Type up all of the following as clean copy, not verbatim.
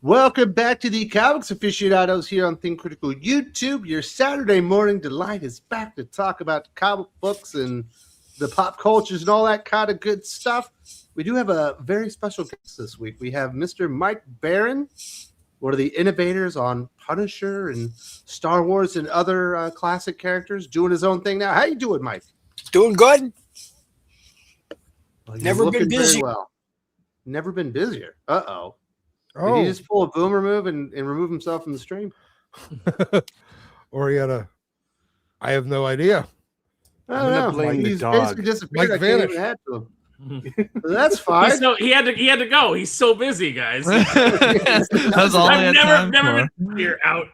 Welcome back to the Comics Aficionados here on Think Critical YouTube. Your Saturday morning delight is back to talk about comic books and the pop cultures and all that kind of good stuff. We do have a very special guest this week. We have Mr. Mike Barron, one of the innovators on Punisher and Star Wars and other classic characters, doing his own thing now. How you doing, Mike? Doing good. Well, Never been busy. Well. Never been busier. Uh-oh. Oh. Did he just pull a boomer move and remove himself from the stream? Or he had a... I have no idea. I don't know. Blame He's the dog. basically disappeared. Mike I can't even vanished. add to him. That's fine. He had to go. He's so busy, guys. That's all I I've had never time been here out.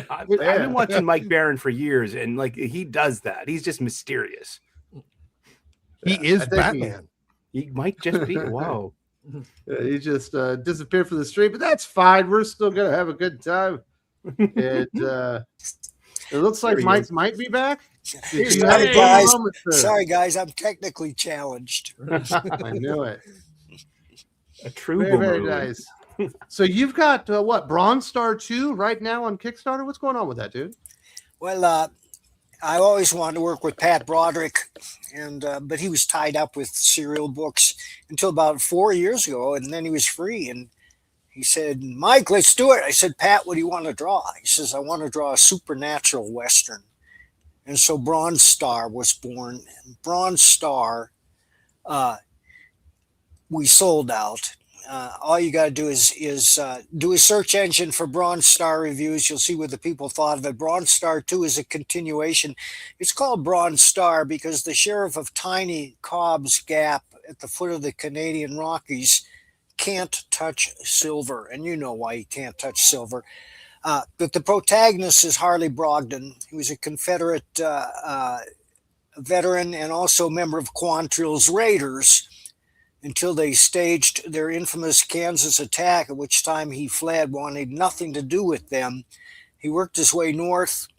I've been watching Mike Barron for years, and like he does that. He's just mysterious. He is I think Batman. He might just be. Wow. He just disappeared from the stream, but that's fine. We're still gonna have a good time. And it looks like Mike might be back. Did you have a guys. moment, sir? Sorry, guys. I'm technically challenged. I knew it. A true Very, very nice. So you've got what, Bronze Star 2 right now on Kickstarter? What's going on with that, dude? Well, I always wanted to work with Pat Broderick, and but he was tied up with serial books until about 4 years ago, and then he was free. And he said, "Mike, let's do it." I said, "Pat, what do you want to draw?" He says, "I want to draw a supernatural Western." And so Bronze Star was born. Bronze Star, we sold out. All you got to do is do a search engine for Bronze Star reviews. You'll see what the people thought of it. Bronze Star 2 is a continuation. It's called Bronze Star because the sheriff of tiny Cobb's Gap at the foot of the Canadian Rockies can't touch silver. And you know why he can't touch silver. But the protagonist is Harley Brogdon. He was a Confederate veteran and also a member of Quantrill's Raiders, until they staged their infamous Kansas attack, at which time he fled, wanted nothing to do with them. He worked his way north.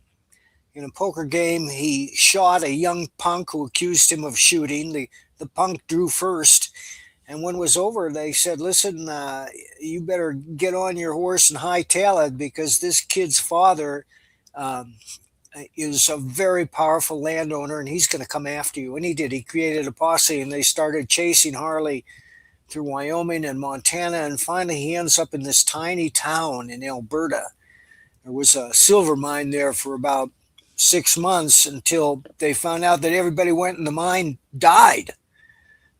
In a poker game, he shot a young punk who accused him of shooting. The punk drew first, and when it was over, they said, "Listen, you better get on your horse and hightail it, because this kid's father is a very powerful landowner, and he's going to come after you." And he did. He created a posse, and they started chasing Harley through Wyoming and Montana, and finally he ends up in this tiny town in Alberta. There was a silver mine there for about 6 months until they found out that everybody went in the mine died.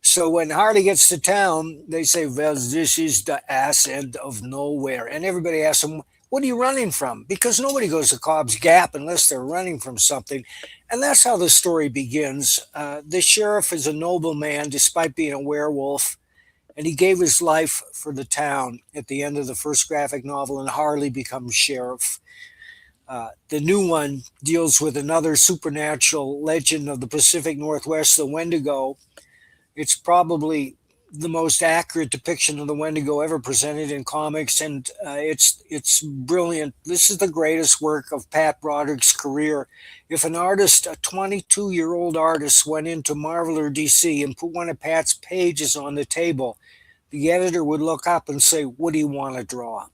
So when Harley gets to town, they say, "Well, this is the ass end of nowhere." And everybody asks him, "What are you running from?" Because nobody goes to Cobb's Gap unless they're running from something. And that's how the story begins. The sheriff is a noble man, despite being a werewolf. And he gave his life for the town at the end of the first graphic novel, and Harley becomes sheriff. The new one deals with another supernatural legend of the Pacific Northwest, the Wendigo. It's probably the most accurate depiction of the Wendigo ever presented in comics, and it's brilliant. This is the greatest work of Pat Broderick's career. If an artist, a 22-year-old artist, went into Marvel or DC and put one of Pat's pages on the table, the editor would look up and say, "What do you want to draw?"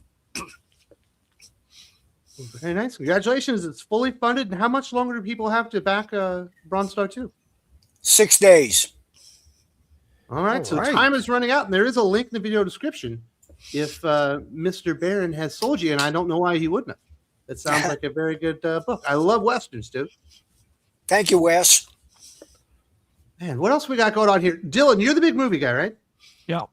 Very nice. Congratulations. It's fully funded. And how much longer do people have to back Bronze Star 2? 6 days. All right. So time is running out, and there is a link in the video description if Mr. Barron has sold you, and I don't know why he wouldn't have. It sounds like a very good book. I love Westerns, dude. Thank you, Wes. Man, what else we got going on here? Dylan, you're the big movie guy, right? Yeah.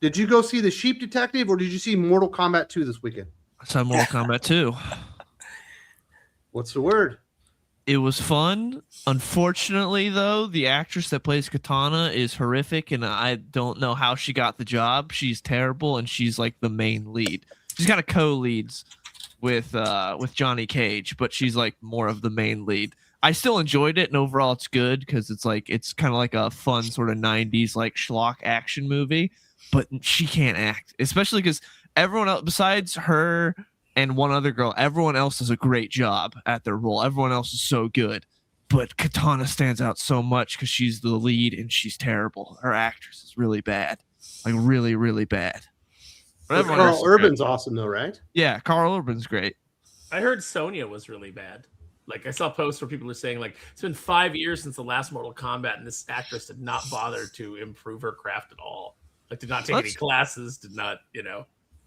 Did you go see The Sheep Detective, or did you see Mortal Kombat 2 this weekend? I saw Mortal Kombat 2. What's the word? It was fun. Unfortunately, though, the actress that plays Katana is horrific, and I don't know how she got the job. She's terrible, and she's like the main lead. She's kind of co-leads with Johnny Cage, but she's like more of the main lead. I still enjoyed it, and overall it's good because it's kind of like a fun sort of 90s like schlock action movie, but she can't act, especially because everyone else besides her and one other girl, everyone else does a great job at their role. Everyone else is so good, but Katana stands out so much because she's the lead and she's terrible. Her actress is really bad, like really, really bad. But everyone Carl else is great. Urban's awesome though, right? Yeah, Carl Urban's great. I heard Sonya was really bad. Like I saw posts where people are saying like it's been 5 years since the last Mortal Kombat, and this actress did not bother to improve her craft at all. Like did not take any classes, did not,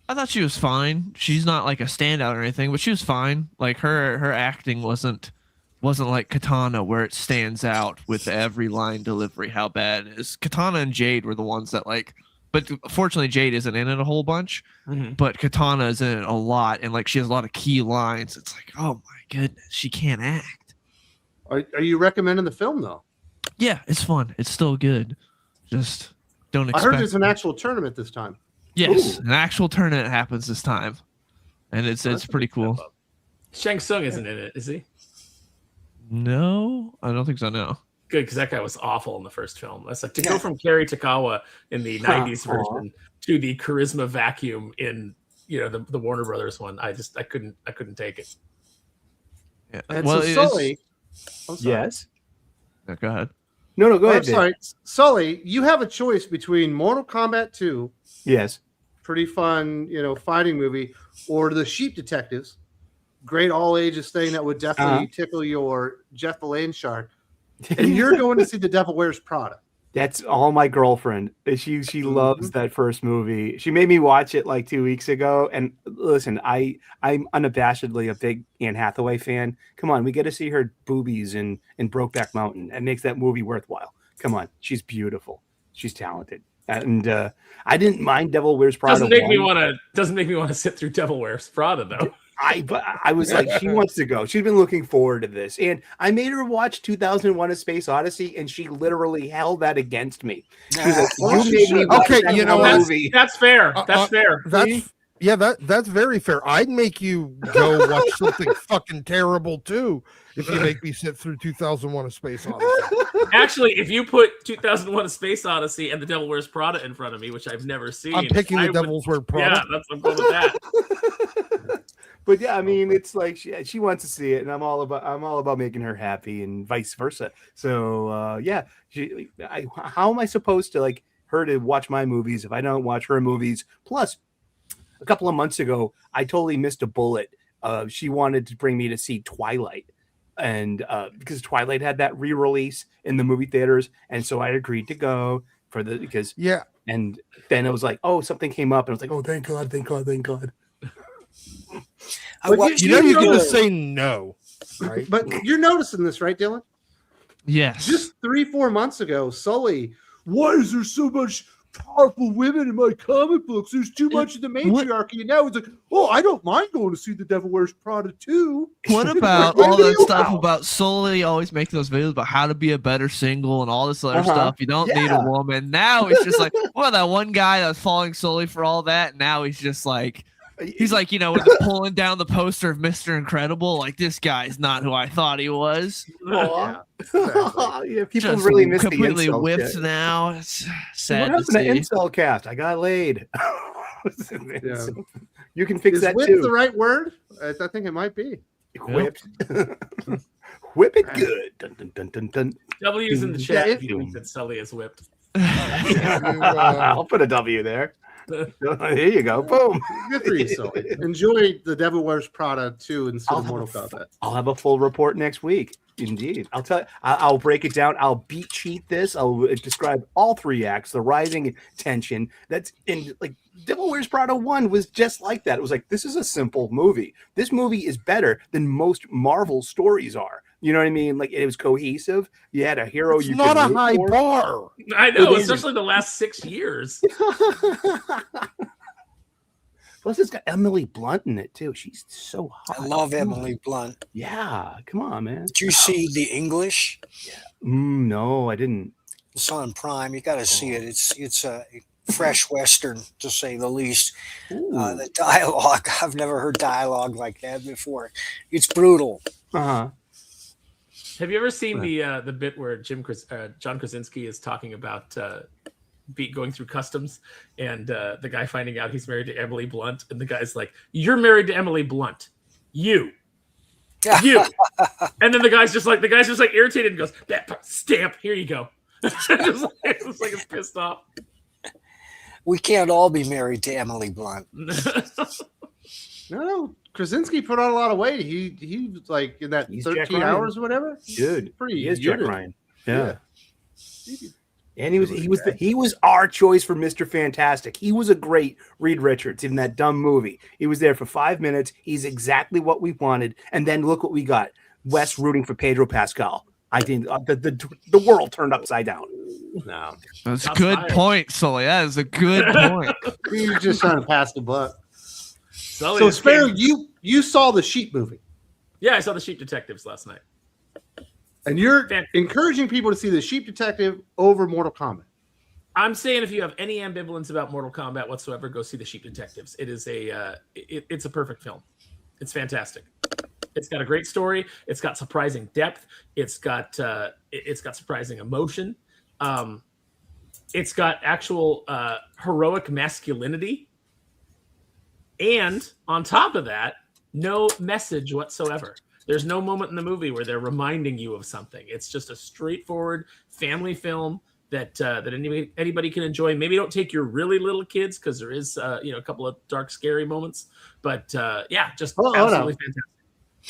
I thought she was fine. She's not like a standout or anything, but she was fine. Like her acting wasn't like Katana where it stands out with every line delivery how bad it is. Katana and Jade were the ones that like, but fortunately Jade isn't in it a whole bunch, but Katana is in it a lot, and like she has a lot of key lines. It's like, oh my goodness, she can't act. Are you recommending the film though? Yeah, it's fun. It's still good. Just don't expect. I heard there's an actual tournament this time. Yes, Ooh. an actual tournament happens this time, and it's pretty cool. Shang Tsung isn't in it, is he? No, I don't think so. No. Good, because that guy was awful in the first film. That's like to go from Kerry Takawa in the '90s version to the charisma vacuum in the Warner Brothers one. I couldn't take it. Yeah. And Well, so Sully, Yes. No, go ahead. No, go I'm ahead. Dave. sorry, Sully. You have a choice between Mortal Kombat 2, Yes. pretty fun, fighting movie, or The Sheep Detectives, great all ages thing that would definitely tickle your Jeff Belaine shark. And you're going to see The Devil Wears Prada. That's all my girlfriend. She loves that first movie. She made me watch it like 2 weeks ago. And listen, I'm unabashedly a big Anne Hathaway fan. Come on, we get to see her boobies in Brokeback Mountain. It makes that movie worthwhile. Come on, she's beautiful. She's talented. And I didn't mind Devil Wears Prada. Doesn't make me want to sit through Devil Wears Prada though. I was like, she wants to go. She's been looking forward to this. And I made her watch 2001: A Space Odyssey, and she literally held that against me. She was like, you made me watch Okay, that you know one what? movie. That's fair. That's fair. That's very fair. I'd make you go watch something fucking terrible too if you make me sit through 2001: A Space Odyssey. Actually, if you put 2001: A Space Odyssey and The Devil Wears Prada in front of me, which I've never seen, I'm picking The Devil's Wears Prada. Yeah, I'm going with that. But yeah, I mean, it's like she wants to see it, and I'm all about making her happy, and vice versa. So yeah, how am I supposed to like her to watch my movies if I don't watch her movies? Plus, a couple of months ago, I totally missed a bullet. She wanted to bring me to see Twilight, and because Twilight had that re-release in the movie theaters, and so I agreed to go yeah. And then it was like, oh, something came up, and I was like, oh, thank God. But You can just say no, right? But you're noticing this, right, Dylan? Yes. Just 3-4 months ago, Sully, why is there so much powerful women in my comic books? There's too much of the matriarchy. And now it's like, oh, I don't mind going to see The Devil Wears Prada too. What about What all do that you stuff know? about Sully always making those videos about how to be a better single and all this other stuff? You don't need a woman. Now it's just like, well, that one guy that was following Sully for all that. Now he's just like, he's like, when they're pulling down the poster of Mr. Incredible, like, this guy's not who I thought he was. Yeah, exactly. Yeah, people Just really miss the completely incel whipped shit. now. It's What sad to happened to see. incel cast? I got laid. Yeah. You can fix Is that whip too. the right word? I think it might be. Whipped. Whip it good. Dun, dun, dun, dun, dun. W's in the Yeah, chat if- if you think that Sully is whipped. I'll put a W there. Here you go. Boom. Good for you, Sully. Enjoy The Devil Wears Prada 2 instead of Mortal Kombat. I'll have a full report next week. Indeed. I'll tell you, I'll break it down. I'll beat cheat this. I'll describe all 3 acts, the rising tension. That's in like Devil Wears Prada 1 was just like that. It was like, this is a simple movie. This movie is better than most Marvel stories are. You know what I mean? Like, it was cohesive. You had a hero. It's not a high bar. I know, It especially the last 6 years. Plus, it's got Emily Blunt in it too. She's so hot. I love Emily Blunt. Yeah, come on, man. Did you see The English? No, I didn't. It's on Prime. You got to see it. It's a fresh Western, to say the least. The dialogue, I've never heard dialogue like that before. It's brutal. Uh-huh. Have you ever seen the bit where John Krasinski is talking about going through customs and the guy finding out he's married to Emily Blunt, and the guy's like, "You're married to Emily Blunt, you." And then the guy's just like irritated and goes, "That stamp, here you go." It's like it's pissed off. We can't all be married to Emily Blunt. No, Krasinski put on a lot of weight. He was like in that He's Jack 13 Ryan. hours or whatever. Dude, he is Jack good. Ryan. Yeah. Yeah. And he was our choice for Mr. Fantastic. He was a great Reed Richards in that dumb movie. He was there for 5 minutes. He's exactly what we wanted. And then look what we got. Wes rooting for Pedro Pascal. I think the world turned upside down. No. That's a good point, Sully. That is a good point. He was just trying to pass the buck. Sully So is Sparrow, king. you saw the Sheep movie, Yeah, I saw the Sheep Detectives last night. and you're Fan- encouraging people to see the Sheep Detective over Mortal Kombat. I'm saying if you have any ambivalence about Mortal Kombat whatsoever, go see the Sheep Detectives. It is it's a perfect film. It's fantastic. It's got a great story. It's got surprising depth. It's got surprising emotion. It's got actual heroic masculinity. And on top of that, no message whatsoever. There's no moment in the movie where they're reminding you of something. It's just a straightforward family film that anybody can enjoy. Maybe don't take your really little kids because there is a couple of dark, scary moments. But yeah, just absolutely fantastic.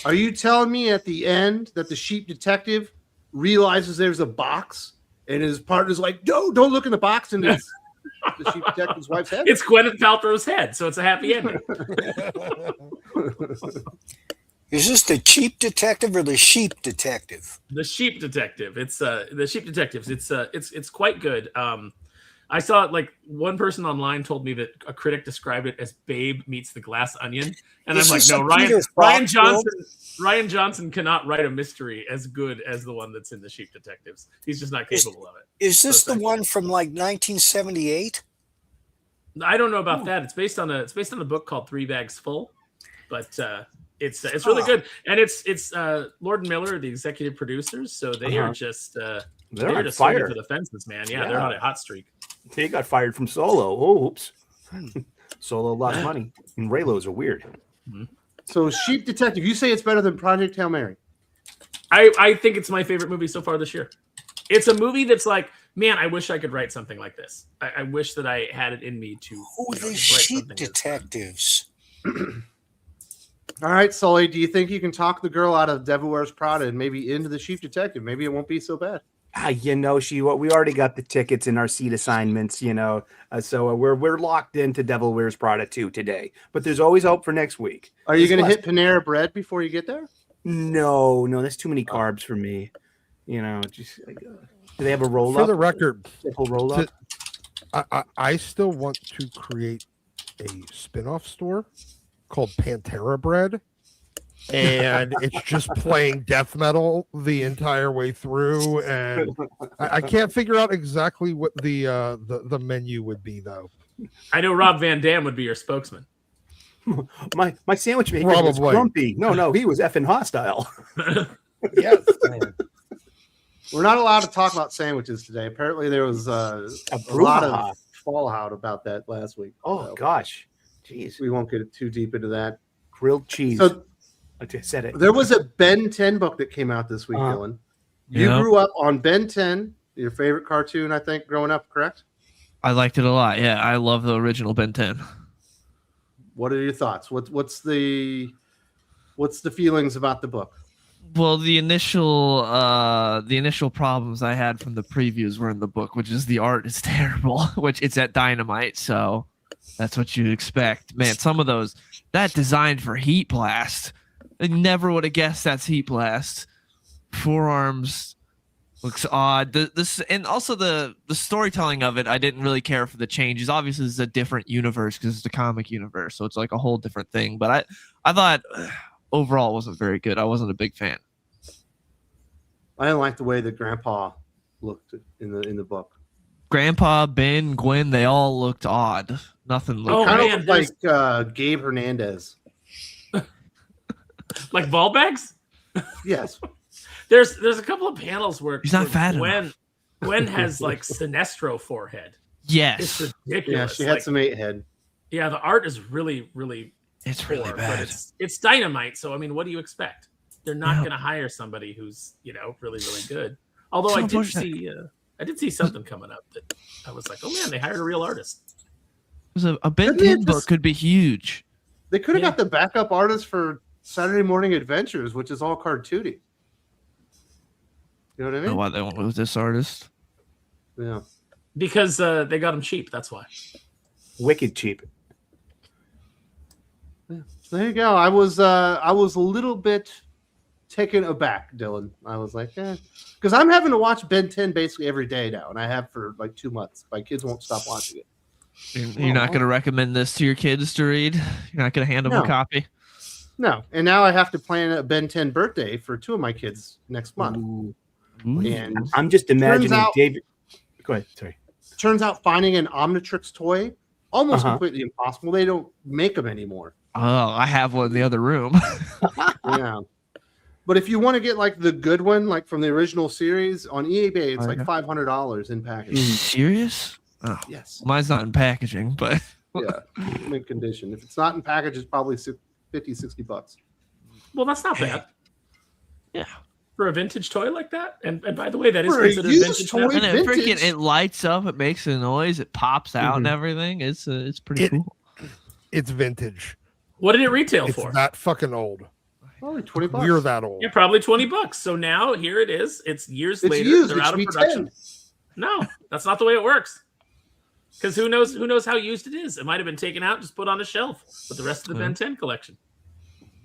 Are you telling me at the end that the Sheep Detective realizes there's a box and his partner's like, no, don't look in the box, and it's the Sheep Detective's wife's head? It's Gwyneth Paltrow's head, so it's a happy ending. Is this the Cheap Detective or the Sheep Detective? The Sheep Detective. It's the Sheep Detectives. It's quite good. I saw it, like one person online told me that a critic described it as Babe meets the Glass Onion, and Is I'm like, this no, a Peter Ryan Falk Johnson. Ryan Johnson cannot write a mystery as good as the one that's in the Sheep Detectives. He's just not capable of it. Is this the one from like 1978? I don't know about that. It's based on a book called Three Bags Full, but it's really good. And it's Lord and Miller, the executive producers, so they are just They're on just fire. swinging for the fences, man. Yeah, they're on a hot streak. He got fired from Solo. Oh, oops. Solo lost money. And Raylos are weird. So Sheep Detective, you say it's better than Project Hail Mary? I think it's my favorite movie so far this year. It's a movie that's like, man, I wish I could write something like this. I wish that I had it in me to. Who are to write these Sheep something Detectives? All right, Sully, do you think you can talk the girl out of Devil Wears Prada and maybe into the Sheep Detective? Maybe it won't be so bad. We already got the tickets in our seat assignments, so we're locked into Devil Wears Prada 2 today. But there's always hope for next week. Are you going to hit Panera Bread before you get there? No, that's too many carbs for me. Just like, do they have a roll up? For the record, roll up. I still want to create a spin-off store called Pantera Bread, and it's just playing death metal the entire way through, and I can't figure out exactly what the menu would be, though. I know Rob Van Dam would be your spokesman. My sandwich maker was grumpy. No, he was effing hostile. Yes. We're not allowed to talk about sandwiches today. Apparently, there was a lot of fallout about that last week. Oh, gosh. Jeez. We won't get too deep into that. Grilled cheese. So, I just said it. there was a Ben 10 book that came out this week, Dylan. You grew up on Ben 10, your favorite cartoon, I think, growing up, correct? I liked it a lot. Yeah, I love the original Ben 10. What are your thoughts? What's the feelings about the book? Well, the initial problems I had from the previews were in the book, which is the art is terrible, which it's at Dynamite, so that's what you'd expect. Man, some of those, that designed for Heat Blast. I never would have guessed that's Heat Blast. Forearms looks odd. This and also the storytelling of it, I didn't really care for the changes. Obviously, it's a different universe because it's a comic universe, so it's like a whole different thing. But I thought overall it wasn't very good. I wasn't a big fan. I didn't like the way that Grandpa looked in the book. Grandpa, Ben, Gwen, they all looked odd. Nothing looked kind of like Gabe Hernandez. Like ball bags? Yes. There's a couple of panels where he's not fat enough. Gwen has like Sinestro forehead. Yes. It's ridiculous. Yeah, she had some 8 head. Yeah, the art is really, really it's poor, really bad. But it's Dynamite, so I mean, what do you expect? They're not going to hire somebody who's, really, really good. Although I did see something coming up that I was like, oh man, they hired a real artist. Because a Ben Couldn't they 10 have book just- could be huge. They could have Yeah. got the backup artist for Saturday Morning Adventures, which is all cartoony. You know what I I don't know mean? why they went with this artist. Yeah. Because they got them cheap. That's why. Wicked cheap. There you go. I was a little bit taken aback, Dylan. I was like, because I'm having to watch Ben 10 basically every day now, and I have for like 2 months. My kids won't stop watching it. You're not going to recommend this to your kids to read? You're not going to hand them No. a copy? No, and now I have to plan a Ben 10 birthday for 2 of my kids next month. Ooh. And I'm just imagining out- David. Go ahead. Sorry. turns out finding an Omnitrix toy almost Uh-huh. completely impossible. They don't make them anymore. Oh, I have one in the other room. Yeah. But if you want to get like the good one, like from the original series on eBay, it's like Okay. $500 in package. Serious? Oh, Yes. mine's not in packaging, but Yeah. Mint condition. If it's not in package, it's probably $50-$60. Well, that's not bad yeah. for a vintage toy like that. And by the way, that is For a considered used vintage toy? now. And it freaking Vintage. it lights up, it makes a noise, it pops out and everything. It's pretty It- cool. It's vintage. What did it retail It's for? that fucking old. Probably $20. We're that old. Yeah, probably $20. So now here it is. It's years It's later. used. They're It out should of be production. 10. No, that's not the way it works. Because who knows how used it is? It might have been taken out and just put on a shelf with the rest of the Yeah. Ben 10 collection.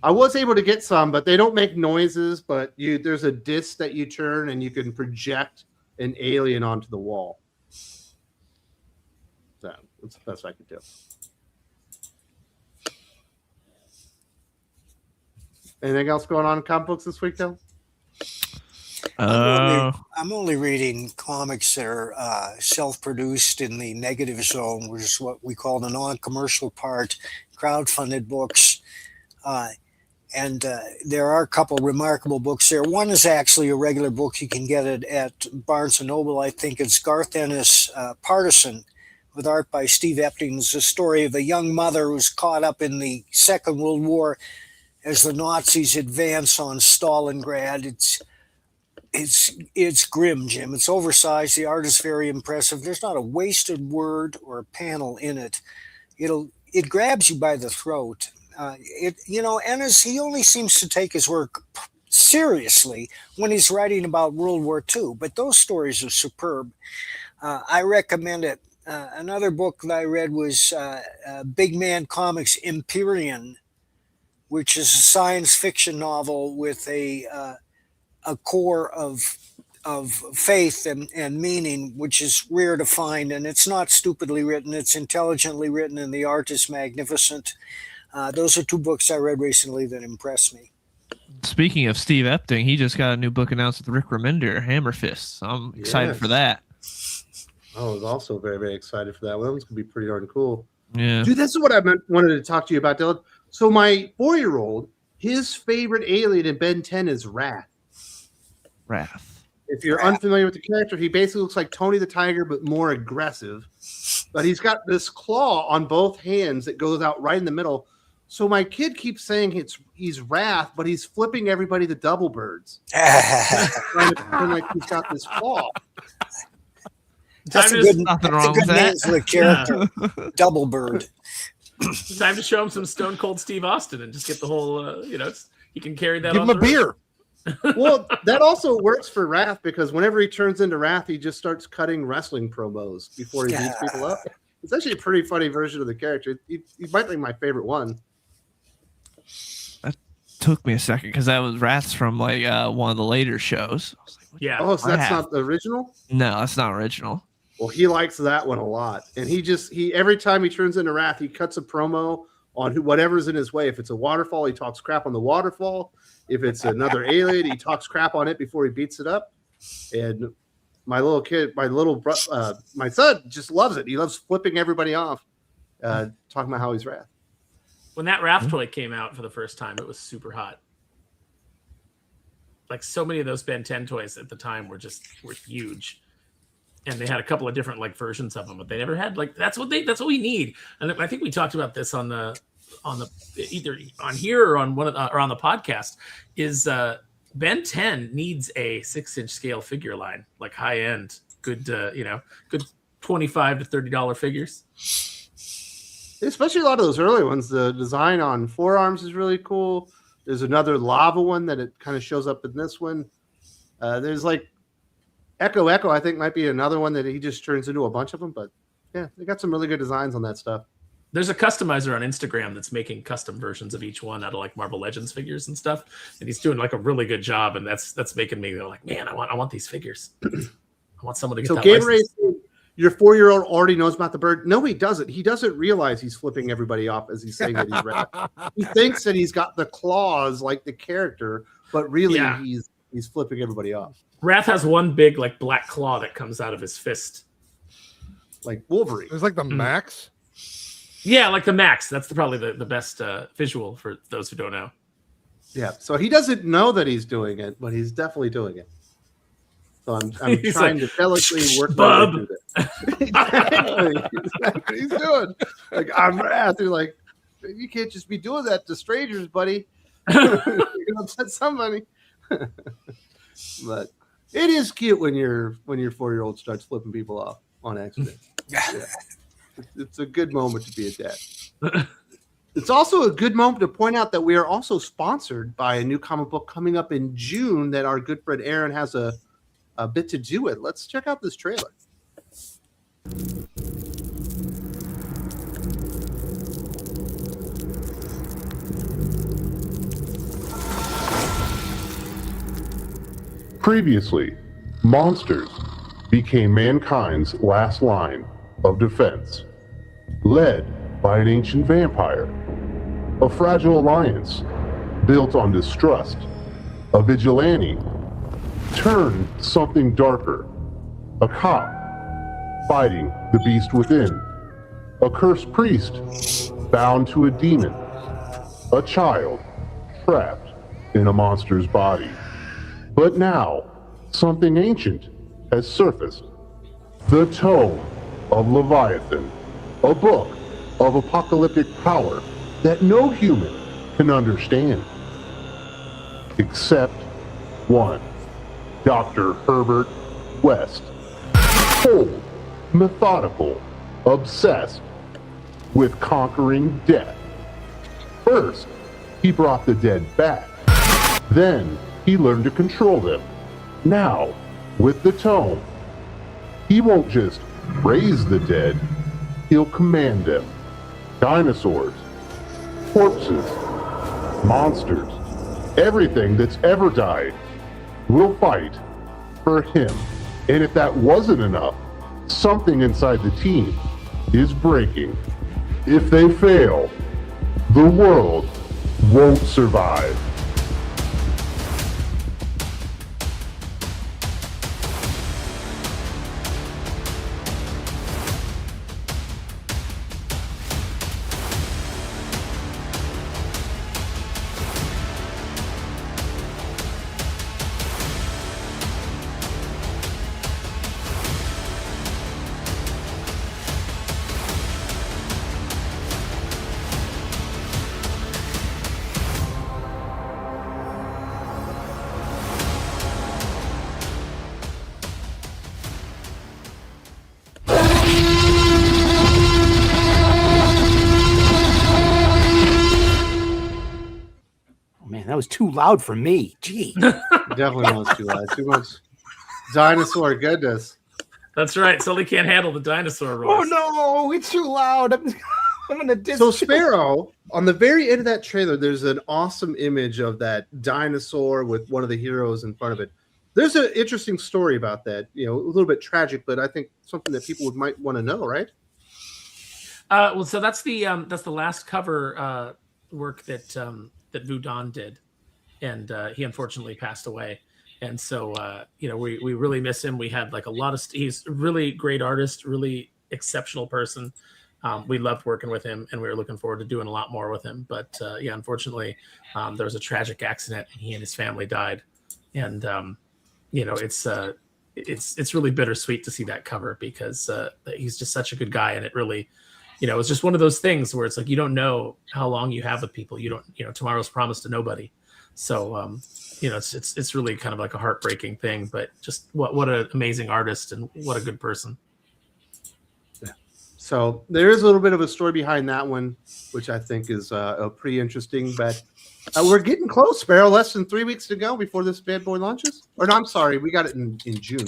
I was able to get some, but they don't make noises. But there's a disc that you turn and you can project an alien onto the wall. So that's the best I could do. Anything else going on in comic books this week, though? I'm only reading comics that are self-produced in the negative zone, which is what we call the non-commercial part, crowd-funded books. And there are a couple remarkable books there. One is actually a regular book. You can get it at Barnes & Noble. I think it's Garth Ennis, Partisan, with art by Steve Epting. It's a story of a young mother who's caught up in the Second World War as the Nazis advance on Stalingrad. It's grim, Jim. It's oversized. The art is very impressive. There's not a wasted word or a panel in it. It grabs you by the throat. Ennis, he only seems to take his work seriously when he's writing about World War II. But those stories are superb. I recommend it. Another book that I read was Big Man Comics Empyrean, which is a science fiction novel with a core of faith and meaning, which is rare to find. And it's not stupidly written; it's intelligently written, and the art is magnificent. Those are 2 books I read recently that impressed me. Speaking of Steve Epting, he just got a new book announced with Rick Remender, Hammer Fist. So I'm excited Yes. for that. I was also very, very excited for that one. It's going to be pretty darn cool. Yeah. Dude, this is what I wanted to talk to you about, Dylan. So my 4-year-old, his favorite alien in Ben 10 is Wrath. Wrath. If you're Wrath. unfamiliar with the character, he basically looks like Tony the Tiger, but more aggressive. But he's got this claw on both hands that goes out right in the middle. So my kid keeps saying he's Wrath, but he's flipping everybody to double birds. Trying to pretend like he's got this claw. That's a Time good, to, nothing that's a wrong good with name that. for the character. Double Bird. time to show him some Stone Cold Steve Austin and just get the whole, he can carry that Give on him a the road. beer. Well, that also works for Wrath because whenever he turns into Wrath, he just starts cutting wrestling promos before he beats people up. It's actually a pretty funny version of the character. You might think my favorite one. Took me a second because that was Wrath's from like one of the later shows. I was like, Yeah. Oh, so that's Wrath. not the original? no, that's not original. Well, he likes that one a lot. And he every time he turns into Wrath, he cuts a promo on whatever's in his way. If it's a waterfall, he talks crap on the waterfall. If it's another alien, he talks crap on it before he beats it up. And my little kid, my son just loves it. He loves flipping everybody off, talking about how he's Wrath. When that Wrath toy came out for the first time, it was super hot. Like so many of those Ben 10 toys at the time were huge. And they had a couple of different like versions of them, but they never had like that's what we need. And I think we talked about this on the either on here or on or on the podcast is Ben 10 needs a 6-inch scale figure line, like high end, good good $25 to $30 figures. Especially a lot of those early ones. The design on forearms is really cool. There's another lava one that it kind of shows up in this one. There's like Echo, I think might be another one that he just turns into a bunch of them. But yeah, they got some really good designs on that stuff. There's a customizer on Instagram that's making custom versions of each one out of like Marvel Legends figures and stuff, and he's doing like a really good job. And that's making me go like, man, I want these figures. I want someone to get that Gatorade, license. your 4-year-old already knows about the bird. No, he doesn't. He doesn't realize he's flipping everybody off as he's saying that he's red. He thinks that he's got the claws like the character, but really he's flipping everybody off. Wrath has one big like black claw that comes out of his fist, like Wolverine. It's like the Max. Yeah, like the Max. That's probably the best visual for those who don't know. Yeah, so he doesn't know that he's doing it, but he's definitely doing it. So I'm trying to delicately work my way through that. Exactly. That's what he's doing. Like, I'm Wrath. You're like, you can't just be doing that to strangers, buddy. You're gonna upset somebody. But it is cute when your 4-year-old starts flipping people off on accident. Yeah. It's a good moment to be a dad. It's also a good moment to point out that we are also sponsored by a new comic book coming up in June that our good friend Aaron has a bit to do with. Let's check out this trailer. Previously, monsters became mankind's last line of defense, led by an ancient vampire, a fragile alliance built on distrust, a vigilante turned something darker, a cop fighting the beast within, a cursed priest bound to a demon, a child trapped in a monster's body. But now, something ancient has surfaced. The Tome of Leviathan, a book of apocalyptic power that no human can understand. Except one, Dr. Herbert West. Cold, methodical, obsessed with conquering death. First, he brought the dead back. Then, he learned to control them. Now, with the Tome, he won't just raise the dead, he'll command them. Dinosaurs, corpses, monsters, everything that's ever died will fight for him. And if that wasn't enough, something inside the team is breaking. If they fail, the world won't survive. Man, that was too loud for me. Gee. Definitely was too loud. Too much dinosaur goodness. That's right. Sully can't handle the dinosaur Oh roars. no, it's too loud. I'm gonna dis. So Sparrow, on the very end of that trailer, there's an awesome image of that dinosaur with one of the heroes in front of it. There's an interesting story about that. You know, a little bit tragic, but I think something that people might want to know, right? Well, so that's the last cover work that that Vu Don did, and he unfortunately passed away. And so you know, we really miss him. We had like a lot of he's a really great artist, really exceptional person. We loved working with him, and we were looking forward to doing a lot more with him. But yeah, unfortunately, there was a tragic accident, and he and his family died. And you know, it's really bittersweet to see that cover because he's just such a good guy, and it really, you know, it's just one of those things where it's like you don't know how long you have with people. You don't, you know, tomorrow's promised to nobody. So you know, it's really kind of like a heartbreaking thing, but just what an amazing artist and what a good person. So there is a little bit of a story behind that one, which I think is pretty interesting. But we're getting close, Sparrow. Less than 3 weeks to go before this bad boy launches. Or no, I'm sorry, we got it in June.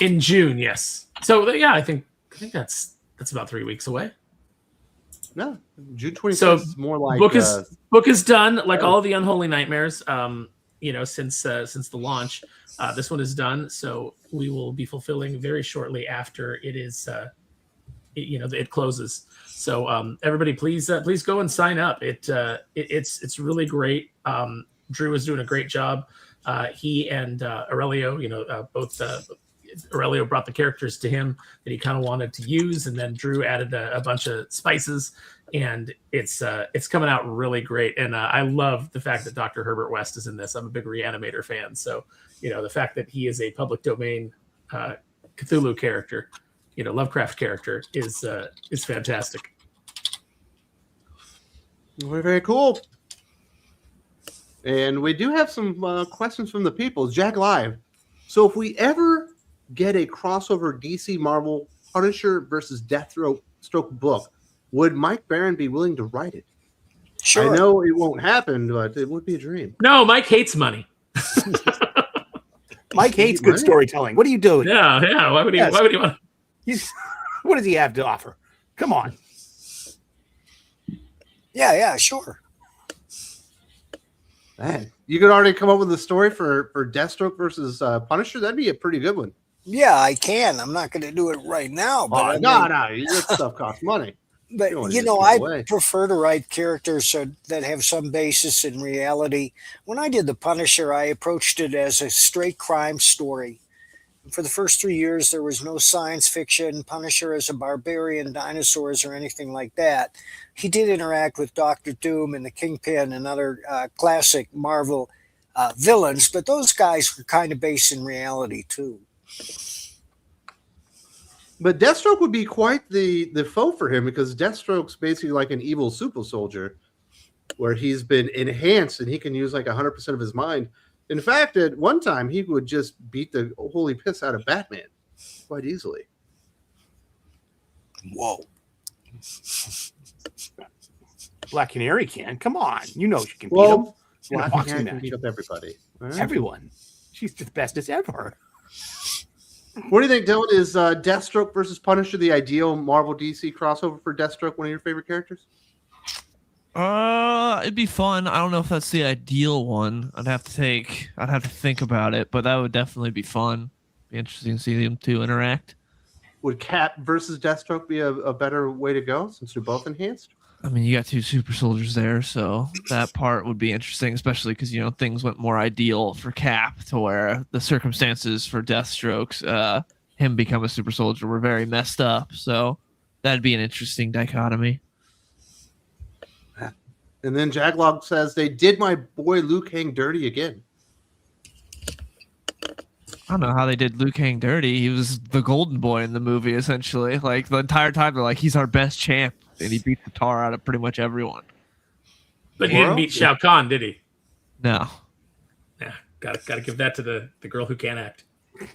In June, yes. So yeah, I think that's about 3 weeks away. No, June 26th So is more like book is done, like all the Unholy Nightmares. Since the launch, this one is done. So we will be fulfilling very shortly after it is. It closes. So everybody, please go and sign up. It's really great. Drew is doing a great job. He and Aurelio, both. Aurelio brought the characters to him that he kind of wanted to use, and then Drew added a bunch of spices, and it's coming out really great. And I love the fact that Dr. Herbert West is in this. I'm a big Reanimator fan, so the fact that he is a public domain Cthulhu character, Lovecraft character is fantastic. Very, very cool. And we do have some questions from the people. Jack Live. So if we ever get a crossover DC Marvel Punisher versus Deathstroke book, would Mike Barron be willing to write it? Sure. I know it won't happen, but it would be a dream. No, Mike hates money. Mike hates good storytelling. What are you doing? Yeah. Why would he want? What does he have to offer? Come on. Yeah, sure. Man, you could already come up with a story for Deathstroke versus Punisher. That'd be a pretty good one. Yeah, I can. I'm not going to do it right now. But No, that stuff costs money. But I prefer to write characters that have some basis in reality. When I did The Punisher, I approached it as a straight crime story. For the first 3 years, there was no science fiction, Punisher as a barbarian, dinosaurs, or anything like that. He did interact with Doctor Doom and the Kingpin and other classic Marvel villains, but those guys were kind of based in reality too. But Deathstroke would be quite the foe for him, because Deathstroke's basically like an evil super soldier where he's been enhanced and he can use like 100% of his mind. In fact, at one time, he would just beat the holy piss out of Batman quite easily. Whoa. Black Canary can. Come on. You know she can beat Well, him. In a Black boxing Canary can match. beat up everybody. All right. Everyone. She's the bestest ever. What do you think, Dylan? Is Deathstroke versus Punisher the ideal Marvel DC crossover for Deathstroke, one of your favorite characters? It'd be fun. I don't know if that's the ideal one. I'd have to think about it, but that would definitely be fun. Be interesting to see them two interact. Would Cap versus Deathstroke be a better way to go, since they're both enhanced? I mean, you got two super soldiers there, so that part would be interesting, especially because things went more ideal for Cap, to where the circumstances for Deathstroke's him become a super soldier were very messed up. So that'd be an interesting dichotomy. And then Jaglog says, they did my boy Luke hang dirty again. I don't know how they did Luke hang dirty. He was the golden boy in the movie, essentially. Like, the entire time, they're like, he's our best champ. And he beat the tar out of pretty much everyone. But he didn't beat Shao Kahn, did he? No. Yeah, gotta give that to the girl who can act.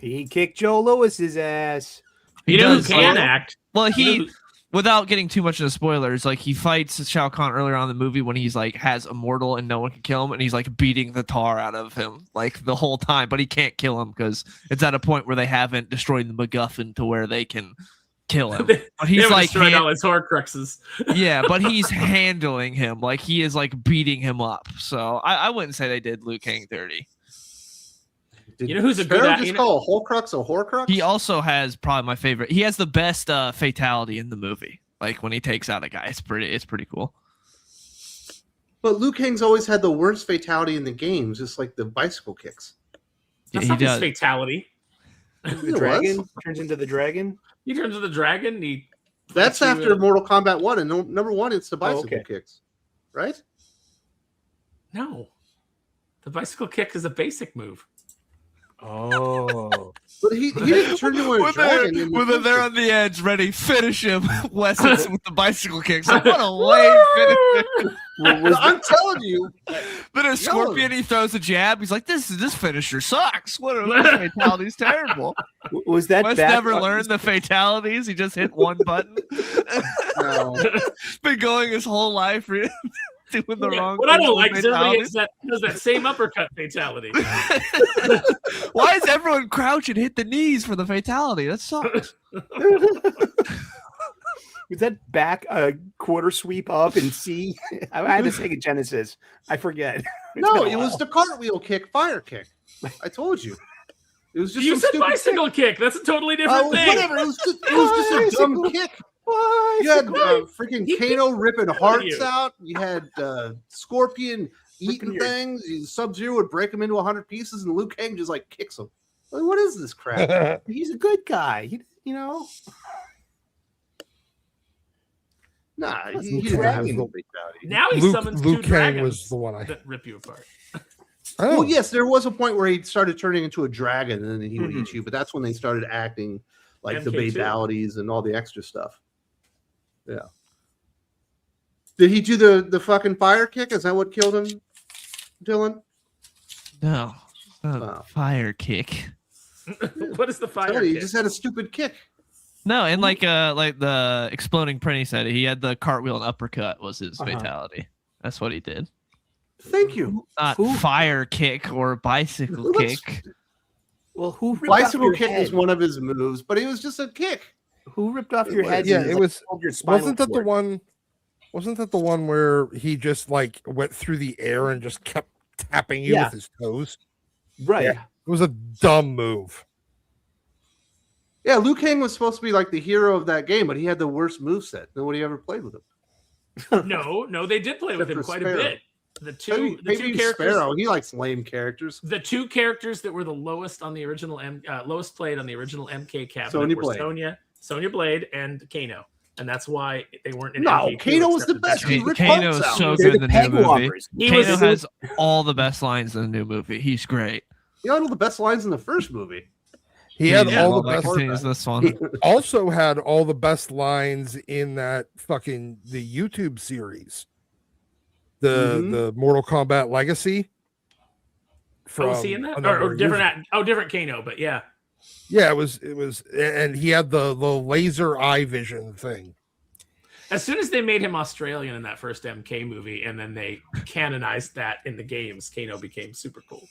He kicked Joe Lewis's ass. You know who can act? Well, without getting too much into spoilers, like, he fights Shao Kahn earlier on in the movie when he's like has immortal and no one can kill him, and he's like beating the tar out of him like the whole time, but he can't kill him because it's at a point where they haven't destroyed the MacGuffin to where they can kill him. But he's like destroyed all his Horcruxes. Yeah, but he's handling him like he is like beating him up. So I wouldn't say they did Luke hang dirty. You know who's a good actor? Just call a Horcrux a Horcrux? He also has probably my favorite. He has the best fatality in the movie. Like when he takes out a guy, it's pretty cool. But Liu Kang's always had the worst fatality in the games, just like the bicycle kicks. That's not his fatality. The dragon turns into the dragon. He turns into the dragon. That's after Mortal Kombat 1, and number 1, it's the bicycle kicks, right? No, the bicycle kick is a basic move. Oh, But he didn't turn into a dragon. When they're on the edge, ready, finish him. Wes hits him with the bicycle kicks. Like, what a lame finisher. I'm telling you. Then a Scorpion, he throws a jab. He's like, this finisher sucks. This fatality's terrible. Was that Wes never learned the fatalities. He just hit one button. No. Been going his whole life doing the wrong. What I don't like is everybody does that same uppercut fatality. Why is everyone crouch and hit the knees for the fatality? That sucks. Was that back a quarter sweep up and C? I had to take a Genesis. I forget. No, it was the cartwheel kick, fire kick. I told you. It was just you said bicycle kick. That's a totally different thing. Whatever. It was just a dumb kick. You had freaking Kano ripping hearts out. You had Scorpion eating things. Sub-Zero would break him into 100 pieces, and Liu Kang just like kicks him. Like, what is this crap? He's a good guy. You know. Nah, he didn't have no fatality. Now he summons Liu two Kang dragons was the one that rip you apart. Oh. Well, yes, there was a point where he started turning into a dragon, and then he would eat you. But that's when they started acting like the MK2. fatalities and all the extra stuff. Yeah. Did he do the fucking fire kick? Is that what killed him, Dylan? No, fire kick. What is the fire He kick? just had a stupid kick. No, and like the exploding Prinny said, he had the cartwheel and uppercut was his fatality. That's what he did. Thank you. Not fire kick or bicycle kick. Well, who ripped Bicycle off your kick head? was one of his moves, but it was just a kick. Who ripped off your head? Yeah, and, it like, was. pulled your spinal Wasn't that the cord? one? Wasn't that the one where he just like went through the air and just kept tapping you with his toes? Right. Yeah. It was a dumb move. Yeah, Liu Kang was supposed to be like the hero of that game, but he had the worst moveset. Nobody ever played with him. No, they did play with him Except for quite Sparrow. a bit. The two characters. Sparrow. He likes lame characters. The two characters that were the lowest on the original lowest played on the original MK cabinet Sonya were Blade. Sonya Blade and Kano, and that's why they weren't in. No, MK2, Kano was the except best. that He guy. ripped Kano hearts is out. so They're good in the the peg new movie. walkers. Kano has all the best lines in the new movie. He's great. He had all the best lines in the first movie. He had Yeah, all the that best. continues this one. He also had all the best lines in that fucking the YouTube series, the Mortal Kombat Legacy. Was he in that or different? Different Kano, but yeah. Yeah, it was, and he had the laser eye vision thing. As soon as they made him Australian in that first MK movie, and then they canonized that in the games, Kano became super cool.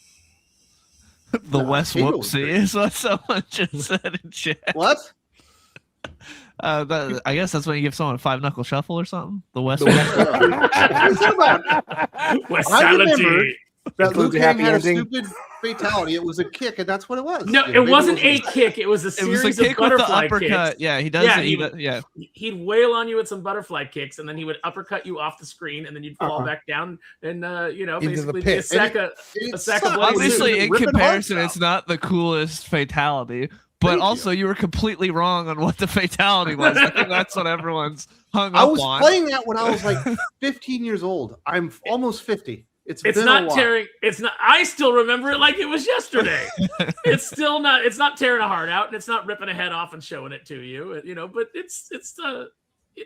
The West Kano was Whoopsie great. is what someone just said in chat. What? I guess that's when you give someone a 5-knuckle shuffle or something. The West. Westality. That Liu Includes a Kang happy had a ending. stupid fatality. It was a kick, and that's what it was. No, Yeah, it maybe wasn't a was kick. It was a It series was a kick of with the butterfly uppercut. kicks. Yeah, he does Yeah, it. Yeah. He'd wail on you with some butterfly kicks, and then he would uppercut you off the screen, and then you'd fall back down, and the basically be pit. a sack of sucked. blood. Obviously, in Ripping comparison, hearts it's not the coolest fatality. But Thank also, you were completely wrong on what the fatality was. I think that's what everyone's hung I up was on. playing that when I was like 15 years old. I'm almost 50. It's It's been a not while. tearing. It's not. I still remember it like it was yesterday. It's still not. It's not tearing a heart out, and it's not ripping a head off and showing it to you. But it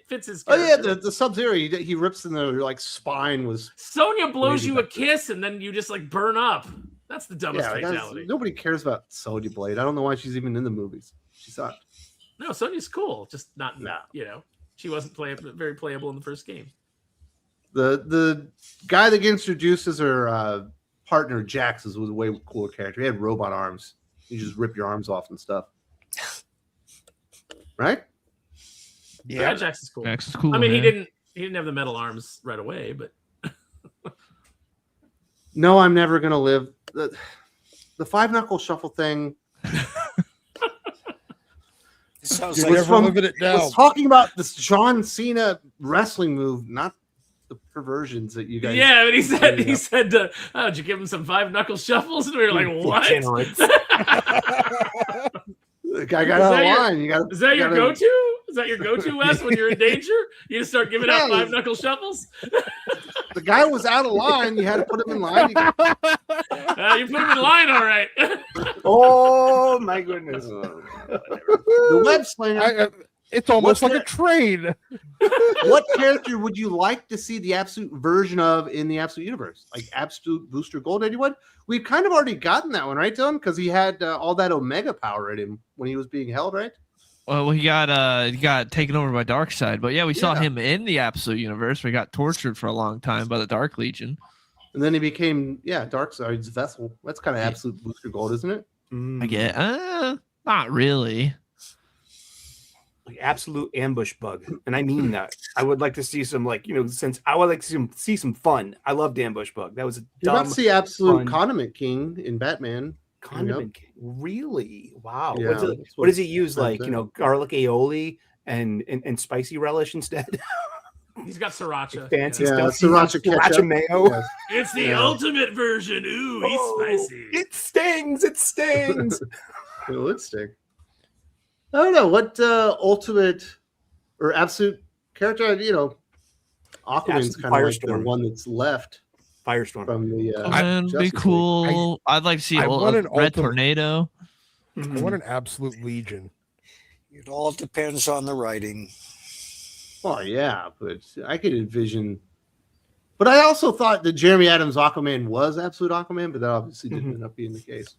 fits his. Oh yeah, character. the Sub-Zero. He rips in the like spine was. Sonya blows Maybe you a that's kiss, and then you just like burn up. That's the dumbest Yeah, fatality. nobody cares about Sonya Blade. I don't know why she's even in the movies. She sucked. No, Sonya's cool, just not. She wasn't very playable in the first game. The guy that gets introduced as her partner, Jax, was a way cooler character. He had robot arms. You just rip your arms off and stuff. Right? Yeah, Jax is cool. Jax is cool. I mean, man. he didn't have the metal arms right away, but No, I'm never gonna live. The 5-knuckle shuffle thing. It sounds You're like never living it down. Was talking about this John Cena wrestling move, not the perversions that you guys. yeah. But he said, did you give him some 5-knuckle shuffles? And we were like, what? Degenerates. The guy got out of line. You got. Is that your go-to? Is that your go-to, Wes, when you're in danger? You just start giving out Yeah. 5-knuckle shuffles? The guy was out of line. You had to put him in line. You put him in line, all right. Oh my goodness. The web slinger. It's almost What's like a train. What character would you like to see the absolute version of in the absolute universe? Like absolute Booster Gold, anyone? We've kind of already gotten that one, right, Dylan? Because he had all that Omega power in him when he was being held, right? Well, he got taken over by Darkseid, but yeah, we saw him in the absolute universe. We got tortured for a long time by the Dark Legion, and then he became Darkseid's vessel. That's kind of absolute Booster Gold, isn't it? I get, not really. Like absolute ambush bug, and I mean that. I would like to see some, like, since I would like to see some fun. I loved ambush bug. That was a You're about to see absolute fun. Condiment King in Batman. Condiment King. Really? Wow. Yeah, what does he use? Like, garlic aioli and spicy relish instead? He's got siracha. Fancy Yeah, stuff. sriracha ketchup. mayo. Yes. It's the ultimate version. Ooh, he's spicy. It stings. It stings. It would stick. I don't know what ultimate or absolute character. Aquaman's Absolute kind of like the Firestorm. one that's left Firestorm. from the. That'd be Justice League. cool. I'd like to see I a want an Red ultimate- Tornado. I want an absolute Legion. It all depends on the writing. Well, yeah, but I could envision. But I also thought that Jeremy Adams' Aquaman was absolute Aquaman, but that obviously didn't end up being the case.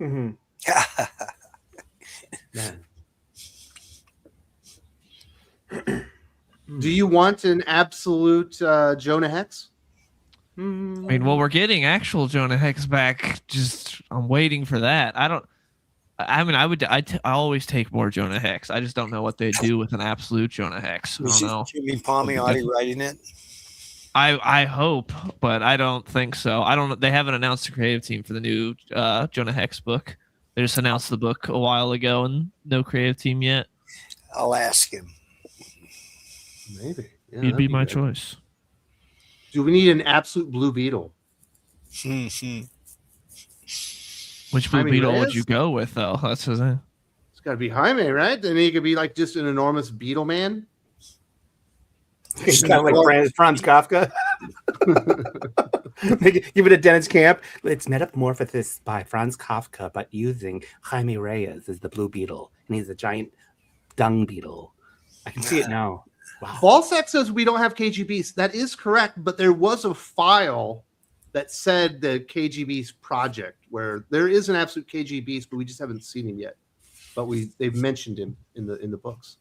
Mhm. Man. Do you want an absolute Jonah Hex? I mean, well, we're getting actual Jonah Hex back. Just I'm waiting for that. I always take more Jonah Hex. I just don't know what they do with an absolute Jonah Hex. I don't know. Jimmy Palmiotti writing it? I hope, but I don't think so. I don't. They haven't announced a creative team for the new Jonah Hex book. They just announced the book a while ago, and no creative team yet. I'll ask him. Maybe. Yeah, He'd that'd be my good. choice. Do we need an absolute Blue Beetle? Which Blue Jaime Beetle would Reyes? you go with, though? That's his name. It's got to be Jaime, right? Then he could be like just an enormous beetle man. He's kind of like Franz Kafka. Give it a Dennis Camp. It's metamorphosis by Franz Kafka, but using Jaime Reyes as the Blue Beetle, and he's a giant dung beetle. I can see it now. Wow. Ballsack says we don't have KGBs. That is correct, but there was a file that said the KGB's project where there is an absolute KGB's, but we just haven't seen him yet. But they've mentioned him in the books.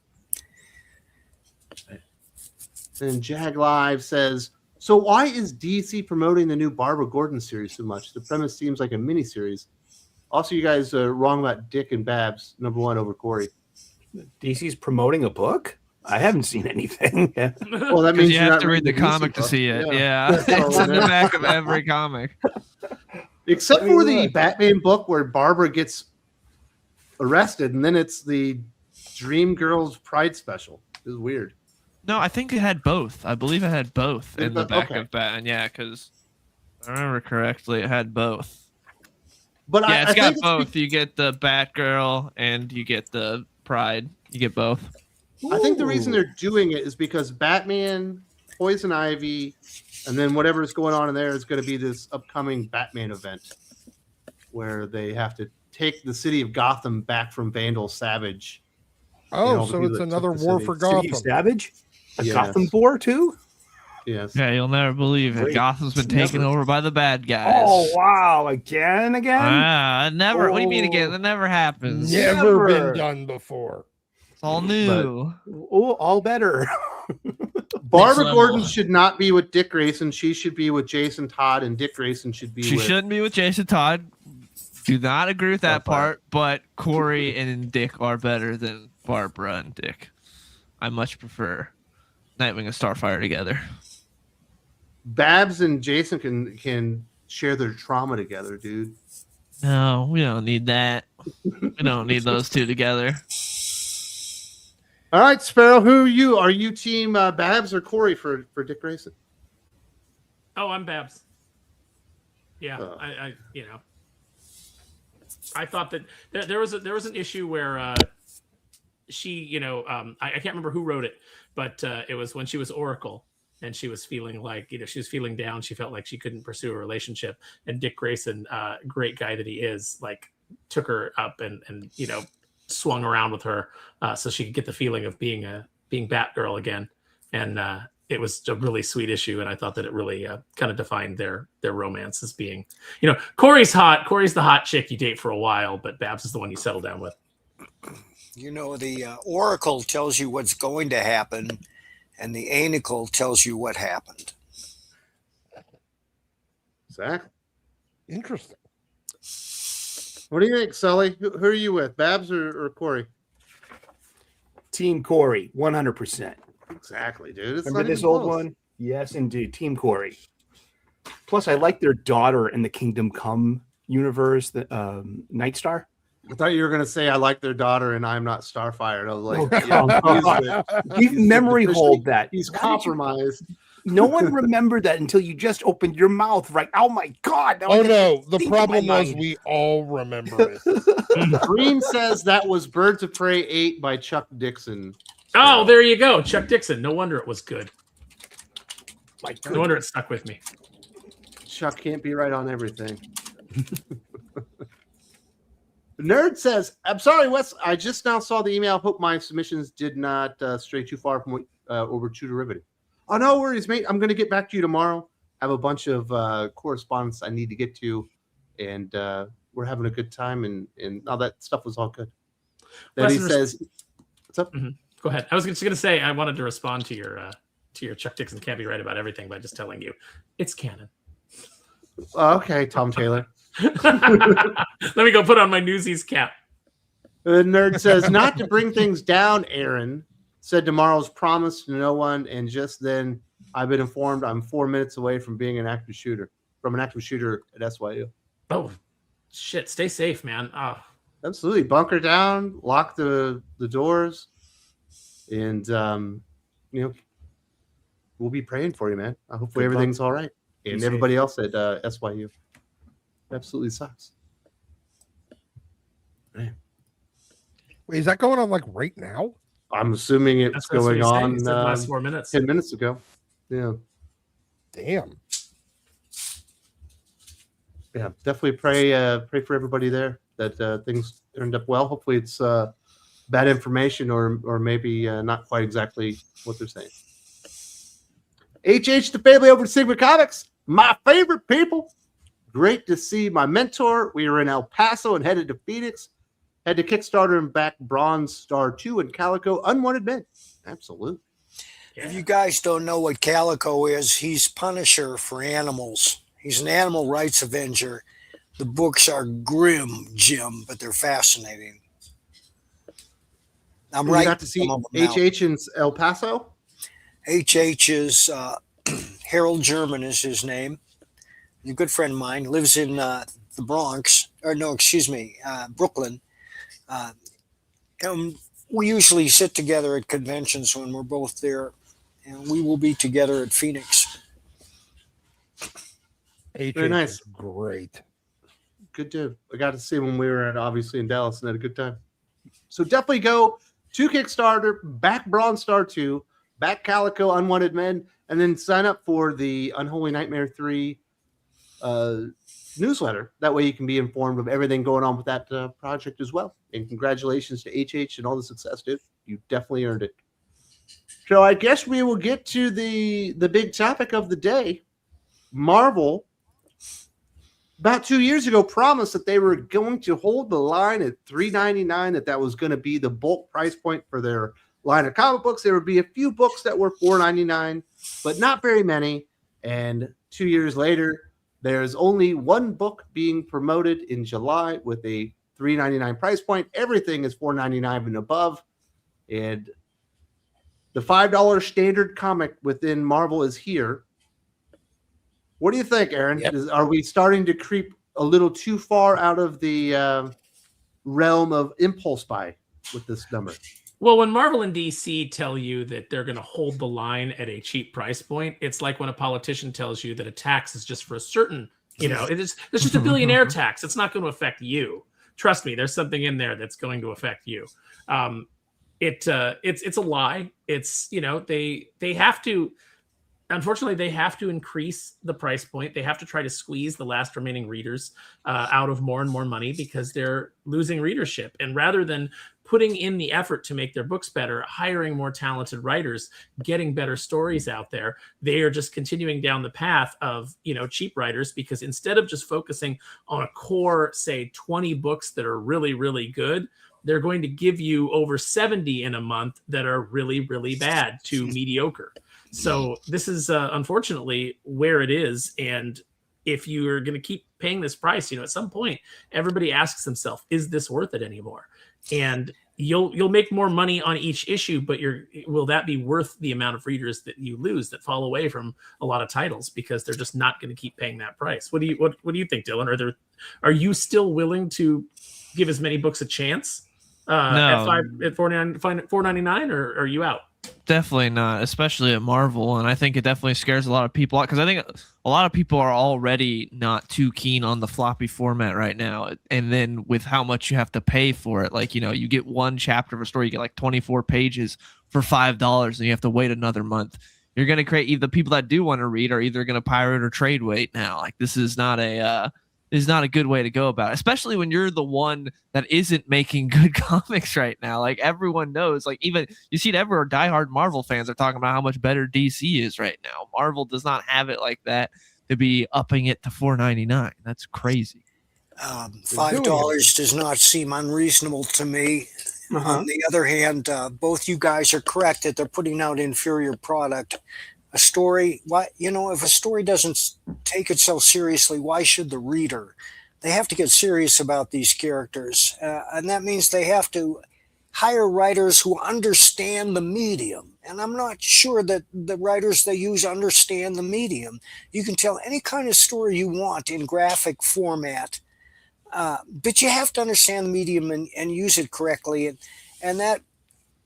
And Jag Live says, so why is DC promoting the new Barbara Gordon series so much? The premise seems like a miniseries. Also, you guys are wrong about Dick and Babs, #1 over Corey. DC's promoting a book? I haven't seen anything. Well, that Because means you you're have not to read the reading comic DC to book. see it. Yeah. Yeah, it's in the back of every comic. Except for the Batman book where Barbara gets arrested, and then it's the Dream Girls Pride special. It was weird. No, I think it had both. I believe it had both in the back Okay. of Batman. Yeah, because I remember correctly, it had both. But Yeah, I it's got think both. You get the Batgirl and you get the Pride. You get both. I think the reason they're doing it is because Batman, Poison Ivy, and then whatever's going on in there is going to be this upcoming Batman event where they have to take the city of Gotham back from Vandal Savage. Oh, the so people it's that another took the war city. for City Gotham. of Savage? A Yes. Gotham war too? Yes. Yeah, you'll never believe it. Wait, Gotham's been taken over by the bad guys. Oh wow! Again? Never. What do you mean Oh. again? That never happens. Never been Never. done before. It's all new. Oh, all better. Barbara level. Gordon should not be with Dick Grayson. She should be with Jason Todd, and Dick Grayson should be She with... shouldn't be with Jason Todd. Do not agree with that part, but Corey and Dick are better than Barbara and Dick. I much prefer Nightwing and Starfire together. Babs and Jason can share their trauma together, dude. No, we don't need that. We don't need those two together. All right, Sparrow, who are you? Are you team Babs or Corey for Dick Grayson? Oh, I'm Babs. Yeah, Oh. I thought that there was an issue where she, I can't remember who wrote it, but it was when she was Oracle, and she was feeling like, she was feeling down. She felt like she couldn't pursue a relationship. And Dick Grayson, great guy that he is, like took her up and swung around with her so she could get the feeling of being Batgirl again. And it was a really sweet issue, and I thought that it really kind of defined their romance as being, Corey's hot. Corey's the hot chick you date for a while, but Babs is the one you settle down with. The oracle tells you what's going to happen, and the anacle tells you what happened. Exactly. Interesting. What do you think, Sully? Who are you with, Babs or Corey? Team Corey, 100%. Exactly, dude. It's Remember not this even old close. one? Yes, indeed. Team Corey. Plus, I like their daughter in the Kingdom Come universe, the Nightstar. I thought you were gonna say I like their daughter and I'm not Starfire. And I was like, Keep memory officially- hold that. He's Why did compromised. No one remembered that until you just opened your mouth. Right? Oh my God! now I Oh got no, the think in problem my was mind. we all remember it. Green says that was Birds of Prey 8 by Chuck Dixon. Oh, there you go. Chuck Dixon. No wonder it was good. My No wonder it stuck with me. Chuck can't be right on everything. Nerd says, I'm sorry, Wes. I just now saw the email. Hope my submissions did not stray too far from over too derivative. Oh, no worries, mate. I'm going to get back to you tomorrow. I have a bunch of correspondence I need to get to, and we're having a good time, and all that stuff was all good. Then he says, what's up? Mm-hmm. Go ahead. I was just going to say, I wanted to respond to your Chuck Dixon can't be right about everything by just telling you it's canon. Okay, Tom Taylor. Let me go put on my Newsies cap. The nerd says, not to bring things down, Aaron said tomorrow's promised to no one, and just then I've been informed I'm 4 minutes away from being an active shooter at SYU. Oh, shit. Stay safe, man. Oh. Absolutely. Bunker down, lock the doors, and we'll be praying for you, man. Hopefully everything's all right. And everybody else at SYU. Absolutely sucks. Man. Wait, is that going on like right now? I'm assuming it's going on the last 4 minutes. 10 minutes ago. Yeah. Damn. Yeah, definitely pray for everybody there that things turned up well. Hopefully it's bad information or maybe not quite exactly what they're saying. HH, the family over at Sigma Comics, my favorite people. Great to see my mentor. We were in El Paso and headed to Phoenix. Had to Kickstarter and back Bronze Star 2 and Calico Unwanted Men. Absolutely. Yeah. If you guys don't know what Calico is, he's Punisher for animals. He's an animal rights avenger. The books are grim, Jim, but they're fascinating. I'm You right. got to see some of them now. HH in El Paso? HH is Harold German is his name. He's a good friend of mine. Lives in the Bronx. Or no, excuse me, Brooklyn. And we usually sit together at conventions when we're both there. And we will be together at Phoenix. Very nice. Is great. Good dude. I got to see him when we were obviously in Dallas and had a good time. So definitely go to Kickstarter, back Bronze Star 2, back Calico Unwanted Men, and then sign up for the Unholy Nightmare 3 newsletter. That way you can be informed of everything going on with that project as well. And congratulations to HH and all the success, dude. You definitely earned it. So I guess we will get to the big topic of the day. Marvel, about 2 years ago, promised that they were going to hold the line at $3.99, that was going to be the bulk price point for their line of comic books. There would be a few books that were $4.99, but not very many. And 2 years later, there's only one book being promoted in July with a $3.99 price point. Everything is $4.99 and above. And the $5 standard comic within Marvel is here. What do you think, Aaron? Yep. Are we starting to creep a little too far out of the realm of impulse buy with this number? Well, when Marvel and DC tell you that they're going to hold the line at a cheap price point, it's like when a politician tells you that a tax is just for a certain, it's just a billionaire tax. It's not going to affect you. Trust me, there's something in there that's going to affect you. It's a lie. It's, they have to. unfortunately, they have to increase the price point. They have to try to squeeze the last remaining readers out of more and more money because they're losing readership. And rather than putting in the effort to make their books better, hiring more talented writers, getting better stories out there, they are just continuing down the path of, cheap writers, because instead of just focusing on a core, say 20 books that are really, really good, they're going to give you over 70 in a month that are really, really bad to mediocre. So this is unfortunately where it is. And if you're going to keep paying this price, at some point, everybody asks themselves, is this worth it anymore? And you'll make more money on each issue, but will that be worth the amount of readers that you lose that fall away from a lot of titles because they're just not going to keep paying that price? What do you think, Dylan? Are you still willing to give as many books a chance at $4.99, or are you out? Definitely not, especially at Marvel. And I think it definitely scares a lot of people out, because I think a lot of people are already not too keen on the floppy format right now. And then with how much you have to pay for it, like, you get one chapter of a story, you get like 24 pages for $5, and you have to wait another month. You're going to create, either people that do want to read are either going to pirate or trade wait now. Like, this is not a good way to go about it, especially when you're the one that isn't making good comics right now. Like, everyone knows, like, even you see it everywhere. Diehard Marvel fans are talking about how much better DC is right now. Marvel does not have it like that to be upping it to $4.99. That's crazy. $5 does not seem unreasonable to me. On the other hand, both you guys are correct that they're putting out inferior product. A story, if a story doesn't take itself seriously, why should the reader? They have to get serious about these characters. And that means they have to hire writers who understand the medium. And I'm not sure that the writers they use understand the medium. You can tell any kind of story you want in graphic format, but you have to understand the medium and use it correctly. And that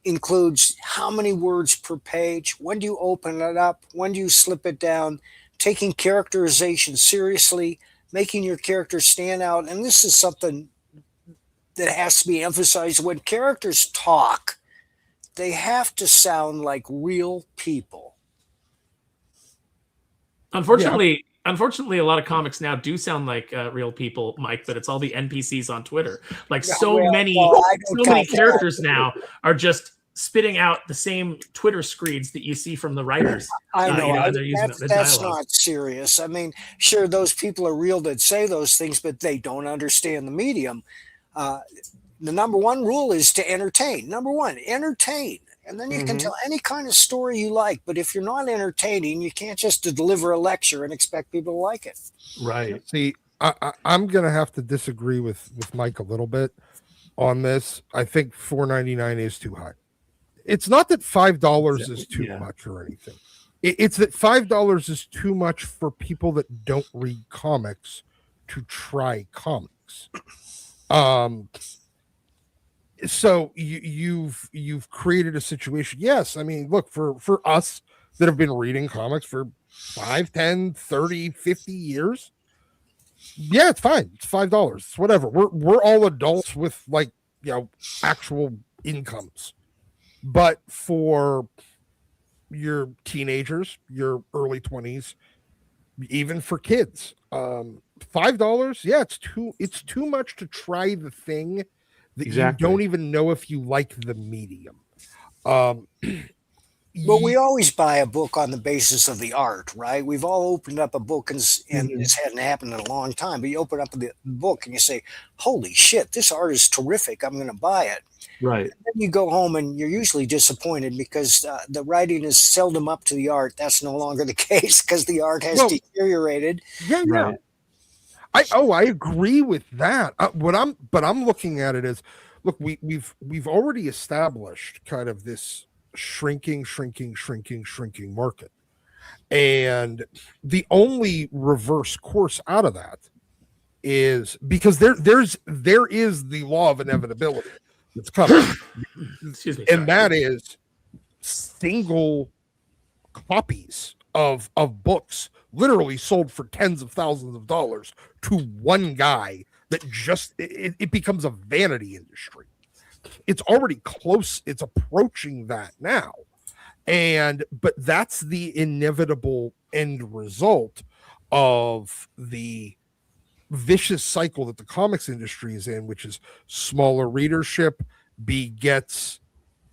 includes how many words per page, when do you open it up, when do you slip it down, taking characterization seriously, making your characters stand out. And this is something that has to be emphasized. When characters talk, they have to sound like real people. Unfortunately, a lot of comics now do sound like real people, Mike, but it's all the NPCs on Twitter. Like, many characters now are just spitting out the same Twitter screeds that you see from the writers. I know. They're using that's not serious. I mean, sure, those people are real that say those things, but they don't understand the medium. The number one rule is to entertain. Number one, entertain. And then you can tell any kind of story you like. But if you're not entertaining, you can't just deliver a lecture and expect people to like it. Right. See, I'm going to have to disagree with Mike a little bit on this. I think $4.99 is too high. It's not that $5 is too much or anything. It's that $5 is too much for people that don't read comics to try comics. So you've created a situation. Yes, I mean, look, for us that have been reading comics for 5, 10, 30, 50 years, yeah, it's fine. It's $5. It's whatever. We're all adults with, like, actual incomes. But for your teenagers, your early 20s, even for kids, $5, yeah, it's too much to try the thing that you don't even know if you like the medium. But we always buy a book on the basis of the art, right? We've all opened up a book, and this hadn't happened in a long time, but you open up the book and you say, holy shit, this art is terrific. I'm going to buy it. Right. And then you go home and you're usually disappointed because the writing is seldom up to the art. That's no longer the case because the art has deteriorated. Yeah. Right. I agree with that. But I'm looking at it as, look, we've already established kind of this shrinking market, and the only reverse course out of that is because there is the law of inevitability that's coming. Excuse me, and that is single copies of books literally sold for tens of thousands of dollars to one guy that just it becomes a vanity industry. It's already close. It's approaching that now. But that's the inevitable end result of the vicious cycle that the comics industry is in, which is smaller readership begets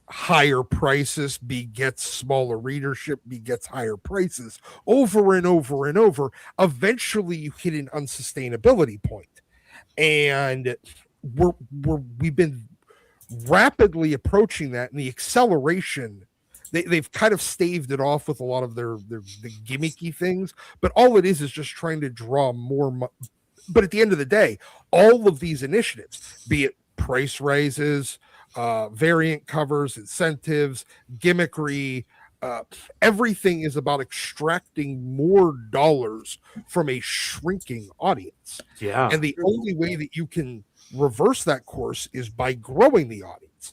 higher prices, begets smaller readership, begets higher prices, over and over and over. Eventually you hit an unsustainability point. And we've been rapidly approaching that, and the acceleration, they've kind of staved it off with a lot of the gimmicky things, but all it is just trying to draw more but at the end of the day, all of these initiatives, be it price raises, variant covers, incentives, gimmickry, everything is about extracting more dollars from a shrinking audience. Yeah. And the only way that you can reverse that course is by growing the audience.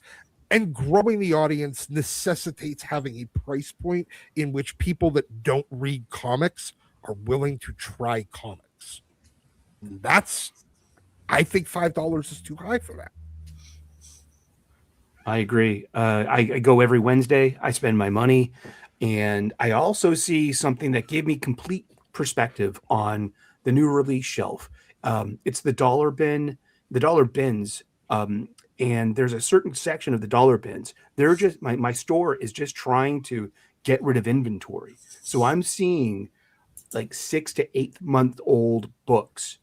And growing the audience necessitates having a price point in which people that don't read comics are willing to try comics. I think $5 is too high for that. I agree. I go every Wednesday. I spend my money, and I also see something that gave me complete perspective on the new release shelf. It's the dollar bins. And there's a certain section of the dollar bins. They're just my store is just trying to get rid of inventory. So I'm seeing like 6 to 8 month old books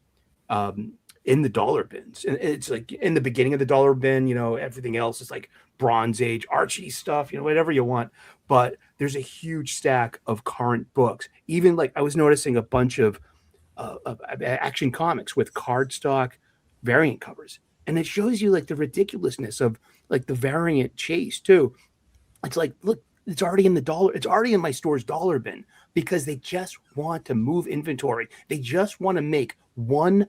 in the dollar bins. And it's like in the beginning of the dollar bin, everything else is like Bronze Age Archie stuff, whatever you want. But there's a huge stack of current books. Even like I was noticing a bunch of Action Comics with cardstock variant covers. And it shows you like the ridiculousness of like the variant chase too. It's like, look, it's already in my store's dollar bin because they just want to move inventory. They just want to make $1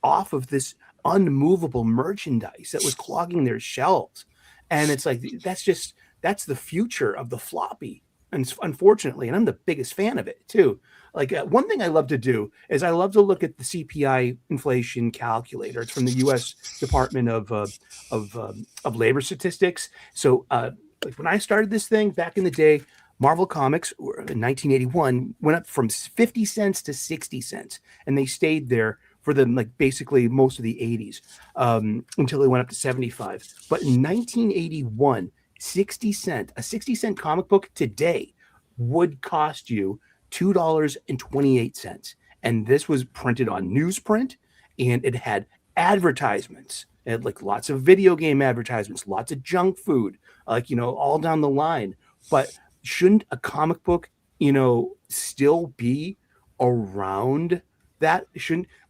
off of this unmovable merchandise that was clogging their shelves. And it's like, that's the future of the floppy. And unfortunately, and I'm the biggest fan of it too. Like one thing I love to do is I love to look at the CPI inflation calculator. It's from the U.S. Department of Labor Statistics. So like when I started this thing back in the day, Marvel Comics in 1981 went up from 50 cents to 60 cents, and they stayed there for basically most of the 80s until they went up to 75. But in 1981, a 60-cent comic book today would cost you $2.28. And this was printed on newsprint, and it had advertisements. It had like lots of video game advertisements, lots of junk food, all down the line. But shouldn't a comic book, still be around that?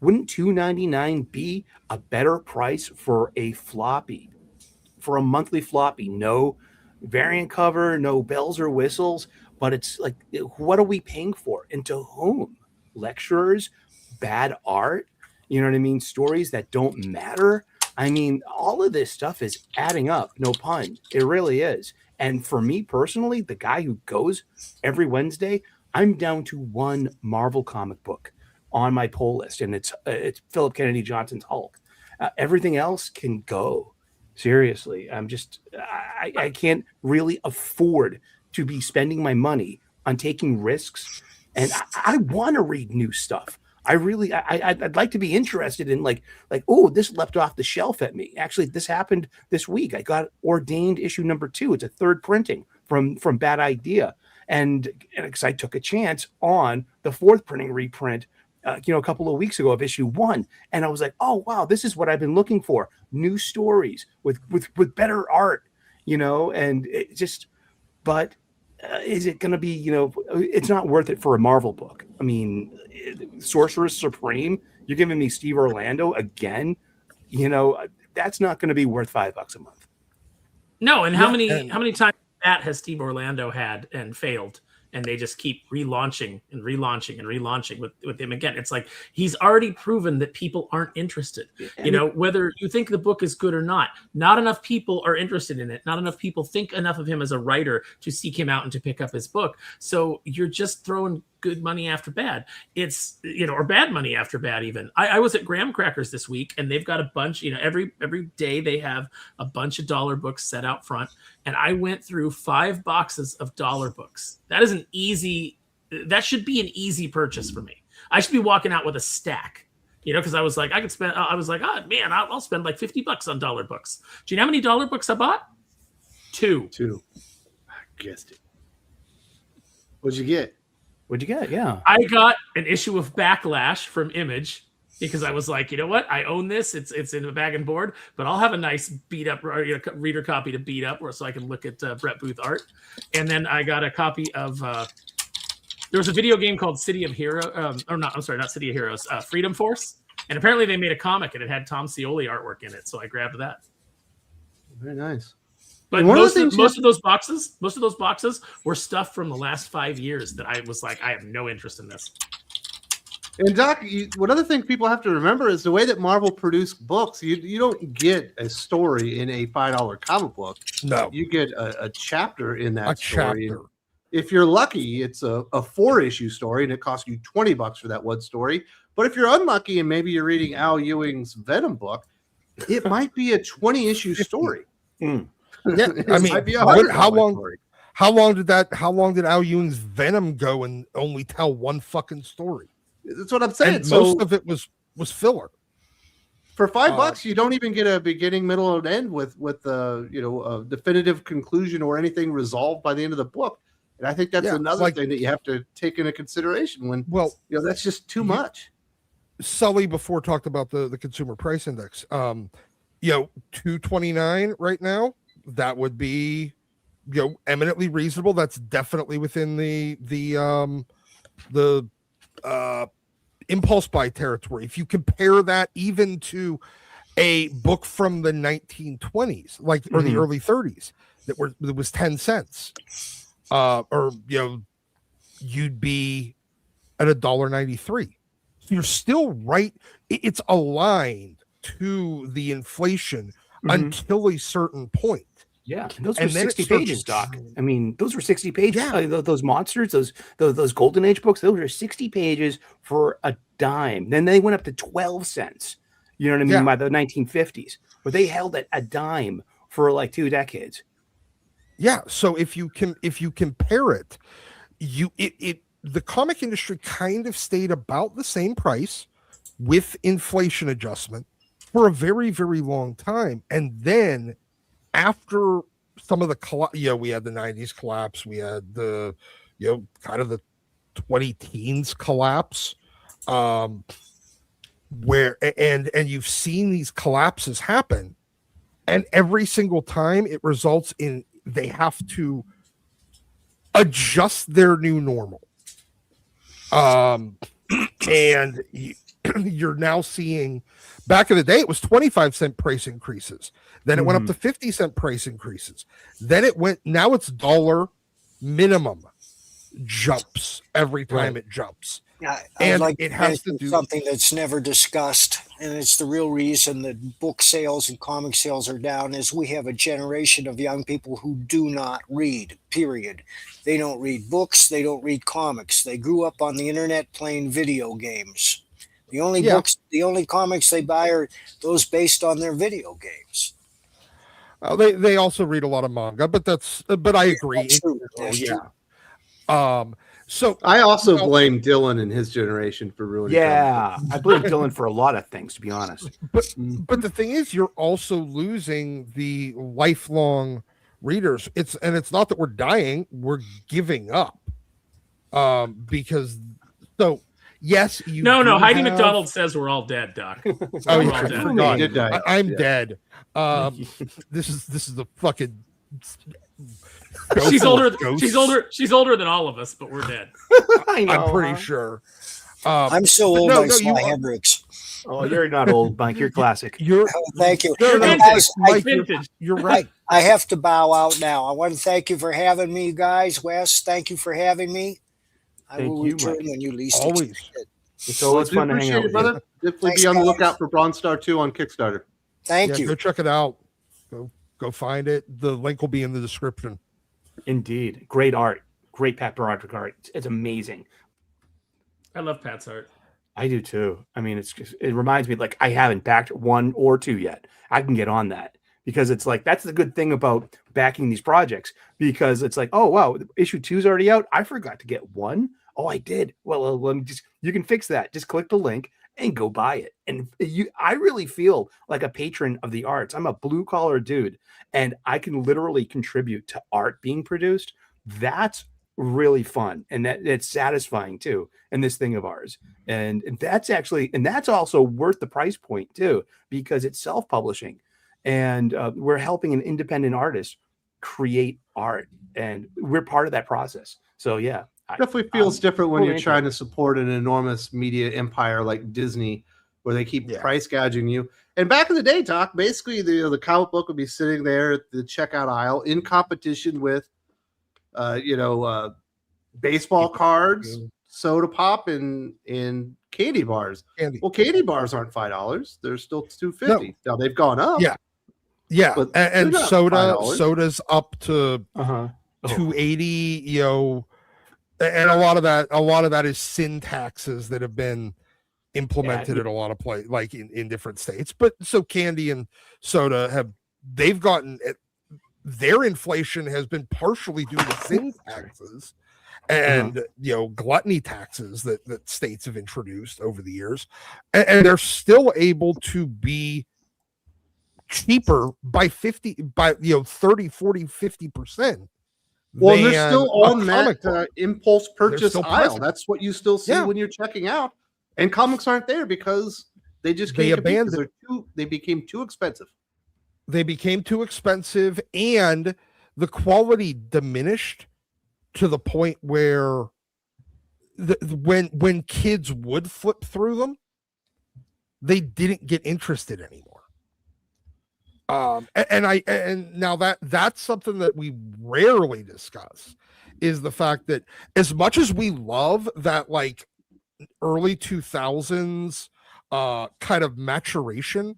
Wouldn't $2.99 be a better price for a floppy, for a monthly floppy? No variant cover, no bells or whistles, but it's like, what are we paying for? And to whom? Lecturers, bad art, you know what I mean? Stories that don't matter. I mean, all of this stuff is adding up, no pun. It really is. And for me personally, the guy who goes every Wednesday, I'm down to one Marvel comic book on my pull list, and it's Philip Kennedy Johnson's Hulk. Everything else can go. Seriously, I can't really afford to be spending my money on taking risks, and I want to read new stuff. I'd like to be interested in like, oh, this leapt off the shelf at me. Actually, this happened this week. I got Ordained issue number 2. It's a third printing from Bad Idea. And because I took a chance on the fourth printing reprint, a couple of weeks ago of issue 1. And I was like, oh, wow, this is what I've been looking for. New stories with better art, and it just, but is it going to be, it's not worth it for a Marvel book. I mean, Sorcerer Supreme, you're giving me Steve Orlando again, that's not going to be worth $5 a month. No. And how many times that has Steve Orlando had and failed? And they just keep relaunching with him again. It's like he's already proven that people aren't interested. Whether you think the book is good or not enough people are interested in it. Not enough people think enough of him as a writer to seek him out and to pick up his book. So you're just throwing good money after bad. It's, or bad money after bad even. I was at Graham Crackers this week, and they've got a bunch, every day they have a bunch of dollar books set out front. And I went through 5 boxes of dollar books. That should be an easy purchase for me. I should be walking out with a stack, because I was like, oh man, I'll spend like $50 on dollar books. Do you know how many dollar books I bought? 2. I guessed it. What'd you get? Yeah. I got an issue of Backlash from Image because I was like, you know what? I own this. It's in a bag and board, but I'll have a nice beat up reader copy to beat up, or so I can look at Brett Booth art. And then I got a copy of. There was a video game called City of Heroes, not City of Heroes, Freedom Force, and apparently they made a comic and it had Tom Scioli artwork in it, so I grabbed that. Very nice. But most of those boxes were stuff from the last 5 years that I was like, I have no interest in this. And Doc, one other thing people have to remember is the way that Marvel produced books. You don't get a story in a $5 comic book. No, you get a chapter in that story. Chapter. If you're lucky, it's a 4-issue story, and it costs you $20 for that one story. But if you're unlucky, and maybe you're reading Al Ewing's Venom book, it might be a 20-issue story. Yeah, I mean, how long did Al Ewing's Venom go and only tell one fucking story? That's what I'm saying. And most of it was filler. For $5, you don't even get a beginning, middle, and end with a definitive conclusion or anything resolved by the end of the book. And I think that's another thing that you have to take into consideration when that's just too much. Sully before talked about the consumer price index. $229 right now. That would be, eminently reasonable. That's definitely within the impulse buy territory. If you compare that even to a book from the 1920s, or the early 30s, that was 10 cents, you'd be at $1.93. You're still right. It's aligned to the inflation until a certain point. Yeah, those were 60 pages, Doc. I mean, those were 60 pages. Yeah. Those monsters, those Golden Age books, those were 60 pages for a dime. Then they went up to 12 cents. You know what I mean? Yeah. By the 1950s, but they held at a dime for like 2 decades. Yeah. So if you compare it, the comic industry kind of stayed about the same price with inflation adjustment for a very, very long time, and then after some of the we had the 90s collapse, we had the kind of the 20 teens collapse, where and you've seen these collapses happen, and every single time it results in they have to adjust their new normal. And you're now seeing, back in the day, it was 25-cent price increases. Then it went up to 50-cent price increases. Then now it's dollar minimum jumps every time it jumps. Yeah, and like it has to do something that's never discussed, and it's the real reason that book sales and comic sales are down is we have a generation of young people who do not read, period. They don't read books, they don't read comics. They grew up on the internet playing video games. The only books, the only comics they buy are those based on their video games. They also read a lot of manga, but I agree. That's true. So I also blame Dylan and his generation for ruining. Yeah, I blame Dylan for a lot of things, to be honest. But the thing is, you're also losing the lifelong readers. It's not that we're dying; we're giving up. Because yes, you. No. Heidi McDonald says we're all dead, Doc. Oh, we're all dead. I'm dead. This is the fucking. She's older than all of us, but we're dead. I know. I'm pretty sure. I'm so old. I saw Hendrix. Oh, you're not old, Mike. You're classic. Thank you. Guys, you're right. I have to bow out now. I want to thank you for having me, guys. Wes, thank you for having me. I will return when you least expect it. It's always fun to hang out with you. Brother. Definitely be on the lookout for Bronze Star 2 on Kickstarter. Thank you. Go check it out. Go find it. The link will be in the description. Indeed. Great art. Great paper art. It's amazing. I love Pat's art. I do too. I mean, it reminds me like I haven't backed 1 or 2 yet. I can get on that because it's like that's the good thing about backing these projects because it's like, oh wow, issue 2 is already out. I forgot to get 1. Oh, I did. Well, let me you can fix that. Just click the link and go buy it. And I really feel like a patron of the arts. I'm a blue collar dude, and I can literally contribute to art being produced. That's really fun, and it's satisfying too. In this thing of ours, and that's also worth the price point too because it's self-publishing, and we're helping an independent artist create art, and we're part of that process. So yeah. Definitely feels different when totally you're trying to support an enormous media empire like Disney, where they keep price gouging you. And back in the day, Doc, basically the comic book would be sitting there at the checkout aisle in competition with, baseball cards, soda pop, and candy bars. Well, candy bars aren't $5; they're still $2.50. No. Now they've gone up. Yeah, and soda's up to $2.80. You know. And a lot of that is sin taxes that have been implemented at a lot of places, like in different states. But so candy and soda they've gotten their inflation has been partially due to sin taxes and gluttony taxes that states have introduced over the years, and they're still able to be cheaper by 30, 40, 50%. Well, they're still on that impulse purchase aisle. That's what you still see when you're checking out. And comics aren't there because they just can't abandon. They became too expensive. They became too expensive, and the quality diminished to the point where when kids would flip through them, they didn't get interested anymore. And now that's something that we rarely discuss is the fact that as much as we love that like early 2000s kind of maturation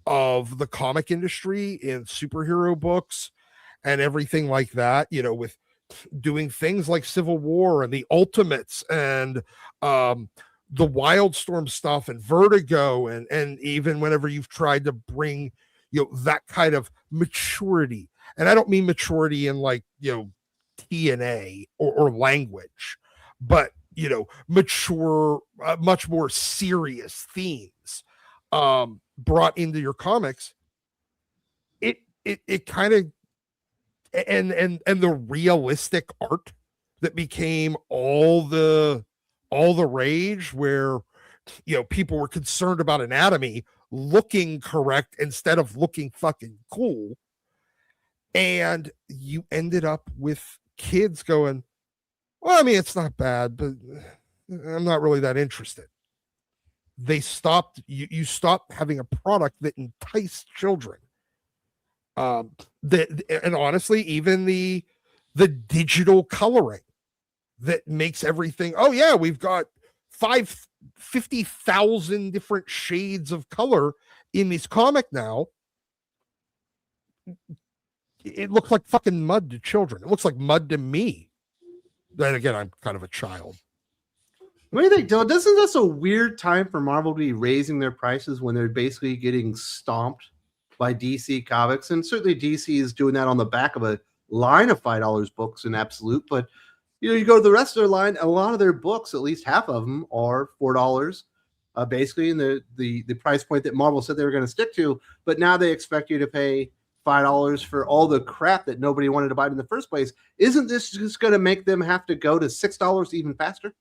of the comic industry in superhero books and everything like that, with doing things like Civil War and the Ultimates and the Wildstorm stuff and Vertigo and even whenever you've tried to bring that kind of maturity. And I don't mean maturity in like, TNA or language, but, mature, much more serious themes brought into your comics. It kind of, and the realistic art that became all the rage where, people were concerned about anatomy looking correct instead of looking fucking cool, and you ended up with kids going, well, I mean, it's not bad, but I'm not really that interested. They stopped. You stopped having a product that enticed children. And honestly, even the digital coloring that makes everything. Oh yeah, we've got 50,000 different shades of color in this comic now. It looks like fucking mud to children. It looks like mud to me. Then again, I'm kind of a child. What do you think, Dylan? Isn't this a weird time for Marvel to be raising their prices when they're basically getting stomped by DC Comics? And certainly DC is doing that on the back of a line of $5 books in Absolute, but you go to the rest of their line, a lot of their books, at least half of them, are $4, basically in the price point that Marvel said they were going to stick to. But now they expect you to pay $5 for all the crap that nobody wanted to buy in the first place. Isn't this just going to make them have to go to $6 even faster?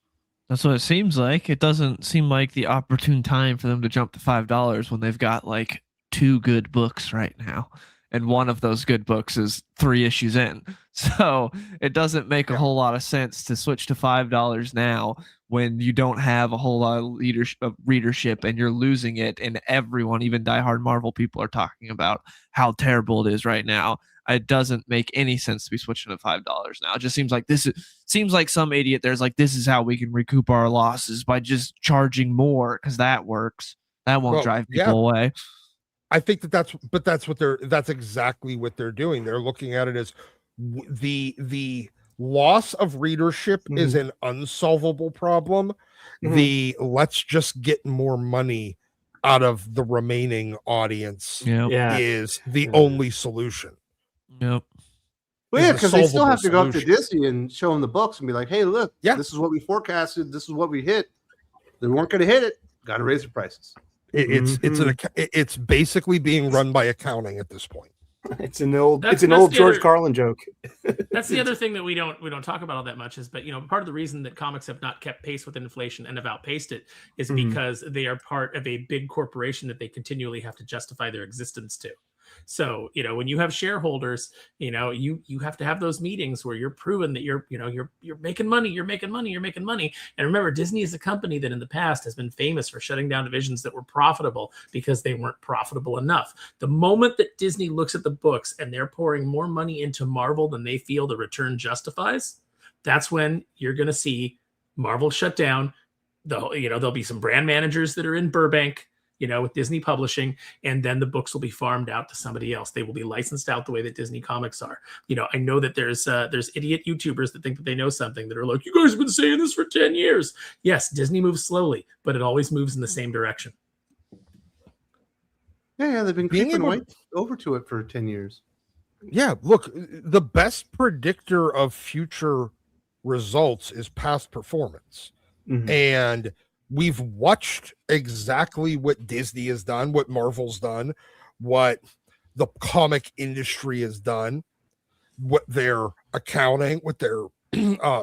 That's what it seems like. It doesn't seem like the opportune time for them to jump to $5 when they've got like 2 good books right now. And one of those good books is 3 issues in. So it doesn't make a whole lot of sense to switch to $5 now when you don't have a whole lot of readership and you're losing it. And everyone, even diehard Marvel people, are talking about how terrible it is right now. It doesn't make any sense to be switching to $5 now. It just seems like some idiot there's like, this is how we can recoup our losses by just charging more because that works. That won't drive people away. I think that's exactly what they're doing. They're looking at it as the loss of readership is an unsolvable problem. The let's just get more money out of the remaining audience is the only solution. Yep. Well, yeah, is a because they still solvable have to go up to solution. Disney and show them the books and be like, hey, look, this is what we forecasted. This is what we hit. They weren't going to hit it. Got to raise the prices. It's basically being run by accounting at this point. It's an old George other, Carlin joke. That's the other thing that we don't talk about all that much is, but part of the reason that comics have not kept pace with inflation and have outpaced it is because they are part of a big corporation that they continually have to justify their existence to. So, when you have shareholders, you have to have those meetings where you're proving that you're making money, And remember, Disney is a company that in the past has been famous for shutting down divisions that were profitable because they weren't profitable enough. The moment that Disney looks at the books and they're pouring more money into Marvel than they feel the return justifies, that's when you're going to see Marvel shut down. There'll be some brand managers that are in Burbank, with Disney Publishing, and then the books will be farmed out to somebody else. They will be licensed out the way that Disney Comics are. I know that there's idiot YouTubers that think that they know something that are like, you guys have been saying this for 10 years. Yes, Disney moves slowly, but it always moves in the same direction. Yeah, they've been creeping over to it for 10 years. Yeah, look, the best predictor of future results is past performance. And we've watched exactly what Disney has done, what Marvel's done, what the comic industry has done, what their accounting, what their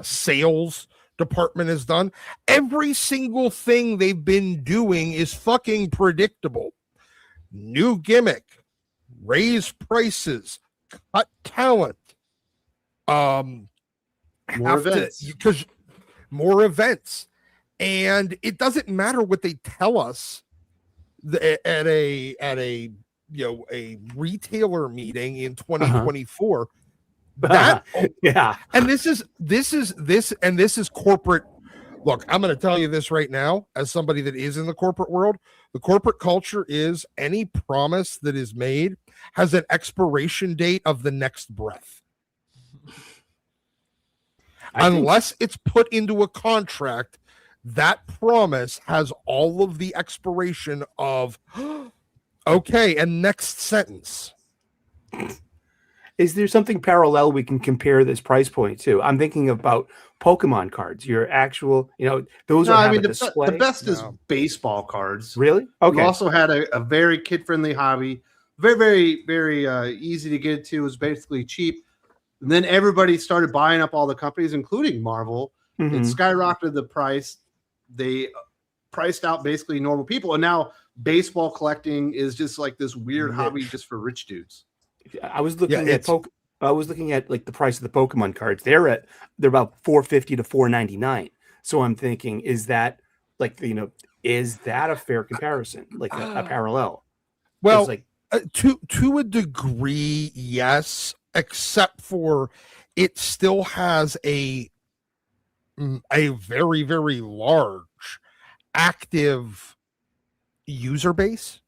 sales department has done. Every single thing they've been doing is fucking predictable. New gimmick, raise prices, cut talent, more events. And it doesn't matter what they tell us at a retailer meeting in 2024. And this is corporate. Look, I'm going to tell you this right now, as somebody that is in the corporate world. The corporate culture is any promise that is made has an expiration date of the next breath. Unless it's put into a contract, that promise has all of the expiration of, okay, and next sentence. Is there something parallel we can compare this price point to? I'm thinking about Pokemon cards. Your actual, those are the best is baseball cards. Really? Okay. We also had a very kid-friendly hobby. Very, very, very easy to get to. It was basically cheap. And then everybody started buying up all the companies, including Marvel. It skyrocketed the price. They priced out basically normal people. And now baseball collecting is just like this weird hobby just for rich dudes. I was looking at like the price of the Pokemon cards. They're about $450 to $499. So I'm thinking, is that is that a fair comparison? Like a parallel? Well, to a degree, yes, except for it still has a very, very large active user base.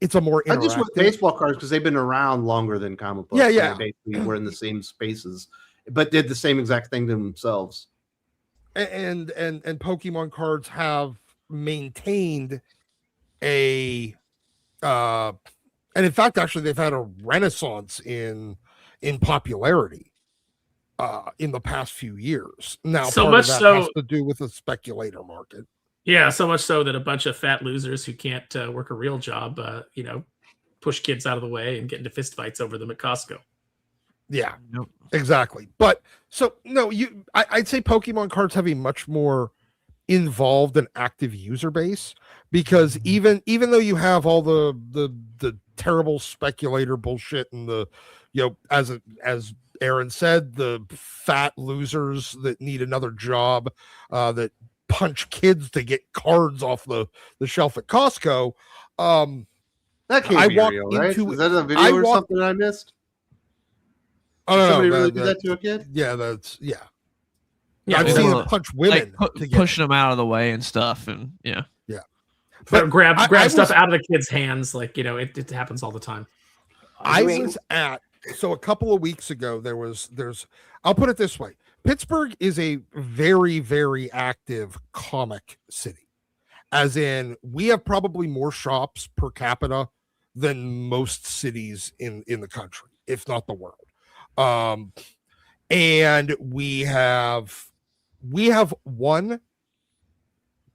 It's a more interactive. I just went baseball cards because they've been around longer than comic books. Yeah. They basically were in the same spaces, but did the same exact thing to themselves. And Pokemon cards have maintained and in fact, actually, they've had a renaissance in popularity in the past few years. Now, so part much of that so has to do with the speculator market. Yeah, so much so that a bunch of fat losers who can't work a real job, push kids out of the way and get into fistfights over them at Costco. Yeah, exactly. But so no, I'd say Pokemon cards have a much more involved and active user base, because even though you have all the terrible speculator bullshit and the as Aaron said, the fat losers that need another job that punch kids to get cards off the shelf at Costco. That can't be real, right? Is that a video or something I missed? Oh, no, somebody really do that to a kid? Yeah, that's Yeah, I've seen them punch women, pushing them out of the way and stuff, and yeah. But grab stuff out of the kids' hands, it happens all the time. I was at so a couple of weeks ago there's I'll put it this way. Pittsburgh is a very, very active comic city. As in, we have probably more shops per capita than most cities in the country, if not the world. And we have one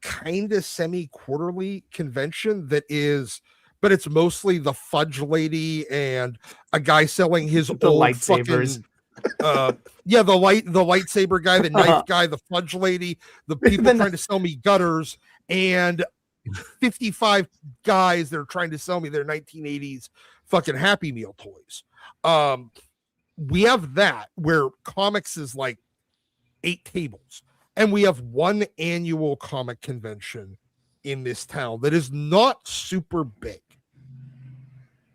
kind of semi-quarterly convention that is, but it's mostly the fudge lady and a guy selling his The old lightsabers. fucking the lightsaber guy, the knife guy, the fudge lady, the people trying to sell me gutters, and 55 guys that are trying to sell me their 1980s fucking Happy Meal toys. We have that where comics is like 8 tables, and we have one annual comic convention in this town that is not super big.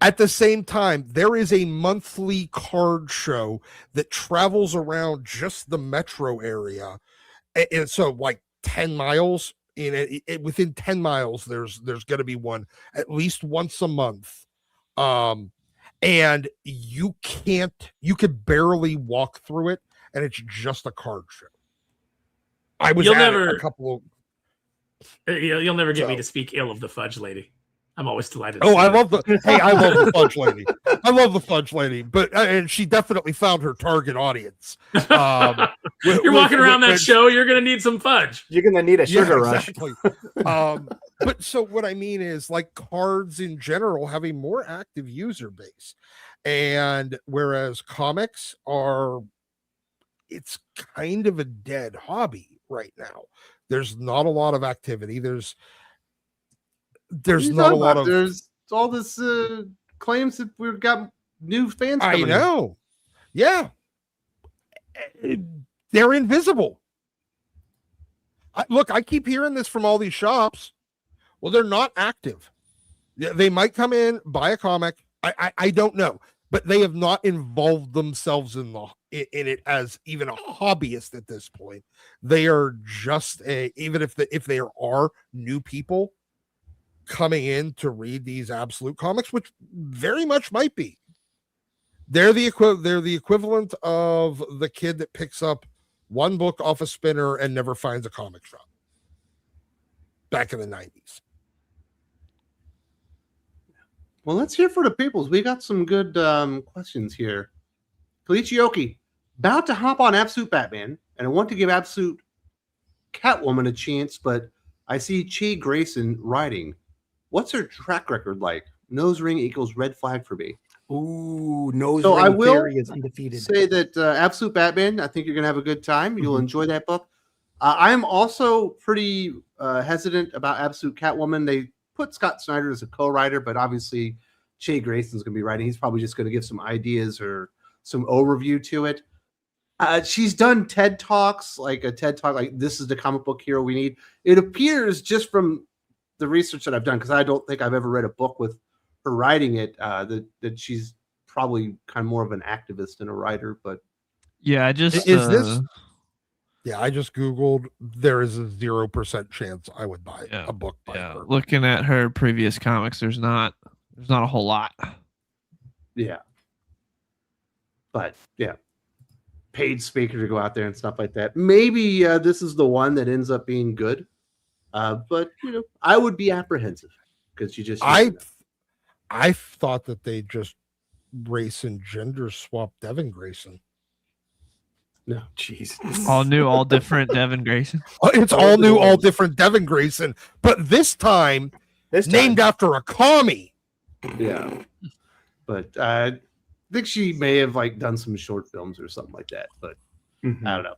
At the same time, there is a monthly card show that travels around just the metro area. And so like 10 miles within 10 miles, there's going to be one at least once a month. And you could barely walk through it, and it's just a card show. I was You'll at never- it a couple of You'll never get me So- to speak ill of the fudge lady. I'm always delighted. Oh, I see love I love the fudge lady. I love the fudge lady, but and she definitely found her target audience. You're walking around that show. You're gonna need some fudge. You're gonna need a sugar rush. Exactly. But so what I mean is, like, cards in general have a more active user base, and whereas comics it's kind of a dead hobby right now. There's not a lot of activity. There's not a lot of. There's all this claims that we've got new fans. I coming in. know. Yeah. They're invisible. Look, I keep hearing this from all these shops. Well, they're not active. They might come in, buy a comic. I don't know, but they have not involved themselves in it as even a hobbyist at this point. They are just even if there are new people coming in to read these absolute comics, which very much might be. They're the equivalent of the kid that picks up one book off a spinner and never finds a comic shop back in the 90s. Well, let's hear for the peoples. We got some good questions here. Kalichioki, about to hop on Absolute Batman, and I want to give Absolute Catwoman a chance, but I see Chi Grayson writing. What's her track record like? Nose ring equals red flag for me. Ooh, nose So I ring will theory is undefeated. Say that Absolute Batman, I think you're going to have a good time. You'll Mhm. enjoy that book. I'm also pretty hesitant about Absolute Catwoman. They put Scott Snyder as a co-writer, but obviously Che Grayson's going to be writing. He's probably just going to give some ideas or some overview to it. She's done TED Talks, like a TED Talk, like this is the comic book hero we need. It appears just from the research that I've done, because I don't think I've ever read a book with her writing it, that she's probably kind of more of an activist than a writer. But Yeah, I just Is this? Yeah, I just Googled. There is a 0% chance I would buy Yeah, a book by yeah, her. looking at her previous comics, there's not a whole lot. yeah. But yeah. Paid speaker to go out there and stuff like that. Maybe this is the one that ends up being good. But I would be apprehensive because you just I thought that they just race and gender swapped Devin Grayson. no. Jesus. All new, all different Devin Grayson. It's all new, all different Devin Grayson, but this time named after a commie. Yeah. But I think she may have like done some short films or something like that. But Mhm. I don't know.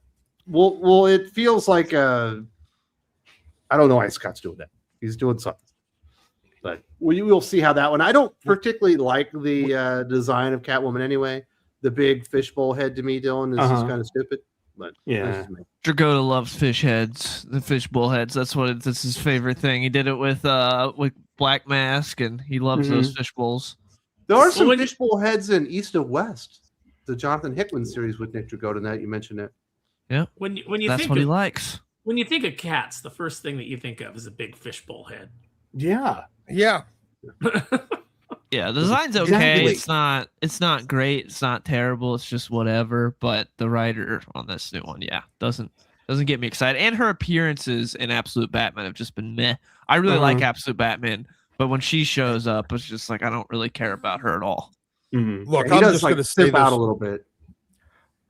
Well, it feels like I don't know why Scott's doing that. He's doing something. But we'll see how that one. I don't particularly like the design of Catwoman anyway. The big fishbowl head to me, Dylan, is just kind of stupid. But Yeah. that's just me. Dragoda loves fish heads, the fishbowl heads. That's his favorite thing. He did it with Black Mask, and he loves those fish bowls. There are some when- fishbowl heads in East of West, the Jonathan Hickman series with Nick Dragoda. That you mentioned it. When you That's think what he of, likes. when you think of cats, the first thing that you think of is a big fishbowl head. Yeah. Yeah. Yeah, the design's okay. Exactly. It's not great. It's not terrible. It's just whatever. But the writer on this new one, doesn't get me excited. And her appearances in Absolute Batman have just been meh. I really like Absolute Batman, but when she shows up, it's just like I don't really care about her at all. Look, He I'm does just like going to say step out a this. little bit.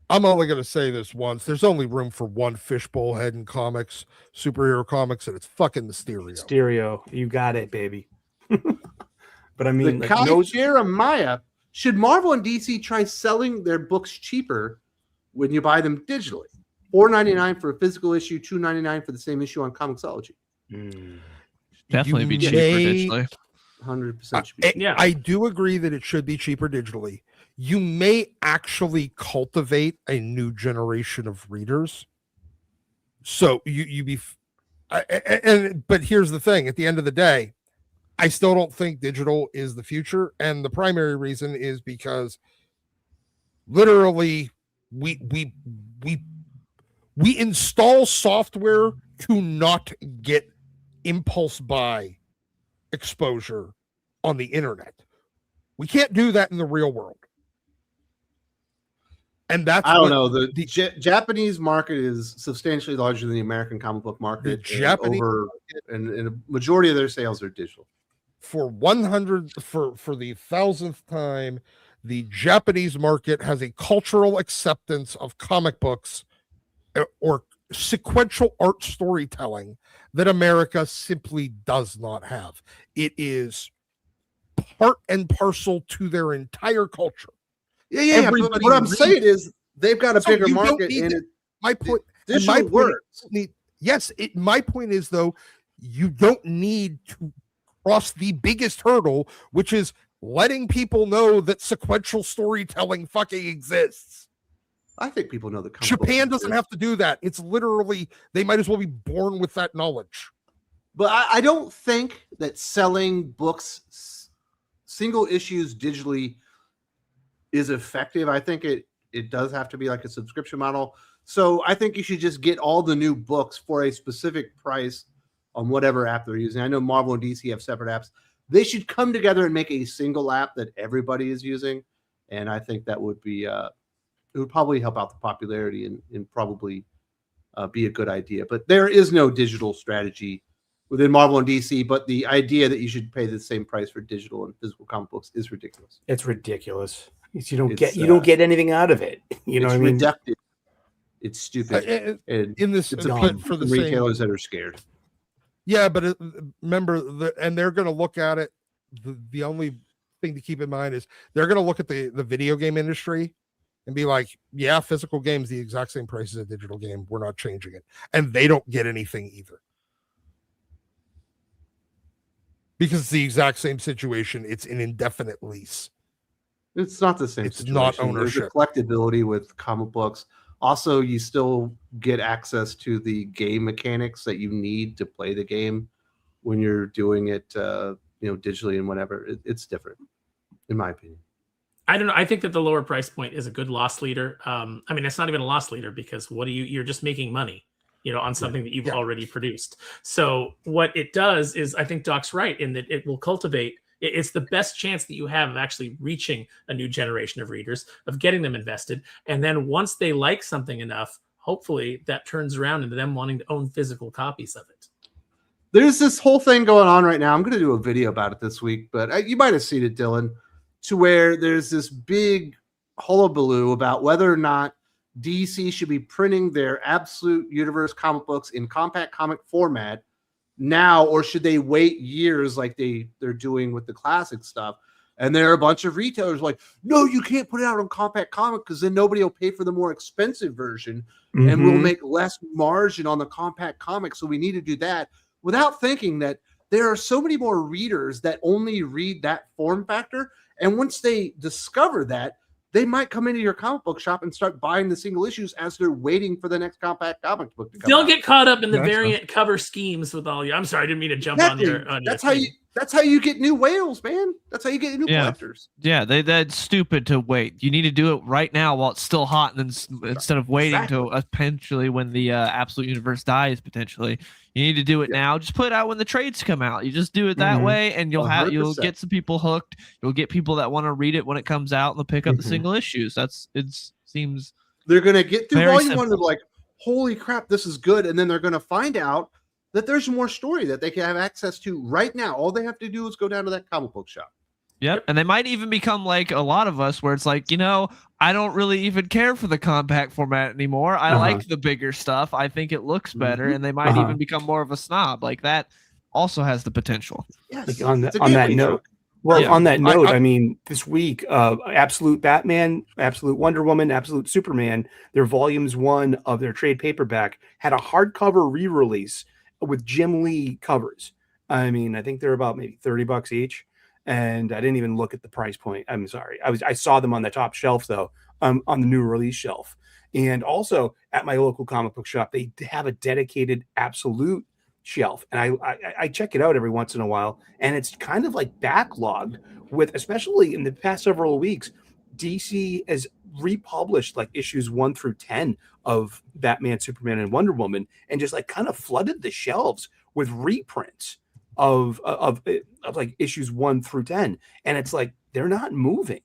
I'm only going to say this once. There's only room for one fishbowl head in comics, superhero comics, and it's fucking Mysterio. Stereo, you got it, baby. But I mean, The like, Kai Jeremiah, should Marvel and DC try selling their books cheaper when you buy them digitally? $4.99 for a physical issue, $2.99 for the same issue on Comixology. Definitely be cheaper digitally. 100% should be. Yeah. I do agree that it should be cheaper digitally. You may actually cultivate a new generation of readers. So but here's the thing: at the end of the day, I still don't think digital is the future, and the primary reason is because literally we install software to not get impulse buy exposure on the internet. We can't do that in the real world. And that's I don't know. The Japanese market is substantially larger than the American comic book market. The Japanese and a majority of their sales are digital. For the 1,000th time, the Japanese market has a cultural acceptance of comic books or sequential art storytelling that America simply does not have. It is part and parcel to their entire culture. Yeah. But what I'm saying is they've got a bigger market, and my point. Digital works. My point is though, you don't need to cross the biggest hurdle, which is letting people know that sequential storytelling fucking exists. I think people know that Japan doesn't have to do that. It's literally, they might as well be born with that knowledge. But I don't think that selling books, single issues digitally, is effective. I think it does have to be like a subscription model. So I think you should just get all the new books for a specific price on whatever app they're using. I know Marvel and DC have separate apps. They should come together and make a single app that everybody is using. And I think that would be it would probably help out the popularity and probably be a good idea. But there is no digital strategy within Marvel and DC, but the idea that you should pay the same price for digital and physical comic books is ridiculous. It's ridiculous. You don't get anything out of it. You know what I mean? Reductive. It's stupid. It's for the retailers that are scared. Yeah, but remember, and they're going to look at it. The only thing to keep in mind is they're going to look at the video game industry and be like, yeah, physical game's the exact same price as a digital game. We're not changing it. And they don't get anything either. Because it's the exact same situation. It's an indefinite lease. It's not the same situation. Not ownership. There's a collectability with comic books. Also, you still get access to the game mechanics that you need to play the game when you're doing it, digitally and whatever. It's different, in my opinion. I don't know. I think that the lower price point is a good loss leader. It's not even a loss leader because you're just making money, on something that you've already produced. So what it does is, I think Doc's right in that it will cultivate. It's the best chance that you have of actually reaching a new generation of readers, of getting them invested. And then once they like something enough, hopefully that turns around into them wanting to own physical copies of it. There's this whole thing going on right now. I'm going to do a video about it this week, but you might have seen it, Dylan, to where there's this big hullabaloo about whether or not DC should be printing their Absolute Universe comic books in compact comic format now, or should they wait years like they're doing with the classic stuff? And there are a bunch of retailers like, no, you can't put it out on compact comic because then nobody will pay for the more expensive version and we'll make less margin on the compact comic. So we need to do that, without thinking that there are so many more readers that only read that form factor. And once they discover that, they might come into your comic book shop and start buying the single issues as they're waiting for the next compact comic book to come Don't out. get caught up in the variant cover schemes with all you. I'm sorry, I didn't mean to jump on your. That's how you. That's how you get new whales, man. That's how you get new collectors. Yeah, that's stupid to wait. You need to do it right now while it's still hot, and then instead of waiting to potentially when the absolute universe dies, potentially, you need to do it now. Just put it out when the trades come out. You just do it that way, and you'll 100%. get some people hooked. You'll get people that want to read it when it comes out, and they'll pick up the single issues. Seems they're gonna get through very volume 1 and simple. like, holy crap, this is good, and then they're gonna find out that there's more story that they can have access to right now. All they have to do is go down to that comic book shop. Yep. And they might even become like a lot of us where it's like, I don't really even care for the compact format anymore. I like the bigger stuff. I think it looks better. And they might even become more of a snob. Like that also has the potential. Yes. Like on that note. Well, on that note, I mean, this week, Absolute Batman, Absolute Wonder Woman, Absolute Superman, their volumes 1 of their trade paperback had a hardcover re-release with Jim Lee covers. I mean, I think they're about maybe $30 each, and I didn't even look at the price point. I'm sorry. I saw them on the top shelf though, on the new release shelf, and also at my local comic book shop, they have a dedicated Absolute shelf, and I check it out every once in a while, and it's kind of like backlogged with, especially in the past several weeks, DC has republished like issues 1 through 10 of Batman, Superman, and Wonder Woman, and just like kind of flooded the shelves with reprints of like issues 1 through 10, and it's like they're not moving,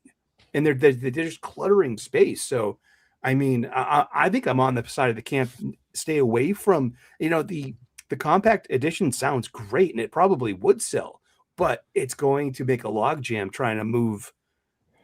and they're just cluttering space. So, I mean, I think I'm on the side of the camp. Stay away from the compact edition sounds great, and it probably would sell, but it's going to make a logjam trying to move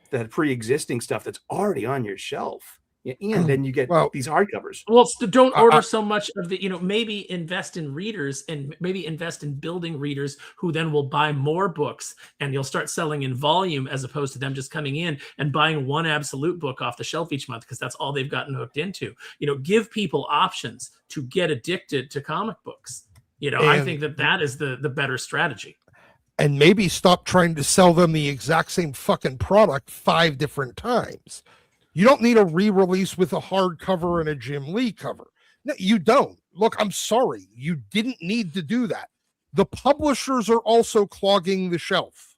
that pre-existing stuff that's already on your shelf, and then you get these hardcovers. Well, don't order so much of the, maybe invest in readers, and maybe invest in building readers who then will buy more books, and you'll start selling in volume as opposed to them just coming in and buying one Absolute book off the shelf each month because that's all they've gotten hooked into. Give people options to get addicted to comic books. I think that is the better strategy. And maybe stop trying to sell them the exact same fucking product 5 different times. You don't need a re-release with a hardcover and a Jim Lee cover. No, you don't. Look, I'm sorry. You didn't need to do that. The publishers are also clogging the shelf.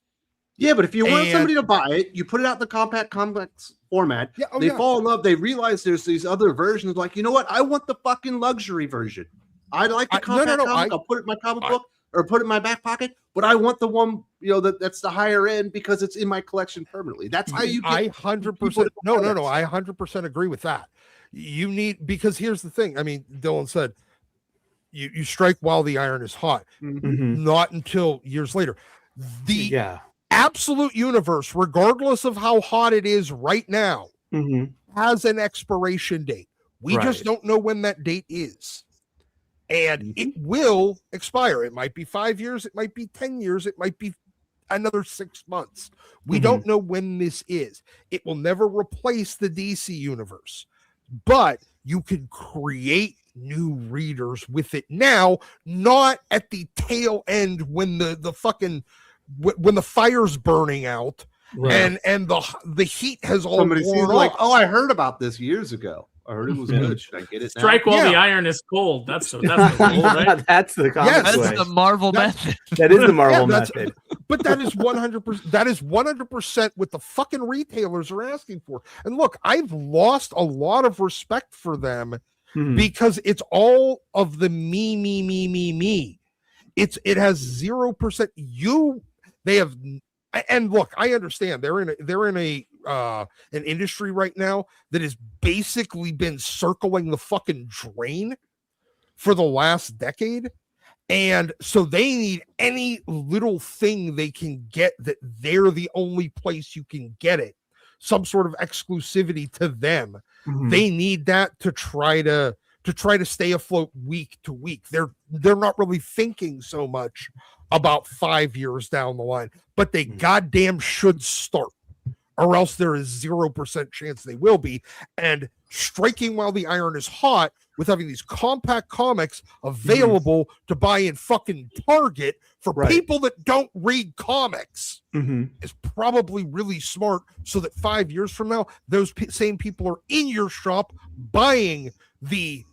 Yeah, but if you want somebody to buy it, you put it out in the compact complex format. They fall in love. They realize there's these other versions. Like, you know what? I want the fucking luxury version. I like the compact comic. I'll put it in my comic book or put it in my back pocket. But I want the one, that's the higher end because it's in my collection permanently. That's how you get. I 100%. No. I 100% agree with that. You need, because here's the thing. I mean, Dylan said, you strike while the iron is hot. Not until years later. The Absolute universe, regardless of how hot it is right now, has an expiration date. We just don't know when that date is. And it will expire. It might be 5 years. It might be 10 years. It might be another 6 months. We don't know when this is. It will never replace the DC universe. But you can create new readers with it now, not at the tail end when the fucking when the fire's burning out and the heat has all somebody worn seems off. like, I heard about this years ago. I heard it was good. Should I get it now? Strike while the iron is cold. That's the rule, right? That's the That's the Marvel method. That is the Marvel method. But that is 100%. That is 100% what the fucking retailers are asking for. And look, I've lost a lot of respect for them because it's all of the me. It has 0%. They have, and look, I understand they're in an industry right now that has basically been circling the fucking drain for the last decade. And so they need any little thing they can get that they're the only place you can get it. Some sort of exclusivity to them. They need that to try to stay afloat week to week. They're not really thinking so much about 5 years down the line, but they goddamn should start, or else there is 0% chance they will be. And striking while the iron is hot with having these compact comics available to buy in fucking Target for people that don't read comics is probably really smart, so that 5 years from now, those same people are in your shop buying the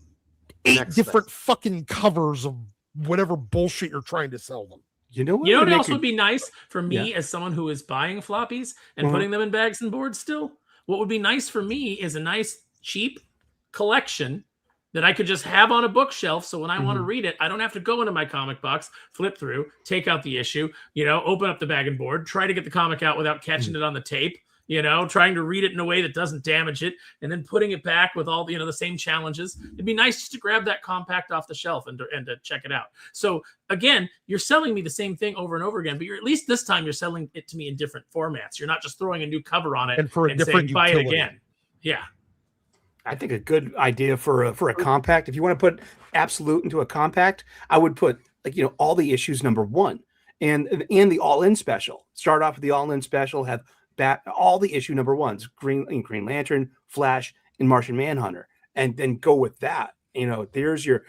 8 different fucking covers of whatever bullshit you're trying to sell them. You know what? You know would what make else a- would be nice for me as someone who is buying floppies and putting them in bags and boards still? What would be nice for me is a nice, cheap collection that I could just have on a bookshelf. So when I want to read it, I don't have to go into my comic box, flip through, take out the issue, open up the bag and board, try to get the comic out without catching it on the tape, trying to read it in a way that doesn't damage it, and then putting it back with all the same challenges. It'd be nice just to grab that compact off the shelf and to check it out. So again, you're selling me the same thing over and over again, but at least this time you're selling it to me in different formats. You're not just throwing a new cover on it And for a different saying, buy it utility. again. Yeah. I think a good idea for a compact. If you want to put Absolute into a compact, I would put all the issues number 1 and the all-in special. Start off with the all-in special. Have all the issue number 1s: Green Lantern, Flash, and Martian Manhunter, and then go with that. There's your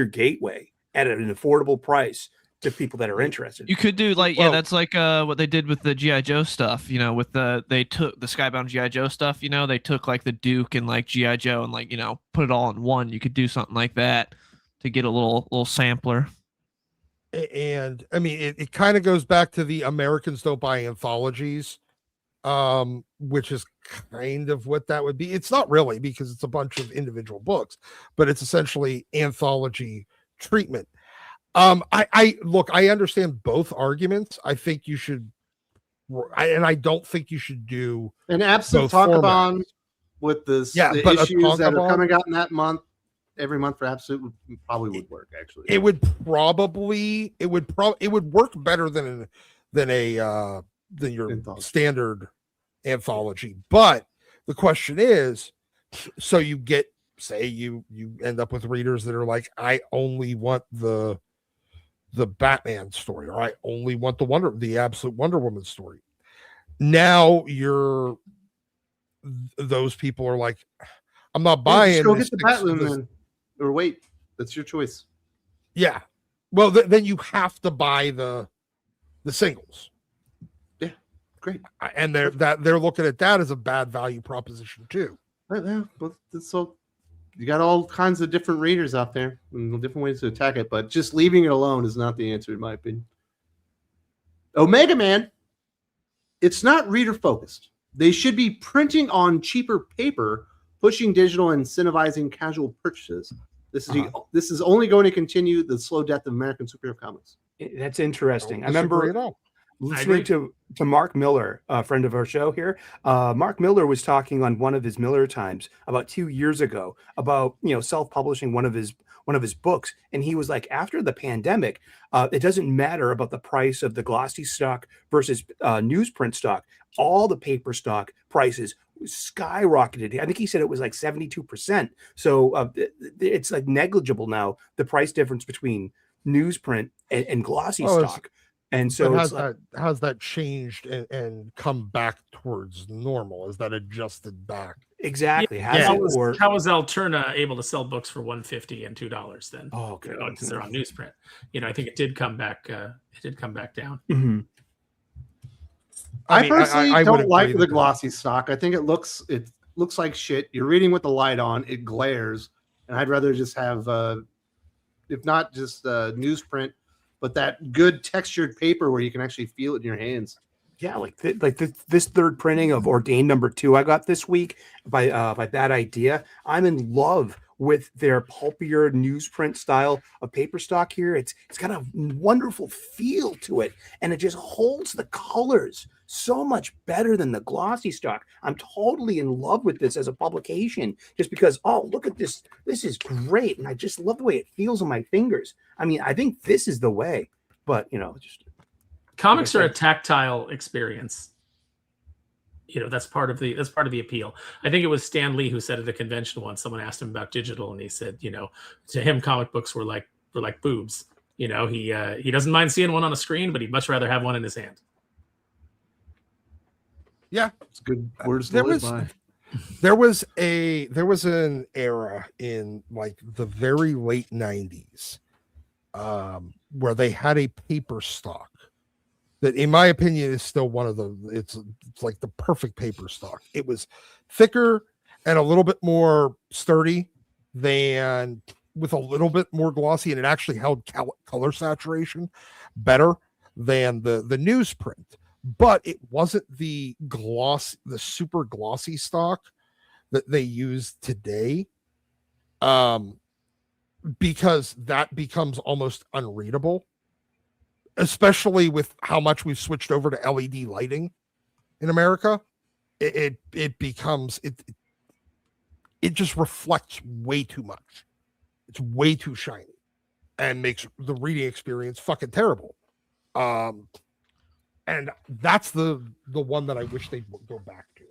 gateway at an affordable price to people that are interested. You could do that's like what they did with the GI Joe stuff. They took the Skybound GI Joe stuff. They took like the Duke and like GI Joe and put it all in one. You could do something like that to get a little sampler. And I mean, it kind of goes back to the Americans don't buy anthologies, which is kind of what that would be. It's not really, because it's a bunch of individual books, but it's essentially anthology treatment. I understand both arguments. I think you should, and I don't think you should do an absolute both talkathon with the issues that are coming out in that month. Every month for Absolute probably would work. Actually, it would work better than your standard anthology. But the question is, so you end up with readers that are like, I only want the Batman story, or I only want the Absolute Wonder Woman story. Now those people are like, I'm not buying. Just go get the Batman then, or wait. That's your choice. Yeah. Well, then you have to buy the singles. Yeah, great. And they're looking at that as a bad value proposition too. Yeah, so you got all kinds of different readers out there and different ways to attack it, but just leaving it alone is not the answer, in my opinion. Omega Man, it's not reader focused. They should be printing on cheaper paper, pushing digital, and incentivizing casual purchases. This is only going to continue the slow death of American superhero comics. That's interesting. I remember listening to Mark Miller, a friend of our show here. Mark Miller was talking on one of his Miller Times about 2 years ago about self-publishing one of his books, and he was like, after the pandemic, it doesn't matter about the price of the glossy stock versus newsprint stock. All the paper stock prices skyrocketed. I think he said it was like 72%. So it's like negligible now, the price difference between newsprint and glossy stock. And so how's that changed and come back towards normal? Is that adjusted back? Exactly. How was Alterna able to sell books for $1.50 and $2 then? Oh, okay. Because they're on newsprint. I think it did come back. It did come back down. Mm-hmm. I personally don't like the glossy stock. I think it looks like shit. You're reading with the light on, it glares, and I'd rather just have, if not just newsprint, but that good textured paper where you can actually feel it in your hands. Yeah, this third printing of Ordained #2 I got this week by Bad Idea. I'm in love with their pulpier newsprint style of paper stock here. It's got a wonderful feel to it, and it just holds the colors so much better than the glossy stock. I'm totally in love with this as a publication, just because, oh, look at this. This is great, and I just love the way it feels on my fingers. I mean, I think this is the way, but just comics are a tactile experience. That's part of the appeal. I think it was Stan Lee who said at a convention once, someone asked him about digital, and he said, to him comic books were like boobs. He doesn't mind seeing one on a screen, but he'd much rather have one in his hand. Yeah, it's good words to live by. There was an era in like the very late 90s where they had a paper stock that, in my opinion, is still one of it's like the perfect paper stock. It was thicker and a little bit more sturdy with a little bit more glossy, and it actually held color saturation better. than the newsprint, but it wasn't the super glossy stock that they use today, because that becomes almost unreadable, especially with how much we've switched over to LED lighting in America. It becomes it just reflects way too much. It's way too shiny and makes the reading experience fucking terrible. And that's the one that I wish they'd go back to.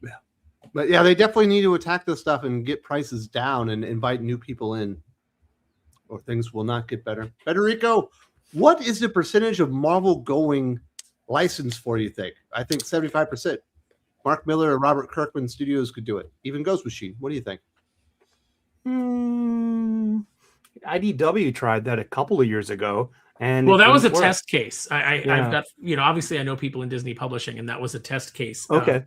Yeah. But yeah, they definitely need to attack this stuff and get prices down and invite new people in, or things will not get better. Federico, what is the percentage of Marvel going license for, you think? I think 75%. Mark Miller or Robert Kirkman Studios could do it. Even Ghost Machine. What do you think? IDW tried that a couple of years ago. And well, that was a didn't work. test case. I've got, obviously I know people in Disney publishing, and that was a test case. Okay.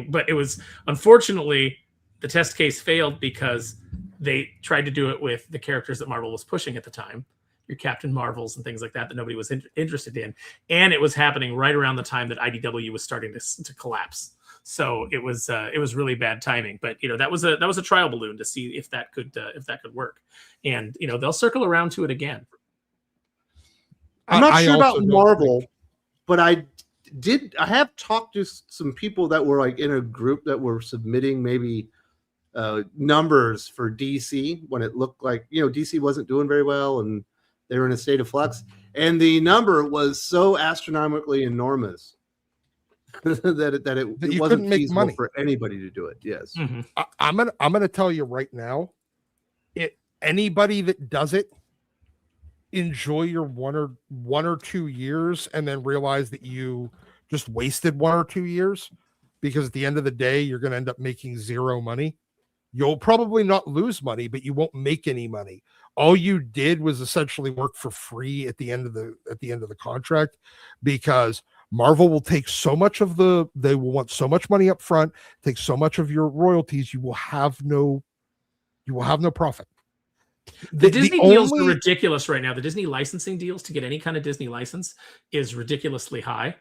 But it was, unfortunately, the test case failed because they tried to do it with the characters that Marvel was pushing at the time, your Captain Marvels and things like that nobody was interested in. And it was happening right around the time that IDW was starting to collapse. So it was really bad timing. But that was a trial balloon to see if that could work. And they'll circle around to it again. I'm not sure about Marvel, but I have talked to some people that were like in a group that were submitting maybe numbers for DC when it looked like DC wasn't doing very well and they were in a state of flux, and the number was so astronomically enormous that it wasn't feasible money for anybody to do it. Yes. Mm-hmm. I'm gonna tell you right now, anybody that does it, enjoy your one or 2 years and then realize that you just wasted 1 or 2 years, because at the end of the day you're going to end up making zero money. You'll probably not lose money, but you won't make any money. All you did was essentially work for free at the end of the contract, because Marvel will take so much of they will want so much money up front, take so much of your royalties, you will have no profit. The Disney deals are ridiculous right now. The Disney licensing deals to get any kind of Disney license is ridiculously high.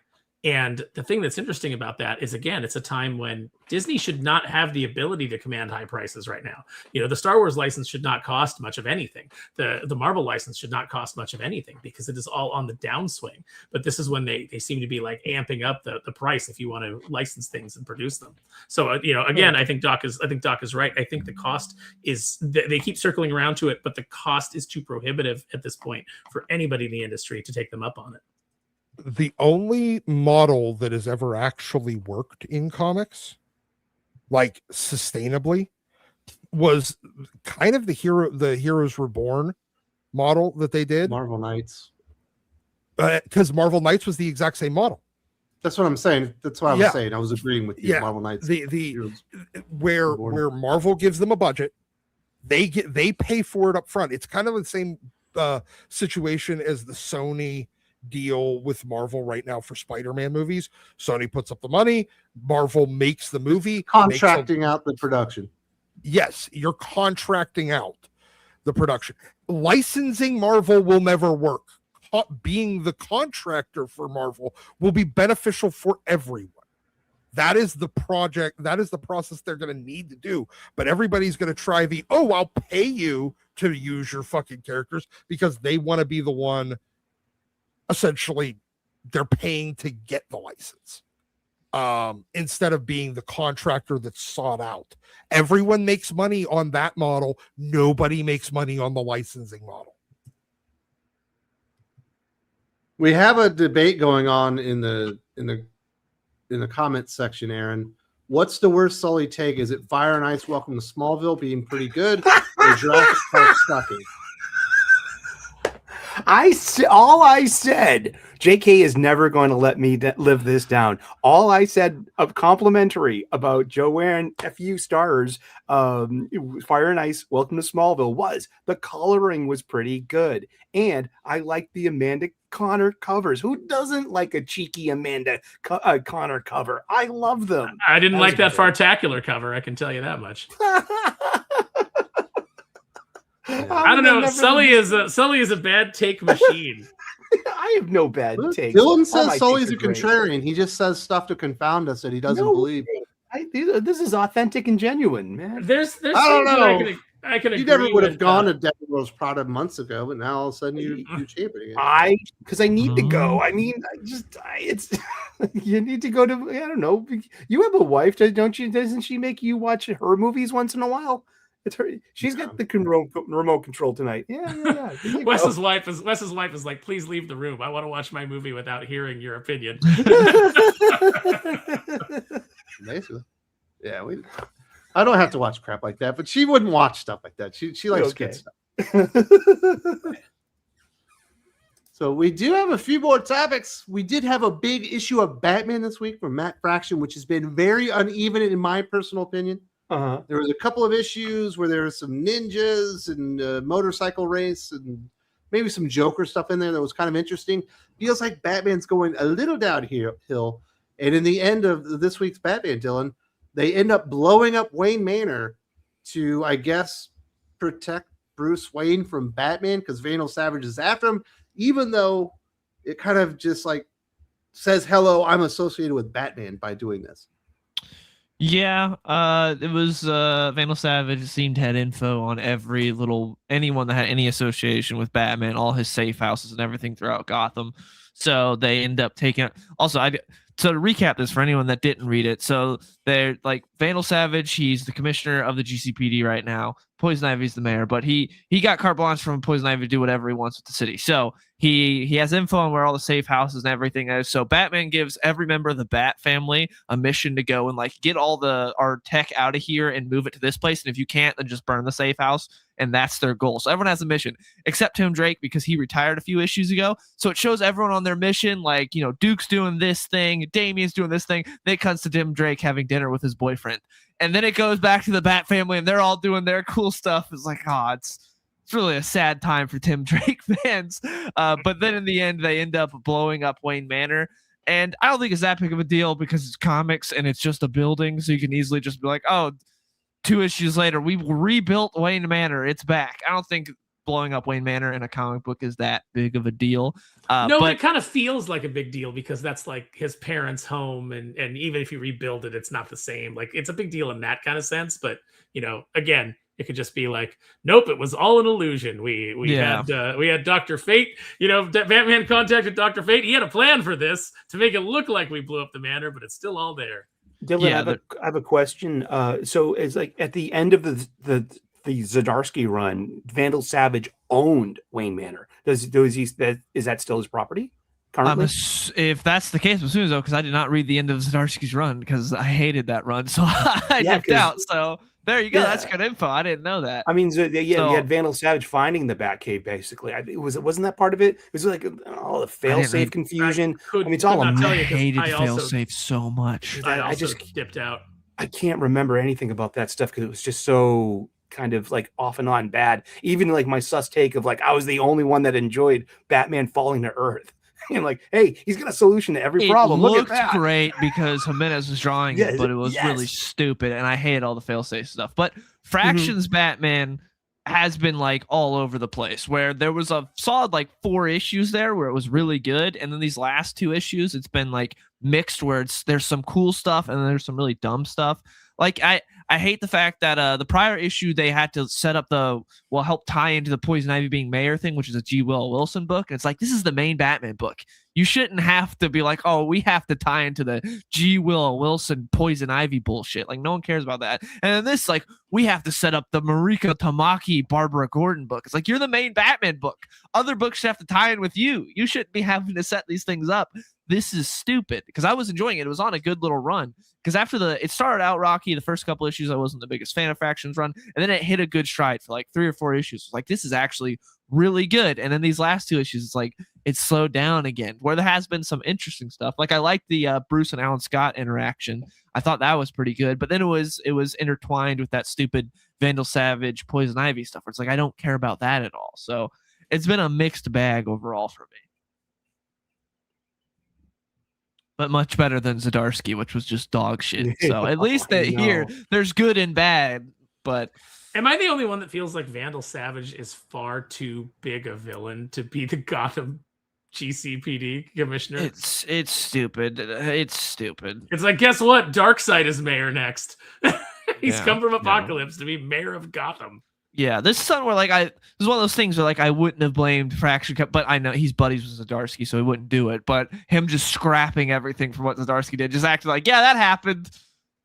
And the thing that's interesting about that is, again, it's a time when Disney should not have the ability to command high prices right now. The Star Wars license should not cost much of anything. The Marvel license should not cost much of anything, because it is all on the downswing. But this is when they seem to be like amping up the price if you want to license things and produce them. So, again, I think Doc is right. I think the cost is, they keep circling around to it, but the cost is too prohibitive at this point for anybody in the industry to take them up on it. The only model that has ever actually worked in comics, like sustainably, was kind of the Heroes Reborn model that they did. Marvel Knights. Because Marvel Knights was the exact same model. That's what I'm saying. That's what I was saying. I was agreeing with you. Yeah. Marvel Knights. Where Marvel gives them a budget, they pay for it up front. It's kind of the same situation as the Sony deal with Marvel right now for Spider-Man movies. Sony puts up the money, Marvel makes the movie, contracting out the production. Yes, you're contracting out the production. Licensing Marvel will never work. Being the contractor for Marvel will be beneficial for everyone. That is the project, that is the process they're going to need to do. But everybody's going to try I'll pay you to use your fucking characters, because they want to be the one. Essentially, they're paying to get the license instead of being the contractor that's sought out. Everyone makes money on that model. Nobody makes money on the licensing model. We have a debate going on in the comments section, Aaron. What's the worst Sully take? Is it Fire and Ice Welcome to Smallville being pretty good, or Jurassic Park sucking? All I said, JK is never going to let me live this down. All I said of complimentary about Joanne FU Stars, Fire and Ice, Welcome to Smallville, was the coloring was pretty good. And I like the Amanda Connor covers. Who doesn't like a cheeky Amanda Connor cover? I love them. I didn't like that Fartacular cover, I can tell you that much. I don't know. Sully is a bad take machine. I have no bad takes. Dylan All says my Sully's takes a are great. contrarian. He just says stuff to confound us that he doesn't No believe. way. This is authentic and genuine, man. There's I don't things that know. I can You agree never would have with, gone to Devil Rose Prada months ago, but now all of a sudden you're championing it. Because I need to go. I mean, it's you need to go to. I don't know. You have a wife, don't you? Doesn't she make you watch her movies once in a while? It's her. She's got the remote control tonight. Yeah. Wes's wife is like, please leave the room. I want to watch my movie without hearing your opinion. Basically, yeah. I don't have to watch crap like that, but she wouldn't watch stuff like that. She likes good stuff. So we do have a few more topics. We did have a big issue of Batman this week from Matt Fraction, which has been very uneven in my personal opinion. There was a couple of issues where there was some ninjas and a motorcycle race and maybe some Joker stuff in there that was kind of interesting. Feels like Batman's going a little downhill. And in the end of this week's Batman, Dylan, they end up blowing up Wayne Manor to, I guess, protect Bruce Wayne from Batman because Vandal Savage is after him, even though it kind of just like says, hello, I'm associated with Batman by doing this. Yeah, it was Vandal Savage seemed to have info on anyone that had any association with Batman, all his safe houses and everything throughout Gotham. So they end up taking. Also, so to recap this for anyone that didn't read it, so they're like Vandal Savage, he's the commissioner of the GCPD right now. Poison Ivy's the mayor, but he got carte blanche from Poison Ivy to do whatever he wants with the city. So he has info on where all the safe houses and everything is. So Batman gives every member of the Bat family a mission to go and like get all our tech out of here and move it to this place. And if you can't, then just burn the safe house. And that's their goal. So everyone has a mission except Tim Drake because he retired a few issues ago. So it shows everyone on their mission, like, you know, Duke's doing this thing, Damien's doing this thing. Then it comes to Tim Drake having dinner with his boyfriend. And then it goes back to the Bat family and they're all doing their cool stuff. It's like, it's really a sad time for Tim Drake fans. But then in the end, they end up blowing up Wayne Manor. And I don't think it's that big of a deal because it's comics and it's just a building. So you can easily just be like, 2 issues later, we rebuilt Wayne Manor. It's back. I don't think blowing up Wayne Manor in a comic book is that big of a deal. No, but it kind of feels like a big deal because that's like his parents' home. And even if you rebuild it, it's not the same. Like it's a big deal in that kind of sense. But, you know, again, it could just be like, nope, it was all an illusion. We had Dr. Fate, you know, Batman contacted Dr. Fate. He had a plan for this to make it look like we blew up the manor, but it's still all there. Dylan, I have a question. So it's like at the end of the Zdarsky run, Vandal Savage owned Wayne Manor. Is that still his property currently? If that's the case, I'm assuming so because I did not read the end of Zdarsky's run because I hated that run, so I dipped out. So there you go. That's good info. I didn't know that. I mean, you had Vandal Savage finding the Batcave. Basically, wasn't that part of it? It was like all the fail-safe confusion. It's all I hated fail-safe so much. I just dipped out. I can't remember anything about that stuff because it was just so kind of like off and on bad. Even like my sus take of like I was the only one that enjoyed Batman falling to Earth. And like, hey, he's got a solution to every problem. It looked great because Jimenez was drawing it, but it was really stupid, and I hated all the fail-safe stuff. But Fraction's Batman has been like all over the place, where there was a solid like 4 issues there where it was really good, and then these last 2 issues, it's been like mixed, where there's some cool stuff and then there's some really dumb stuff. Like I hate the fact that the prior issue they had to set up help tie into the Poison Ivy being mayor thing, which is a G. Will Wilson book. And it's like, this is the main Batman book. You shouldn't have to be like, we have to tie into the G. Will Wilson Poison Ivy bullshit. Like no one cares about that. And then this, like, we have to set up the Marika Tamaki Barbara Gordon book. It's like, you're the main Batman book. Other books should have to tie in with you. You shouldn't be having to set these things up. This is stupid because I was enjoying it. It was on a good little run because after it started out rocky. The first couple issues, I wasn't the biggest fan of Fraction's run, and then it hit a good stride for like 3 or 4 issues. It's like, this is actually really good. And then these last 2 issues, it's like it's slowed down again, where there has been some interesting stuff. Like I liked the Bruce and Alan Scott interaction. I thought that was pretty good, but then it was intertwined with that stupid Vandal Savage Poison Ivy stuff. Where it's like I don't care about that at all. So it's been a mixed bag overall for me. But much better than Zdarsky, which was just dog shit. So at least here, there's good and bad. But am I the only one that feels like Vandal Savage is far too big a villain to be the Gotham GCPD commissioner. It's stupid. It's stupid. It's like, guess what? Darkseid is mayor next. He's Yeah, come from Apocalypse to be mayor of Gotham. Yeah, this is something where like this is one of those things where like I wouldn't have blamed Fraction Cup, but I know he's buddies with Zdarsky, so he wouldn't do it. But him just scrapping everything from what Zdarsky did, just acting like, yeah, that happened.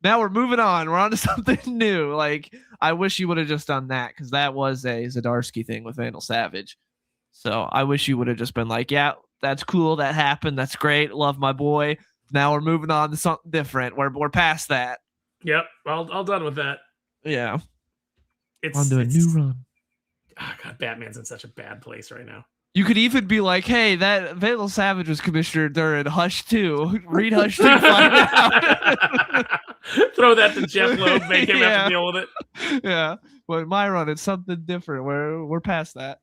Now we're moving on. We're on to something new. Like, I wish you would have just done that, because that was a Zdarsky thing with Vandal Savage. So I wish you would have just been like, yeah, that's cool. That happened. That's great. Love my boy. Now we're moving on to something different. We're past that. Yep, all done with that. Yeah. It's On to a new run. Oh God, Batman's in such a bad place right now. You could even be like, hey, that Vandal Savage was commissioner during Hush 2. Read Hush 2 to find out. Throw that to Jeff Loeb, make him have Yeah. to deal with it. Yeah. But my run, it's something different. We're past that.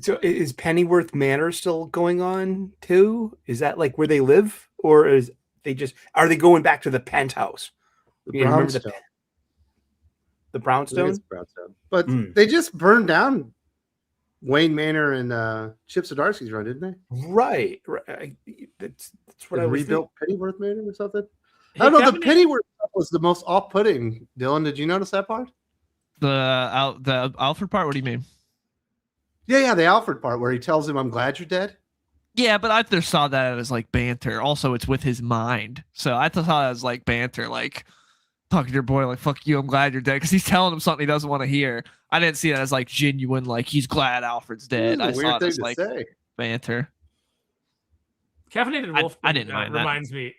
So is Pennyworth Manor still going on too? Is that like where they live, or are they going back to the penthouse? The You remember brownstone. the I think brownstone? it's brownstone. But Mm. they just burned down Wayne Manor and Chip Zdarsky's run, didn't they? Right. That's what They I was rebuilt Pennyworth Manor or something. Hey, I don't know. The Kevin, Pennyworth stuff was the most off-putting. Dylan, did you notice that part? The Alfred part, what do you mean? Yeah, the Alfred part where he tells him, "I'm glad you're dead." Yeah, but I just saw that as like banter. Also, it's with his mind. So I just saw that as like banter, like talking to your boy, like, fuck you, I'm glad you're dead. Because he's telling him something he doesn't want to hear. I didn't see that as like genuine, like he's glad Alfred's dead. I This is a saw weird it thing as to like say. banter. Caffeinated Wolf I didn't mind that.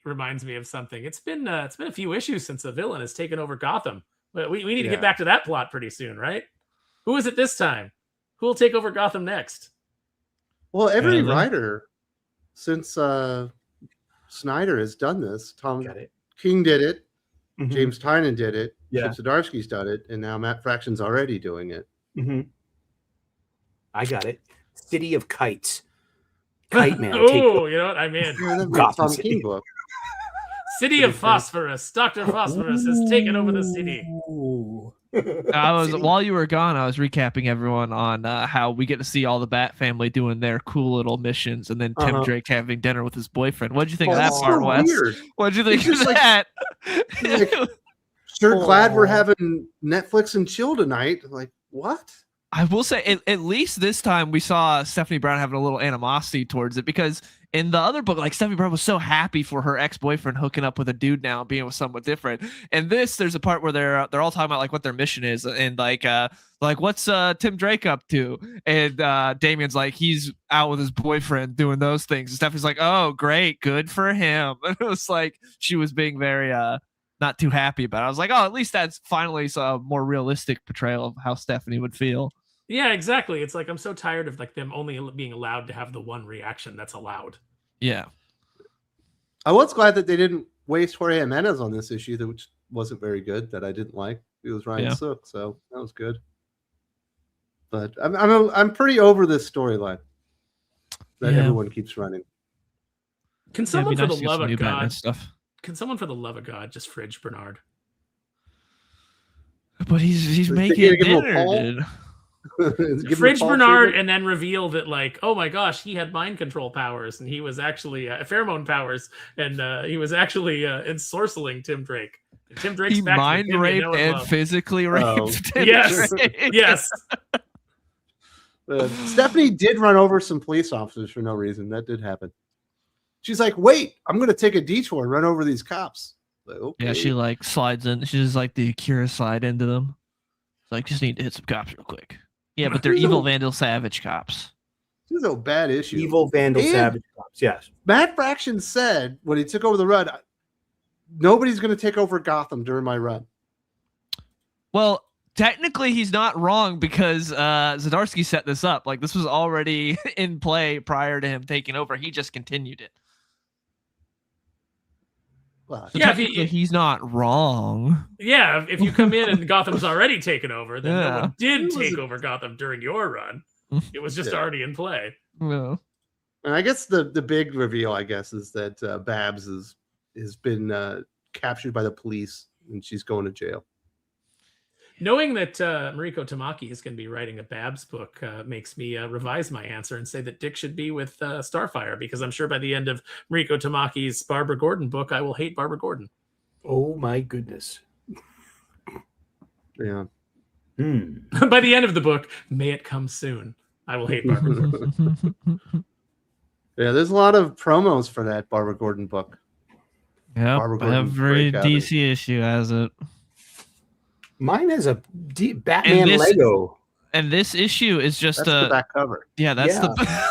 reminds me of something. It's been a few issues since the villain has taken over Gotham. But we need to Yeah. get back to that plot pretty soon, right? Who is it this time? Who will take over Gotham next? Well, every Yeah, writer since Snyder has done this. Tom Got it. King did it. Mhm. James Tynion did it. Yeah. Chip Zdarsky's done it, and now Matt Fraction's already doing it. Mhm. I got it. City of Kites. Kite Man. Oh, you know what? I'm in. Yeah, that's a Gotham Tom City. King book. City of Phosphorus. Dr. Phosphorus has taken over the city. Ooh. While you were gone, I was recapping everyone on how we get to see all the Bat family doing their cool little missions, and then Tim Uh-huh. Drake having dinner with his boyfriend. What'd you think Oh, of that that's part, so Wes? weird. What'd you think It's of just like- that? like- Sure, glad we're Aw. having Netflix and chill tonight. Like, what? I will say, at least this time we saw Stephanie Brown having a little animosity towards it, because in the other book, like, Stephanie Brown was so happy for her ex-boyfriend hooking up with a dude now, being with someone different. And this, there's a part where they're all talking about like what their mission is, and like what's Tim Drake up to? And Damien's like, he's out with his boyfriend doing those things. And Stephanie's like, oh, great, good for him. And it was like she was being very not too happy about it. I was like, oh, at least that's finally a more realistic portrayal of how Stephanie would feel. Yeah, exactly. It's like I'm so tired of like them only being allowed to have the one reaction that's allowed. Yeah. I was glad that they didn't waste Jorge Jimenez on this issue, which wasn't very good. That I didn't like. It was Ryan Yeah. Sook, so that was good. But I'm pretty over this storyline that Yeah. everyone keeps running. Can Yeah, someone it'd be for nice the to get love some of new Batman God? stuff. Can someone for the love of God just fridge Bernard? But he's They making give him a dinner, call? dude. Give him a Fridge Paul Bernard treatment. and then reveal that, like, oh my gosh, he had mind control powers and he was actually pheromone powers, and he was actually ensorceling Tim Drake. And Tim Drake's He back to mind him you raped know and and love. physically raped. Oh. Tim Yes, Drake. yes. Stephanie did run over some police officers for no reason. That did happen. She's like, "Wait, I'm going to take a detour and run over these cops." Like, okay. Yeah, she like slides in. She's like the Akira slide into them. It's like, just need to hit some cops real quick. Yeah, but they're evil Vandal Savage cops. This is a bad issue. Evil Vandal And- Savage Cops. Yes. Matt Fraction said when he took over the run, nobody's going to take over Gotham during my run. Well, technically, he's not wrong, because Zdarsky set this up. Like, this was already in play prior to him taking over. He just continued it. Well, So Yeah, if technically, he- he's not wrong. Yeah, if you come in and Gotham's already taken over, then no Yeah. one did It was take a- over Gotham during your run. It was just Yeah. already in play. Well, and I guess the big reveal, I guess, is that Babs has been captured by the police and she's going to jail. Knowing that Mariko Tamaki is going to be writing a Babs book makes me revise my answer and say that Dick should be with Starfire, because I'm sure by the end of Mariko Tamaki's Barbara Gordon book, I will hate Barbara Gordon. Oh my goodness. Yeah. By the end of the book, may it come soon, I will hate Barbara Gordon. Yeah, there's a lot of promos for that Barbara Gordon book. Yep, Barbara Gordon every breakout. DC issue has it. Mine has a Batman this- Lego. And this issue is just That's the back cover. yeah, that's Yeah. the.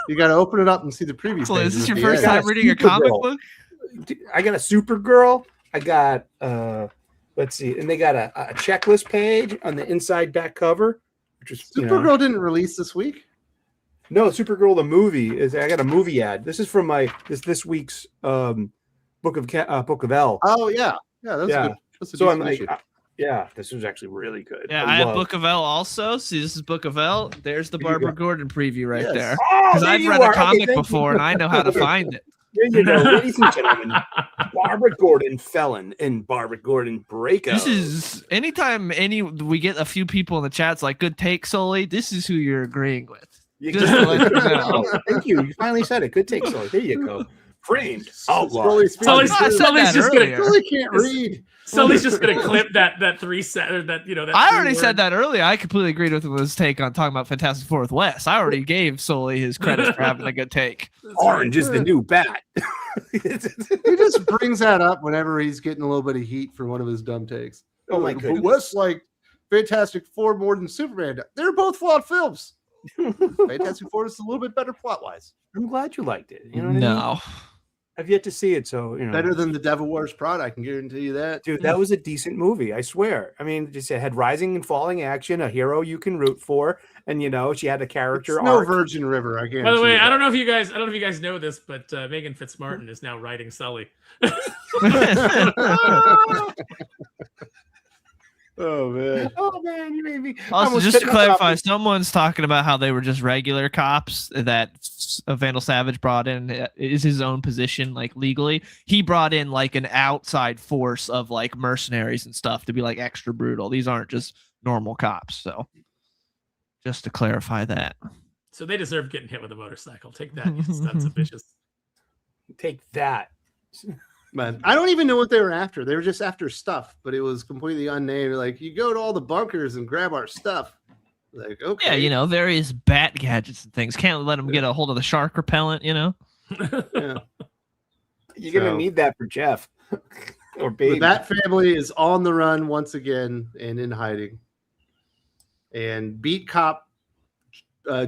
You got to open it up and see the preview. So is pages this at your the first end. time reading a comic Supergirl. book? I got a Supergirl. I got let's see, and they got a checklist page on the inside back cover, which is Supergirl didn't release this week. No, Supergirl the movie is. I got a movie ad. This is from my this week's book of L. Oh yeah, that's Yeah. good. That's a So I'm decent like, issue. yeah, this was actually really good. Yeah, I have love- Book of L also. See, this is Book of L. There's the Here you Barbara go. Gordon preview right Yes. there. Oh, Because there I've you read are. the Okay, comic thank before you. and I know how to find it. There you go, ladies and gentlemen. Barbara Gordon felon and Barbara Gordon breakout. This is anytime we get a few people in the chats like good take, Sully. This is who you're agreeing with. Just to let you know. Oh, thank you. You finally said it. Good take, Sully. There you go. Framed. Outlaw. Sully Sully's I said that just earlier. Sully can't read. Sully's just gonna clip that 3 set or that that. I 3 already word. said that earlier. I completely agreed with his take on talking about Fantastic Four with Wes. I already gave Sully his credit for having a good take. Orange is the new bat. He just brings that up whenever he's getting a little bit of heat for one of his dumb takes. Oh my But goodness. Wes like Fantastic Four more than Superman. They're both flawed films. Fantastic Four is a little bit better plot wise. I'm glad you liked it. You know what I mean? No. I've yet to see it, so Better than The Devil Wears Prada, I can guarantee you that. Dude, that was a decent movie, I swear. I mean, just it had rising and falling action, a hero you can root for, and she had a character It's no arc. Virgin River, I guarantee. By the way, you I that. don't know if you guys know this, but Megan Fitzmartin is now writing Sully. Oh man. Oh man, you made me. Also, almost just to spit my clarify, coffee. someone's talking about how they were just regular cops that Vandal Savage brought in is his own position, like legally. He brought in like an outside force of like mercenaries and stuff to be like extra brutal. These aren't just normal cops. So just to clarify that. So they deserve getting hit with a motorcycle. Take that, you sons of bitches. Take that. Man, I don't even know what they were after. They were just after stuff, but it was completely unnamed. Like, you go to all the bunkers and grab our stuff. Like, okay. Yeah, various bat gadgets and things. Can't let them get a hold of the shark repellent, Yeah. You're gonna So- need that for Jeff or The baby. Bat family is on the run once again and in hiding. And beat cop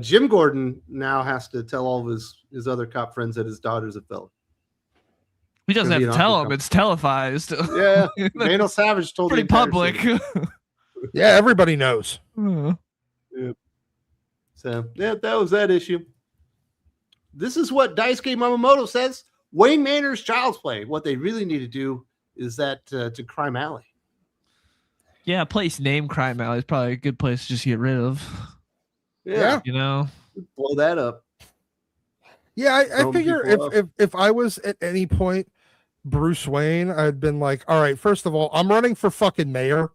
Jim Gordon now has to tell all of his other cop friends that his daughter's a felon. He doesn't Gonna have be to an tell awful them. It's televised. Yeah. Vandal Savage told Pretty the entire public. city. Yeah, everybody knows. So yeah, that was that issue. This is what Daisuke Yamamoto says. Wayne Manor's Child's Play. What they really need to do is that to Crime Alley. Yeah, a place named Crime Alley is probably a good place to just get rid of. Yeah. Blow that up. Yeah, I Throwing figure people if I was at any point Bruce Wayne, I'd been like, all right, first of all, I'm running for fucking mayor.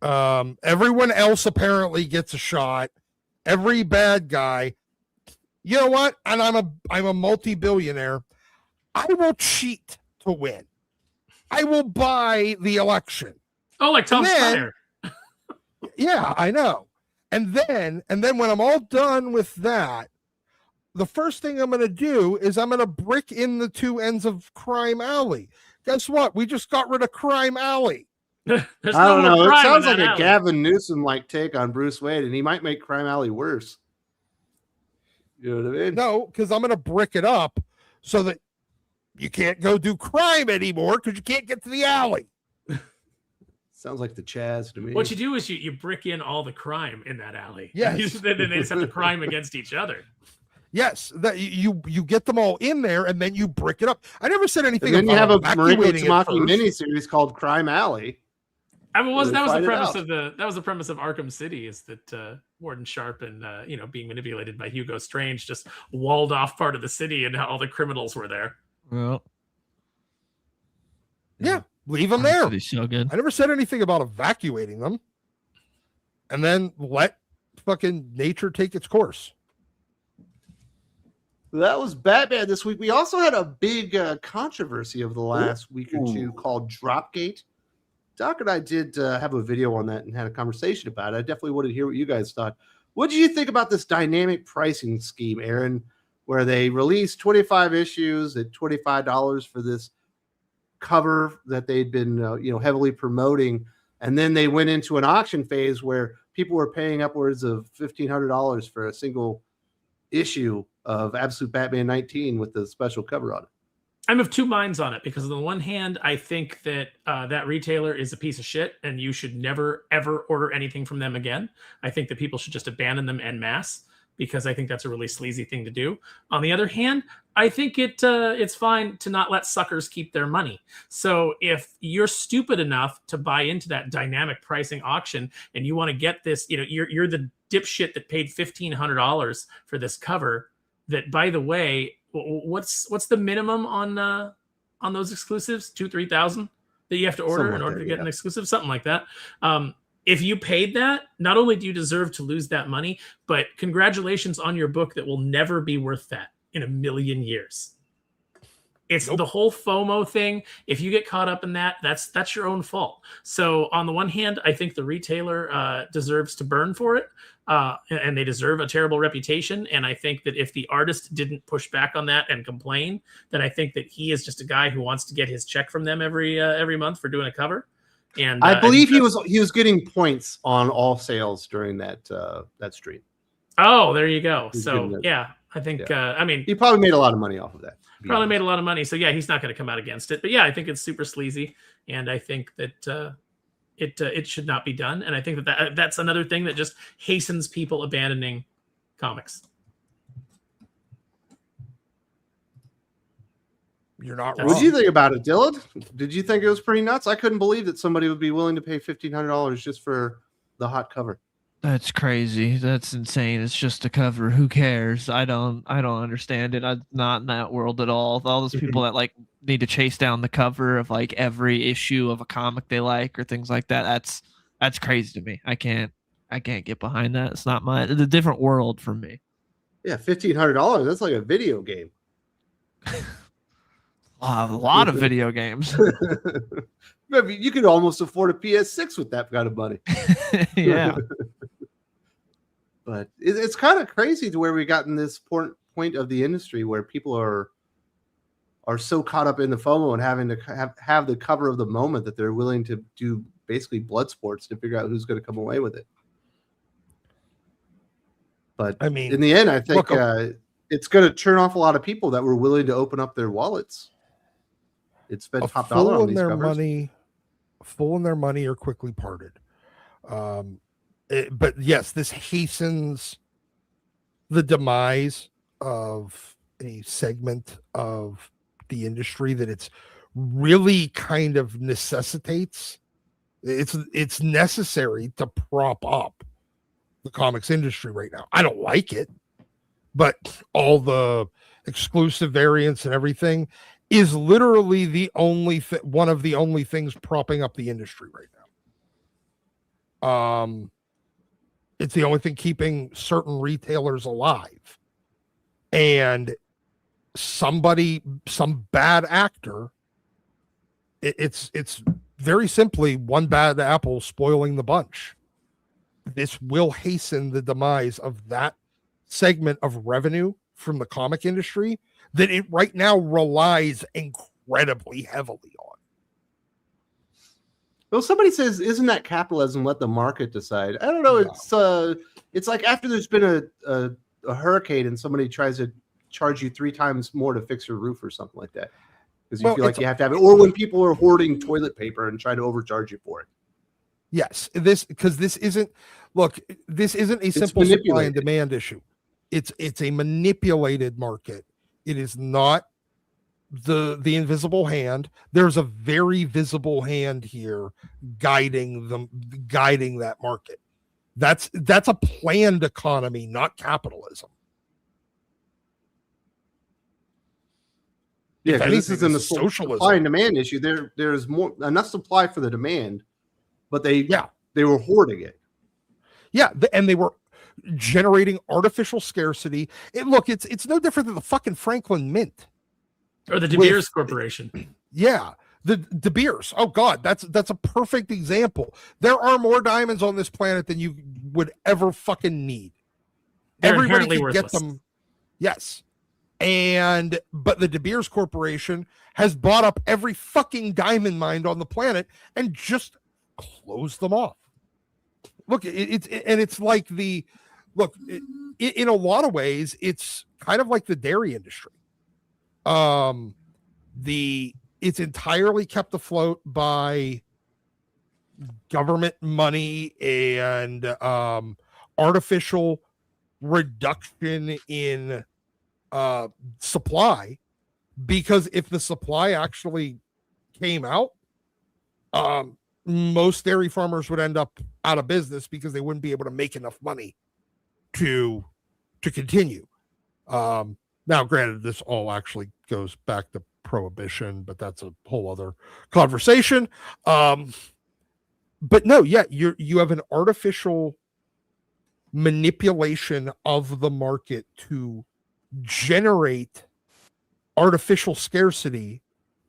Everyone else apparently gets a shot. Every bad guy. You know what? And I'm a multi-billionaire. I will cheat to win. I will buy the election. Oh, like Tom Man. Steyer. Yeah, I know. And then when I'm all done with that, the first thing I'm going to do is I'm going to brick in the two ends of Crime Alley. Guess what? We just got rid of Crime Alley. There's I don't no more know. It crime in sounds like that a alley. Gavin Newsom like take on Bruce Wayne, and he might make Crime Alley worse. You know what I mean? No, because I'm going to brick it up so that you can't go do crime anymore because you can't get to the alley. Sounds like the Chaz to me. What you do is you brick in all the crime in that alley. Yes. Then they just have to crime against each other. Yes, that you get them all in there and then you brick it up. I never said anything And then you have about a Mariko evacuating it Tamaki first. miniseries called Crime Alley. I mean, Really that was the fight it premise out. of the premise of Arkham City, is that Warden Sharp and being manipulated by Hugo Strange just walled off part of the city, and all the criminals were there. Well, Leave them there. He's so good. I never said anything about evacuating them. And then let fucking nature take its course. That was Batman this week. We also had a big controversy of the last week or two called Dropgate. Doc and I did have a video on that and had a conversation about it. I definitely wanted to hear what you guys thought. What did you think about this dynamic pricing scheme, Aaron, where they released 25 issues at $25 for this cover that they'd been heavily promoting, and then they went into an auction phase where people were paying upwards of $1,500 for a single issue of Absolute Batman 19 with the special cover on it? I'm of two minds on it, because on the one hand, I think that that retailer is a piece of shit and you should never, ever order anything from them again. I think that people should just abandon them en masse, because I think that's a really sleazy thing to do. On the other hand, I think it's fine to not let suckers keep their money. So if you're stupid enough to buy into that dynamic pricing auction and you want to get this, you're the dipshit that paid $1,500 for this cover. That, by the way, what's the minimum on those exclusives? 2,000-3,000 that you have to order in order to get an exclusive, something like that. If you paid that, not only do you deserve to lose that money, but congratulations on your book that will never be worth that in a million years. It's the whole FOMO thing. If you get caught up in that, that's your own fault. So on the one hand, I think the retailer deserves to burn for it, and they deserve a terrible reputation. And I think that if the artist didn't push back on that and complain, then I think that he is just a guy who wants to get his check from them every month for doing a cover. And I believe he was getting points on all sales during that stream. Oh, there you go. So yeah, I think I mean, he probably made a lot of money off of that. Probably made a lot of money. So yeah, he's not going to come out against it. But yeah, I think it's super sleazy, and I think that it should not be done. And I think that's another thing that just hastens people abandoning comics. You're not wrong. What did you think about it, Dylan? Did you think it was pretty nuts? I couldn't believe that somebody would be willing to pay $1,500 just for the hot cover. That's crazy. That's insane. It's just a cover. Who cares? I don't understand it. I'm not in that world at all. All those people that like need to chase down the cover of like every issue of a comic they like or things like that. That's crazy to me. I can't get behind that. It's a different world for me. Yeah, $1,500. That's like a video game. A lot of video games. Maybe you could almost afford a PS6 with that kind of money. Yeah. But it's kind of crazy to where we got in this point of the industry where people are so caught up in the FOMO and having to have the cover of the moment that they're willing to do basically blood sports to figure out who's going to come away with it. But I mean, in the end, I think it's going to turn off a lot of people that were willing to open up their wallets. It's spent top dollar on these covers. Full in their money or quickly parted. But yes, this hastens the demise of a segment of the industry that it's really kind of necessitates. It's necessary to prop up the comics industry right now. I don't like it, but all the exclusive variants and everything is literally the only one of the only things propping up the industry right now. It's the only thing keeping certain retailers alive. And some bad actor, it's very simply one bad apple spoiling the bunch. This will hasten the demise of that segment of revenue from the comic industry that it right now relies incredibly heavily on. Well, somebody says, isn't that capitalism? Let the market decide. I don't know. No. It's like after there's been a hurricane and somebody tries to charge you 3 times more to fix your roof or something like that because you feel like you have to have it, or when people are hoarding toilet paper and try to overcharge you for it. Yes, this isn't a simple supply and demand issue. It's a manipulated market. It is not the invisible hand. There's a very visible hand here guiding that market. That's a planned economy, not capitalism. Yeah, if because this anything, isn't a this is socialism. supply and demand issue. There's more enough supply for the demand, but they were hoarding it. Yeah, and they were generating artificial scarcity. It's no different than the fucking Franklin Mint or the De Beers Corporation. Yeah, the De Beers. Oh God, that's a perfect example. There are more diamonds on this planet than you would ever fucking need. They're Everybody inherently can worthless. get them. Yes. But the De Beers Corporation has bought up every fucking diamond mine on the planet and just closed them off. Look, it's like in a lot of ways, it's kind of like the dairy industry. It's entirely kept afloat by government money and artificial reduction in supply, because if the supply actually came out, most dairy farmers would end up out of business because they wouldn't be able to make enough money to continue. Now, granted, this all actually goes back to prohibition, but that's a whole other conversation. But no, yeah, you have an artificial manipulation of the market to generate artificial scarcity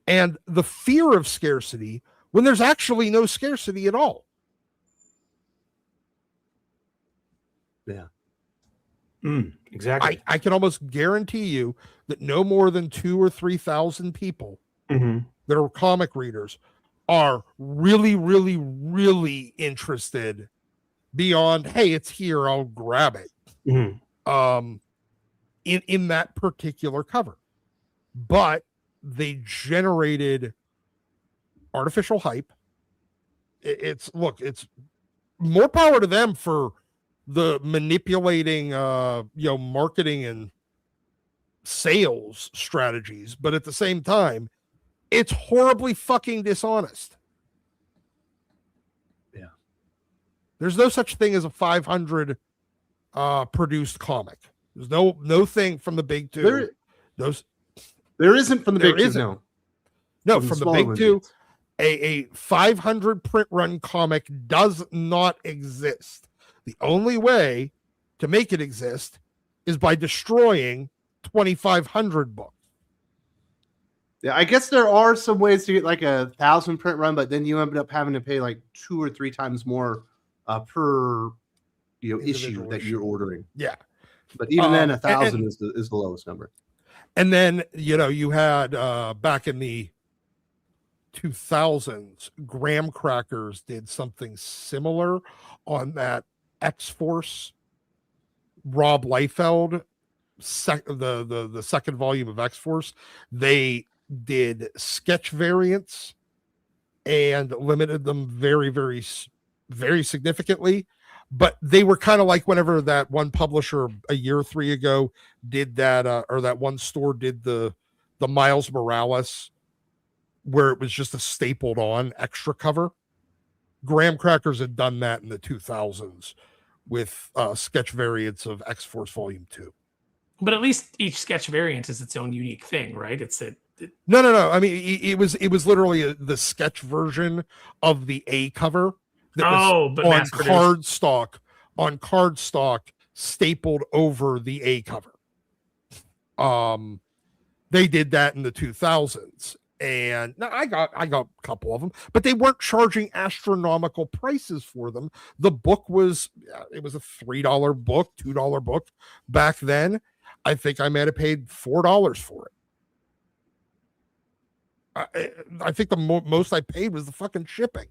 and the fear of scarcity when there's actually no scarcity at all. Yeah. Exactly. I can almost guarantee you that no more than 2,000 or 3,000 people that are comic readers are really, really, really interested beyond, hey, it's here, I'll grab it. In that particular cover. But they generated artificial hype. It's more power to them for the manipulating marketing and sales strategies, but at the same time, it's horribly fucking dishonest. Yeah. There's no such thing as a 500 produced comic. There's no thing from the big two. There isn't from the big two. No, from the big two. A 500 print run comic does not exist. The only way to make it exist is by destroying 2,500 books. Yeah, I guess there are some ways to get like 1,000 print run, but then you end up having to pay like 2 or 3 times more per issue that you're ordering. Yeah, but even then, 1,000 is the lowest number. And then you had back in the 2000s, Graham Crackers did something similar on that X-Force Rob Liefeld the second volume of X-Force. They did sketch variants and limited them very, very, very significantly. But they were kind of like whenever that one publisher a year or 3 ago did that, or that one store did the Miles Morales, where it was just a stapled on extra cover. Graham Crackers had done that in the 2000s with sketch variants of X-Force Volume 2. But at least each sketch variant is its own unique thing, right? No. I mean, it was literally the sketch version of the A cover. But on cardstock stapled over the A cover. They did that in the 2000s, and now I got a couple of them, but they weren't charging astronomical prices for them. The book was a $3 book, $2 book back then. I think I might have paid $4 for it. I think the most I paid was the fucking shipping.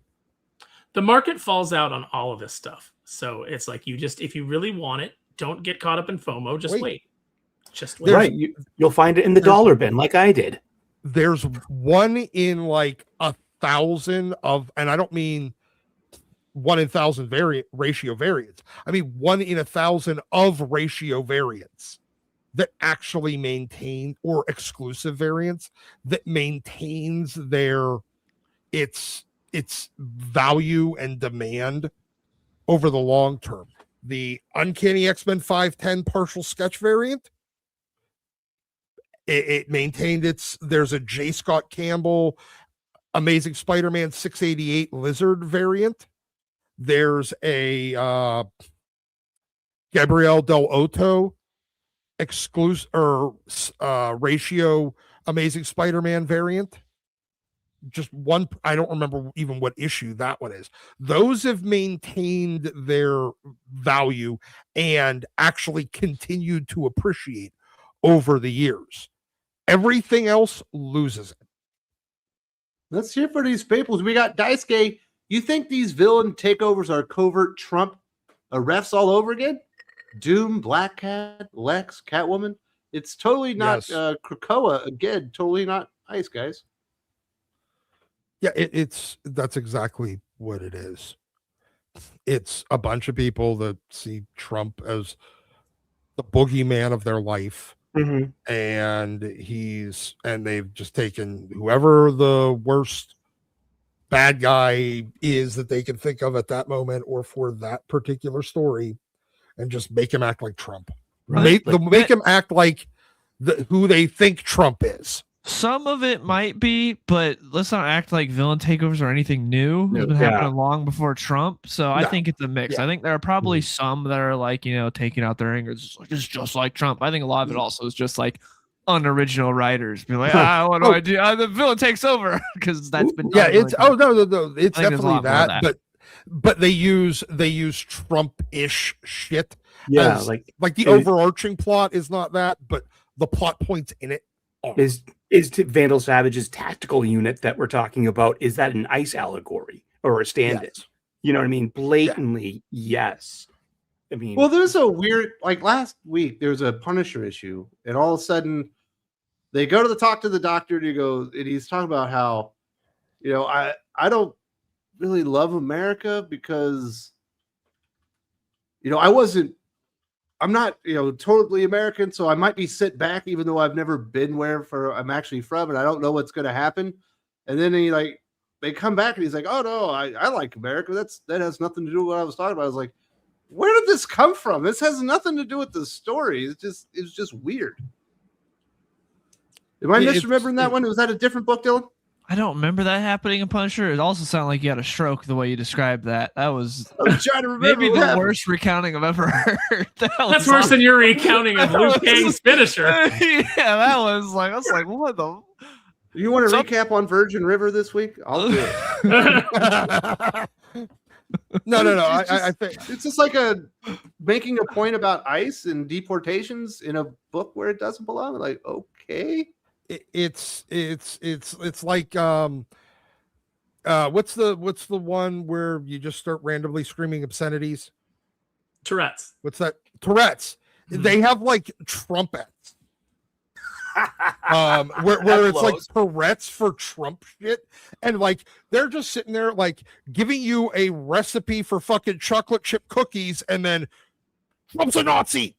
The market falls out on all of this stuff. So it's like if you really want it, don't get caught up in FOMO. Just wait. Just wait. Right. You'll find it in the dollar bin like I did. There's one in like 1,000 of, and I don't mean 1 in 1,000 ratio variants. I mean 1 in 1,000 of ratio variants that actually maintain, or exclusive variants that maintains its value and demand over the long term. The Uncanny X-Men 510 partial sketch variant, It maintained its. There's a J. Scott Campbell Amazing Spider-Man 688 Lizard variant. There's a Gabriel Del Otto exclusive or ratio Amazing Spider-Man variant. Just one, I don't remember even what issue that one is. Those have maintained their value and actually continued to appreciate over the years. Everything else loses it. Let's hear for these peoples. We got Daisuke. You think these villain takeovers are covert Trump refs all over again? Doom, Black Cat, Lex, Catwoman. It's totally not Krakoa again. Totally not Ice, guys. Yeah, that's exactly what it is. It's a bunch of people that see Trump as the boogeyman of their life. Mhm. And they've just taken whoever the worst bad guy is that they can think of at that moment or for that particular story and just make him act like Trump. Right. Make him act like who they think Trump is. Some of it might be, but let's not act like villain takeovers are anything new. It's been happening long before Trump. So I think it's a mix. Yeah. I think there are probably some that are like, taking out their anger. It's just like Trump. I think a lot of it also is just like unoriginal writers be like, what do I do? The villain takes over because that's been done. Yeah, it's no. It's definitely that. But they use Trump-ish shit. Yeah, like the overarching plot is not that, but the plot points in it is to Vandal Savage's tactical unit that we're talking about. Is that an ICE allegory or a stand-in? Yes. You know what I mean? Blatantly, yes. I mean, well, there's a weird, like last week, there was a Punisher issue, and all of a sudden they go to talk to the doctor, and he's talking about how, I don't really love America because, I'm not, totally American, so I might be sent back, even though I've never been where I'm actually from, and I don't know what's going to happen. And then they come back, and he's like, "Oh no, I like America. That has nothing to do with what I was talking about." I was like, "Where did this come from? This has nothing to do with the story. It was just weird." Am I misremembering that one? Was that a different book, Dylan? I don't remember that happening in Punisher. It also sounded like you had a stroke the way you described that. That was I'm trying to remember maybe the worst recounting I've ever heard. That's worse than your recounting of Liu Kang's finisher. Yeah, that was like, I was like, what the? You want to recap on Virgin River this week? I'll do it. No. I think it's just like making a point about ICE and deportations in a book where it doesn't belong. Like, okay. It's like what's the one where you just start randomly screaming obscenities? Tourette's. What's that? Tourette's. Mm-hmm. They have like trumpets. Where it's like Tourette's for Trump shit, and like they're just sitting there like giving you a recipe for fucking chocolate chip cookies, and then Trump's a Nazi.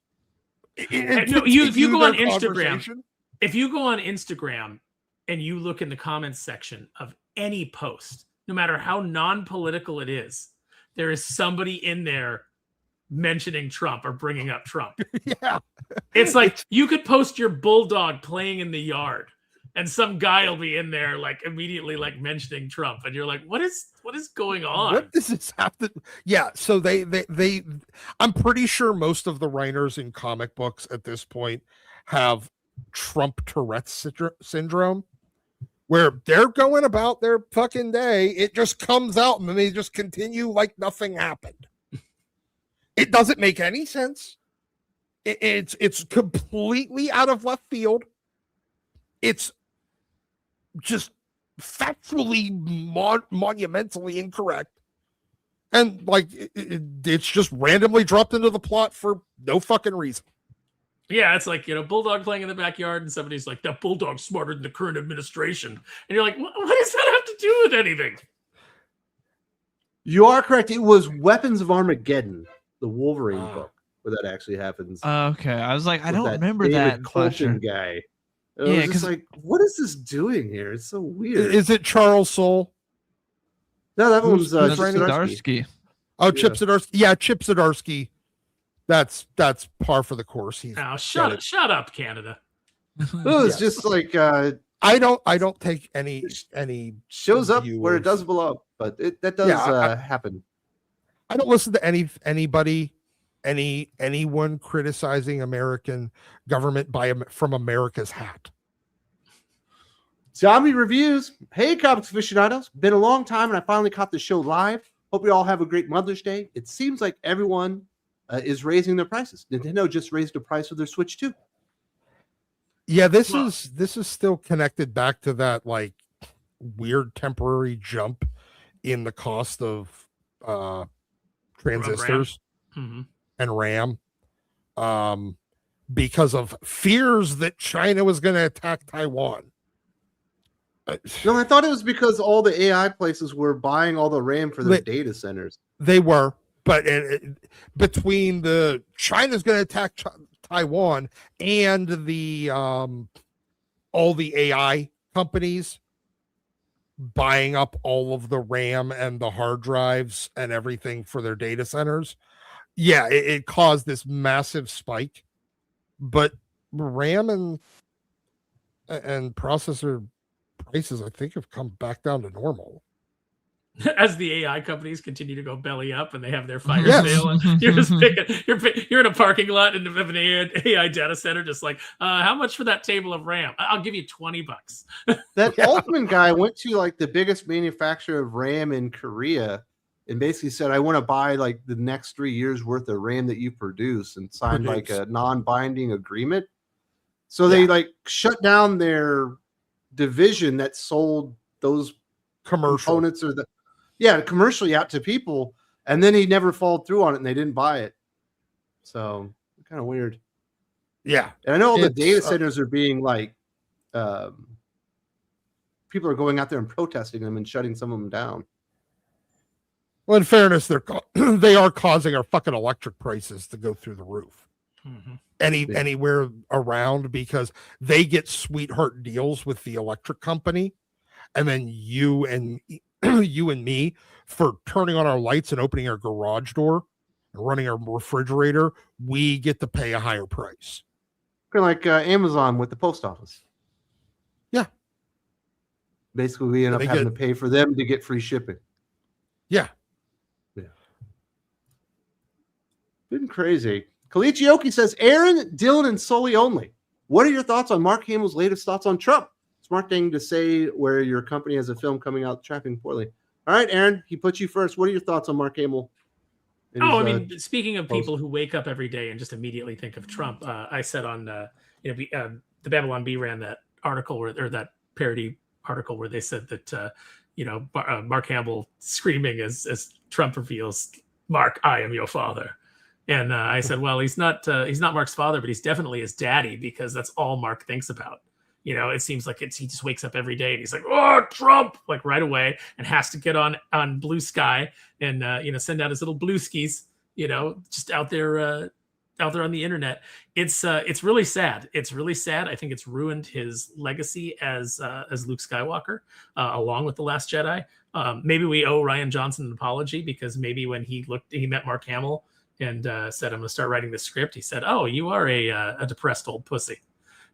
If you go on Instagram. If you go on Instagram and you look in the comments section of any post, no matter how non-political it is, there is somebody in there mentioning Trump or bringing up Trump. Yeah. It's like you could post your bulldog playing in the yard and some guy will be in there like immediately like mentioning Trump. And you're like, what is going on? What does this have to? Yeah. So they I'm pretty sure most of the writers in comic books at this point have Trump Tourette's syndrome, where they're going about their fucking day. It just comes out and then they just continue like nothing happened. It doesn't make any sense. It's completely out of left field. It's just factually monumentally incorrect. And like it's just randomly dropped into the plot for no fucking reason. Yeah, it's like, bulldog playing in the backyard and somebody's like, that bulldog's smarter than the current administration. And you're like, what does that have to do with anything? You are correct. It was Weapons of Armageddon, the Wolverine book, where that actually happens. Okay. I was like, I don't remember David that. Colton guy. I Yeah, was just like, what is this doing here? It's so weird. Is it Charles Soule? No, that one's Chip Zdarsky. Oh, Chip Zdarsky. Yeah, Chip Zdarsky. That's par for the course. Shut up, Canada. Oh, it's Yes. just like I don't take any shows up where it view does of- below, but that does Yeah, happen. I don't listen to anybody, anyone criticizing American government from America's hat. Zombie reviews. Hey, Comics Aficionados. Been a long time, and I finally caught the show live. Hope you all have a great Mother's Day. It seems like everyone is raising their prices. Nintendo just raised the price of their Switch too. Yeah, this is still connected back to that like weird temporary jump in the cost of transistors Mhm. and RAM, because of fears that China was going to attack Taiwan. No, I thought it was because all the AI places were buying all the RAM for their data centers. They were, but between the China's going to attack Taiwan and the all the AI companies buying up all of the RAM and the hard drives and everything for their data centers, yeah, it caused this massive spike. But RAM and processor prices, I think, have come back down to normal. As the AI companies continue to go belly up and they have their fire Yes. sale, and you're just you're in a parking lot and have an AI data center, just like, how much for that table of RAM? I'll give you $20. That Altman guy went to like the biggest manufacturer of RAM in Korea and basically said, I want to buy like the next 3 years worth of RAM that you produce, and signed like a non-binding agreement. So they like shut down their division that sold those Commercial components or commercially out to people, and then he never followed through on it and they didn't buy it. So kind of weird. Yeah. And I know all the data centers are being like people are going out there and protesting them and shutting some of them down. Well, in fairness, they are causing our fucking electric prices to go through the roof. Mm-hmm. Anywhere around, because they get sweetheart deals with the electric company, and then you and me, for turning on our lights and opening our garage door and running our refrigerator, we get to pay a higher price. Kind of like Amazon with the post office. Yeah. Basically, we end up having to pay for them to get free shipping. Yeah. Been crazy. Kalichioki says, Aaron, Dylan, and Sully only. What are your thoughts on Mark Hamill's latest thoughts on Trump? Smart thing to say where your company has a film coming out tracking poorly. All right, Aaron, he put you first. What are your thoughts on Mark Hamill? Speaking of people who wake up every day and just immediately think of Trump, I said on the Babylon Bee ran that article or that parody article where they said that Mark Hamill screaming as Trump reveals, "Mark, I am your father." And I said, well, he's not Mark's father, but he's definitely his daddy, because that's all Mark thinks about. It seems like he just wakes up every day and he's like, oh, Trump, like right away, and has to get on Blue Sky and send out his little blue skis, just out there on the internet. It's really sad. It's really sad. I think it's ruined his legacy as Luke Skywalker, along with The Last Jedi. Maybe we owe Rian Johnson an apology, because maybe when he met Mark Hamill and said, I'm going to start writing the script, he said, oh, you are a depressed old pussy.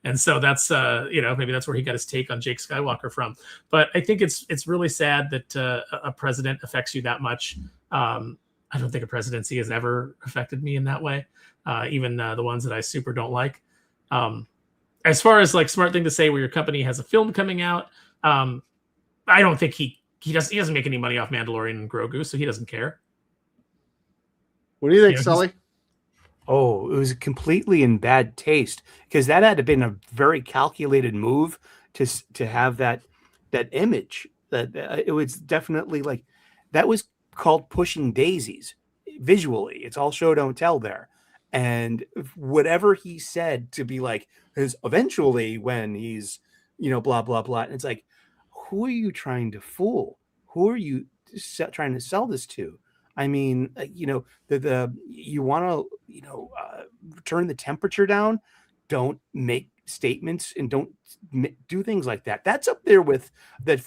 And so that's, maybe that's where he got his take on Jake Skywalker from. But I think it's really sad that a president affects you that much. I don't think a presidency has ever affected me in that way, even the ones that I super don't like. As far as like smart thing to say where your company has a film coming out, I don't think he doesn't make any money off Mandalorian and Grogu, so he doesn't care. What do you think, Sully? Oh, it was completely in bad taste, because that had been a very calculated move to have that image. That it was definitely like that was called pushing daisies visually. It's all show don't tell there, and whatever he said to be like is eventually when he's blah blah blah. And it's like, who are you trying to fool? Who are you trying to sell this to? I mean, you want to, turn the temperature down. Don't make statements and don't do things like that. That's up there with that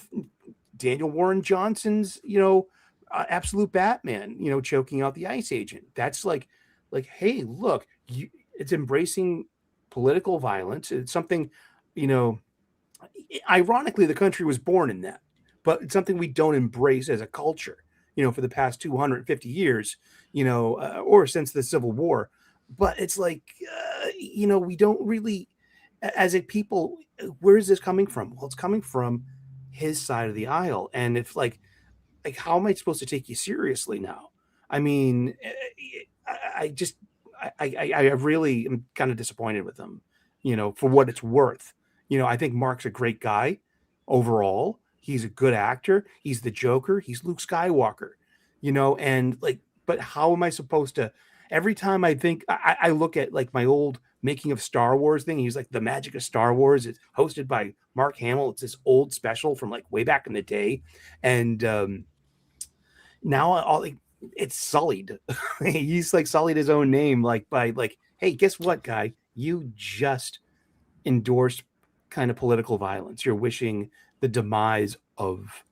Daniel Warren Johnson's, absolute Batman, choking out the ICE agent. That's like, hey, look, it's embracing political violence. It's something, ironically, the country was born in that, but it's something we don't embrace as a culture, for the past 250 years, or since the Civil War. But it's like, we don't really, as a people, where is this coming from? Well, it's coming from his side of the aisle. And if like, how am I supposed to take you seriously now? I mean, I really am kind of disappointed with him, for what it's worth. I think Mark's a great guy overall. He's a good actor. He's the Joker. He's Luke Skywalker, and like, but how am I supposed to, every time I think, I look at like my old making of Star Wars thing. He's like The Magic of Star Wars. It's hosted by Mark Hamill. It's this old special from like way back in the day. And now it's sullied. He's like sullied his own name, like by like, hey, guess what, guy? You just endorsed kind of political violence. You're wishing the demise of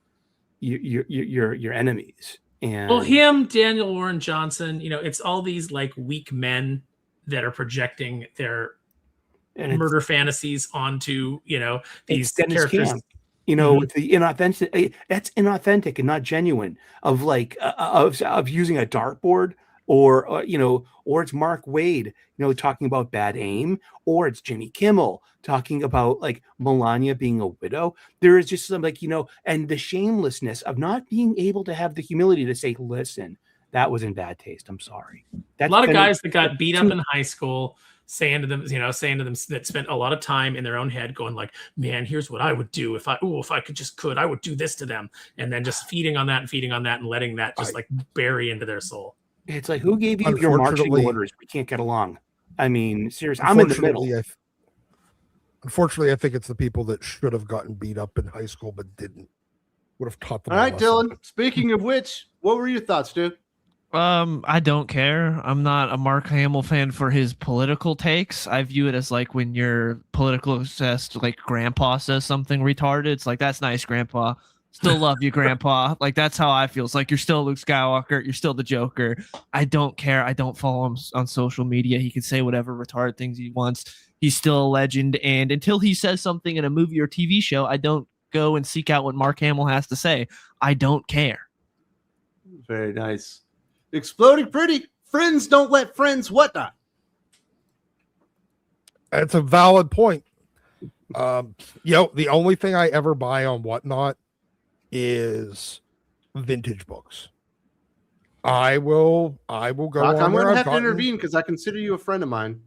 your enemies. And well, him, Daniel Warren Johnson, it's all these like weak men that are projecting their murder fantasies onto, these characters. Camp. With the inauthentic, that's inauthentic and not genuine. Of like of using a dartboard, or it's Mark Wade, talking about bad aim, or it's Jimmy Kimmel talking about like Melania being a widow. There is just some like and the shamelessness of not being able to have the humility to say, listen, that was in bad taste. I'm sorry. That's a lot of guys that got beat up in high school. Saying to them that spent a lot of time in their own head going like, man, here's what I would do if I could, I would do this to them. And then just feeding on that and letting that just like bury into their soul. It's like, who gave you your marching orders? We can't get along. I mean, seriously, I'm in the middle. Unfortunately, I think it's the people that should have gotten beat up in high school but didn't. Would have taught them. All right, Dylan. Speaking of which, what were your thoughts, dude? I don't care. I'm not a Mark Hamill fan for his political takes. I view it as like when your political obsessed like grandpa says something retarded. It's like, that's nice, grandpa. Still love you, grandpa. Like, that's how I feel. It's like, you're still Luke Skywalker. You're still the Joker. I don't care. I don't follow him on social media. He can say whatever retarded things he wants. He's still a legend. And until he says something in a movie or TV show, I don't go and seek out what Mark Hamill has to say. I don't care. Very nice. Exploding Pretty. Friends don't let friends whatnot. That's a valid point. The only thing I ever buy on Whatnot is vintage books. I will go Doc, on I'm there. going to have to intervene because I consider you a friend of mine,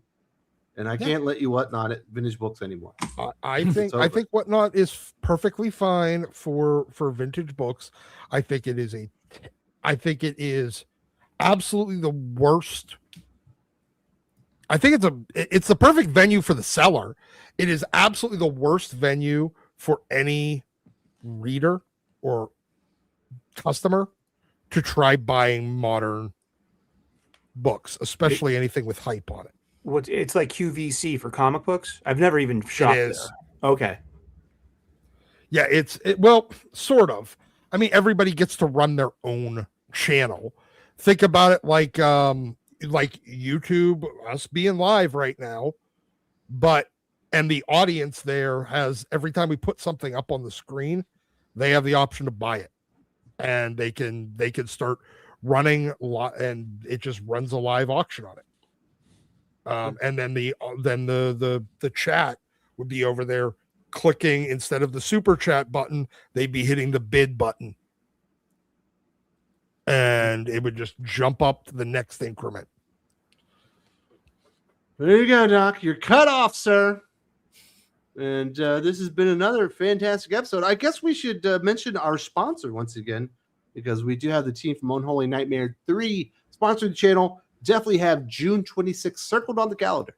and I can't let you Whatnot at vintage books anymore. I think Whatnot is perfectly fine for vintage books. I think it is absolutely the worst. I think it's the perfect venue for the seller. It is absolutely the worst venue for any reader or customer to try buying modern books, especially anything with hype on it. It's like QVC for comic books? I've never even shopped there. Okay. Yeah, sort of. I mean, everybody gets to run their own channel. Think about it like YouTube, us being live right now, and the audience there has, every time we put something up on the screen, they have the option to buy it, and they can start running and it just runs a live auction on it. And then the chat would be over there clicking, instead of the super chat button, they'd be hitting the bid button. And it would just jump up to the next increment. There you go, Doc. You're cut off, sir. And this has been another fantastic episode. I guess we should mention our sponsor once again, because we do have the team from Unholy Nightmare 3 sponsoring the channel. Definitely have June 26th circled on the calendar.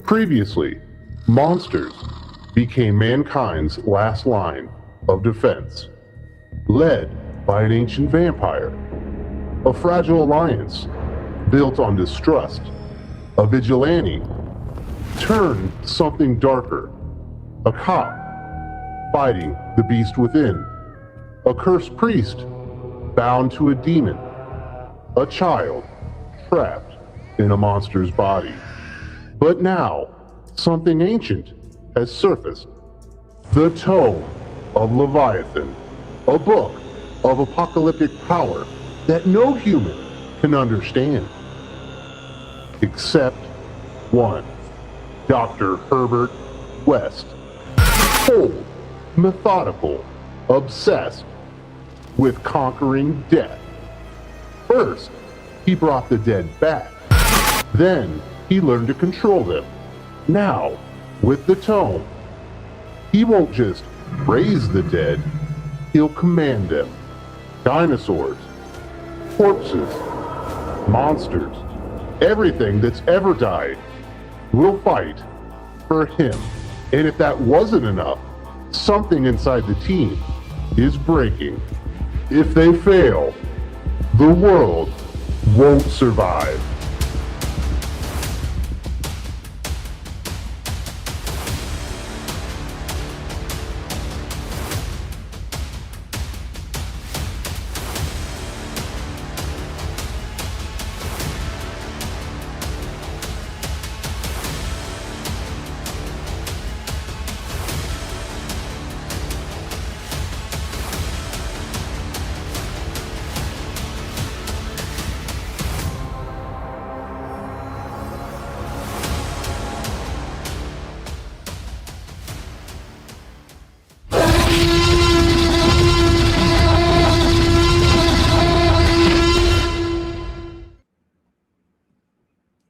Previously, monsters became mankind's last line of defense, led by an ancient vampire, a fragile alliance built on distrust, a vigilante turned something darker, a cop fighting the beast within, a cursed priest bound to a demon, a child trapped in a monster's body. But now, something ancient has surfaced. The Tome of Leviathan, a book of apocalyptic power that no human can understand. Except one, Dr. Herbert West. Cold, methodical, obsessed with conquering death. First, he brought the dead back. Then, he learned to control them. Now, with the tome, he won't just raise the dead, he'll command them. Dinosaurs, corpses, monsters, everything that's ever died will fight for him. And if that wasn't enough, something inside the team is breaking. If they fail, the world won't survive.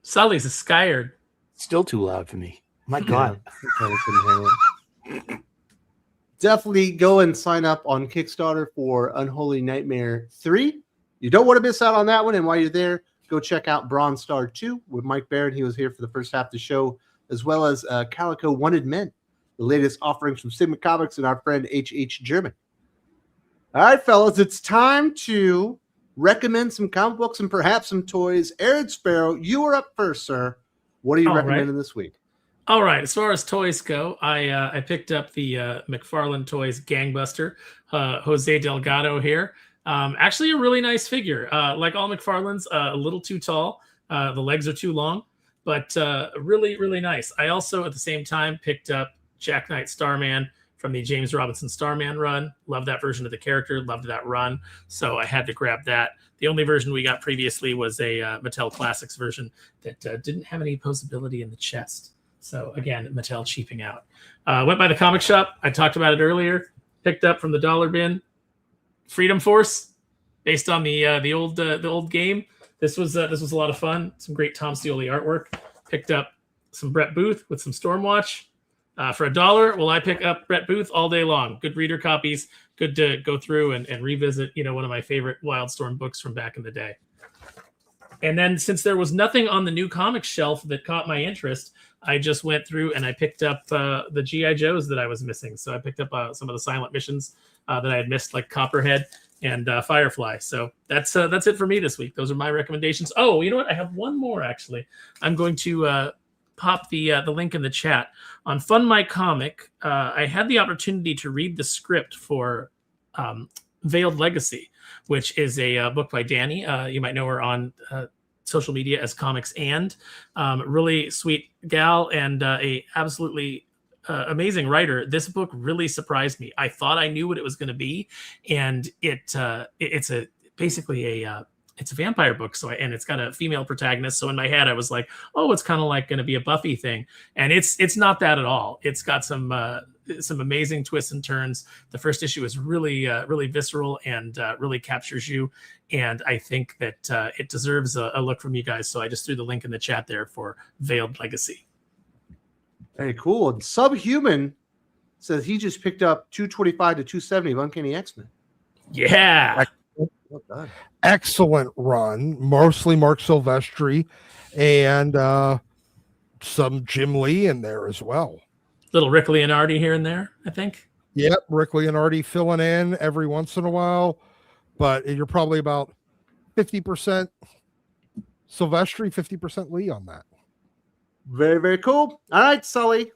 Sully's scared. Still too loud for me. My God. Probably couldn't handle it. Definitely go and sign up on Kickstarter for Unholy Nightmare 3. You don't want to miss out on that one. And while you're there, go check out Bronze Star 2 with Mike Barrett. He was here for the first half of the show, as well as Calico Wanted Men, the latest offerings from Sigma Comics and our friend H.H. German. All right, fellas, it's time to recommend some comic books and perhaps some toys. Aaron Sparrow, you are up first, sir. What are you recommending this week? All right. As far as toys go, I picked up the McFarlane Toys Gangbuster, Jose Delgado here. Actually, a really nice figure. Like all McFarlane's, a little too tall. The legs are too long, but really, really nice. I also, at the same time, picked up Jack Knight Starman from the James Robinson Starman run. Love that version of the character. Loved that run. So I had to grab that. The only version we got previously was a Mattel Classics version that didn't have any posability in the chest. So again, Mattel cheaping out. Went by the comic shop. I talked about it earlier. Picked up from the dollar bin Freedom Force, based on the old game. This was a lot of fun. Some great Tom Scioli artwork. Picked up some Brett Booth with some Stormwatch. For $1, will I pick up Brett Booth all day long? Good reader copies. Good to go through and revisit, one of my favorite Wildstorm books from back in the day. And then since there was nothing on the new comics shelf that caught my interest, I just went through and I picked up the G.I. Joes that I was missing. So I picked up some of the silent missions that I had missed, like Copperhead and Firefly. So that's it for me this week. Those are my recommendations. Oh, you know what? I have one more, actually. I'm going to pop the link in the chat. On Fund My Comic, I had the opportunity to read the script for Veiled Legacy, which is a book by Danny. You might know her on social media as Comics and really sweet gal and a absolutely amazing writer. This book really surprised me. I thought I knew what it was going to be, and it's basically a vampire book. So and it's got a female protagonist. So in my head, I was like, oh, it's kind of like going to be a Buffy thing, and it's not that at all. It's got some amazing twists and turns. The first issue is really visceral and really captures you. And I think that it deserves a look from you guys. So I just threw the link in the chat there for Veiled Legacy. Very cool. And Subhuman says he just picked up 225 to 270 of Uncanny X-Men. Yeah. Well done. Excellent run. Mostly Mark Silvestri and some Jim Lee in there as well. Little Rick Leonardi here and there, I think. Yep, Rick Leonardi filling in every once in a while, but you're probably about 50% Silvestri, 50% Lee on that. Very, very cool. All right, Sully.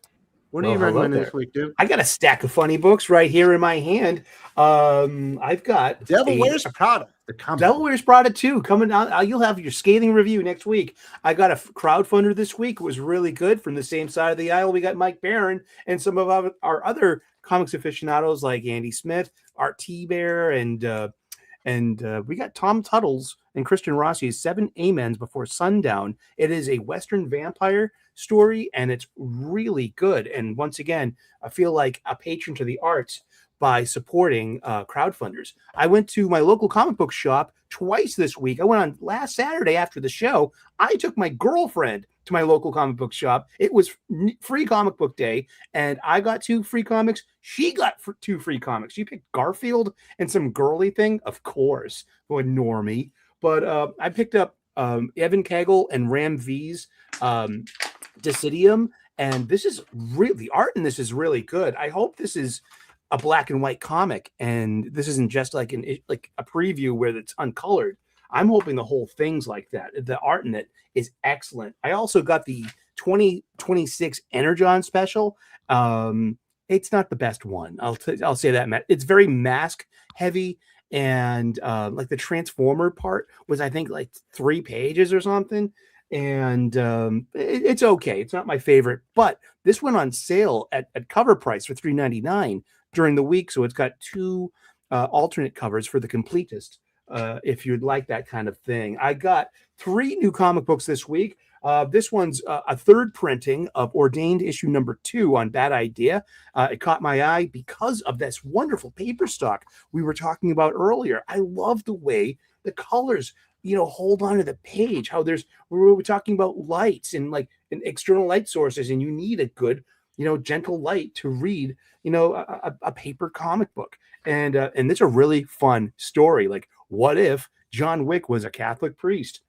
What are you Well, hello recommending there. this week, dude? I got a stack of funny books right here in my hand. I've got Devil Wears Prada. The comic. Devil Wears Prada 2 coming out. You'll have your scathing review next week. I got a crowdfunder this week. It was really good. From the same side of the aisle, we got Mike Barron and some of our other comics aficionados like Andy Smith, Art T-Bear, and we got Tom Tuttle's and Christian Rossi's 7 Amens Before Sundown. It is a Western vampire story, and it's really good. And once again, I feel like a patron to the arts by supporting crowdfunders. I went to my local comic book shop twice this week. I went on last Saturday after the show. I took my girlfriend to my local comic book shop. It was free comic book day, and I got 2 free comics. She got 2 free comics. She picked Garfield and some girly thing, of course, for normie. But I picked up Evan Kagel and Ram V's Decidium, and this is really, the art in this is really good. I hope this is a black and white comic, and this isn't just like a preview where it's uncolored. I'm hoping the whole thing's like that. The art in it is excellent. I also got the 2026 Energon special. It's not the best one. I'll say that, Matt. It's very mask heavy, and like the Transformer part was, I think, like 3 pages or something. And it's okay. It's not my favorite, but this went on sale at cover price for $3.99 during the week. So it's got 2 alternate covers for the completist, if you'd like that kind of thing. I got 3 new comic books this week. This one's a 3rd printing of Ordained issue number 2 on Bad Idea. It caught my eye because of this wonderful paper stock we were talking about earlier. I love the way the colors, hold on to the page. How we were talking about lights and external light sources, and you need a good, gentle light to read, a paper comic book. And it's a really fun story. Like, what if John Wick was a Catholic priest?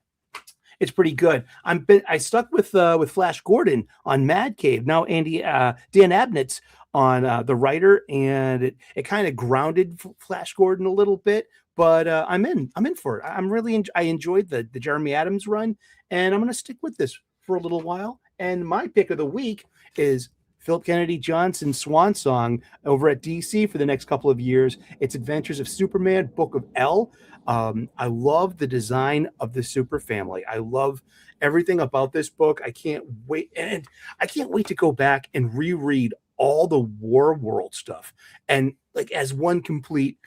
It's pretty good. I stuck with Flash Gordon on Mad Cave. Now Dan Abnett's on the writer, and it kind of grounded Flash Gordon a little bit. But I'm in for it. I enjoyed the Jeremy Adams run, and I'm going to stick with this for a little while. And my pick of the week is Philip Kennedy Johnson's swan song over at DC for the next couple of years. It's Adventures of Superman, Book of L. I love the design of the Super Family. I love everything about this book. I can't wait to go back and reread all the War World stuff, and as one complete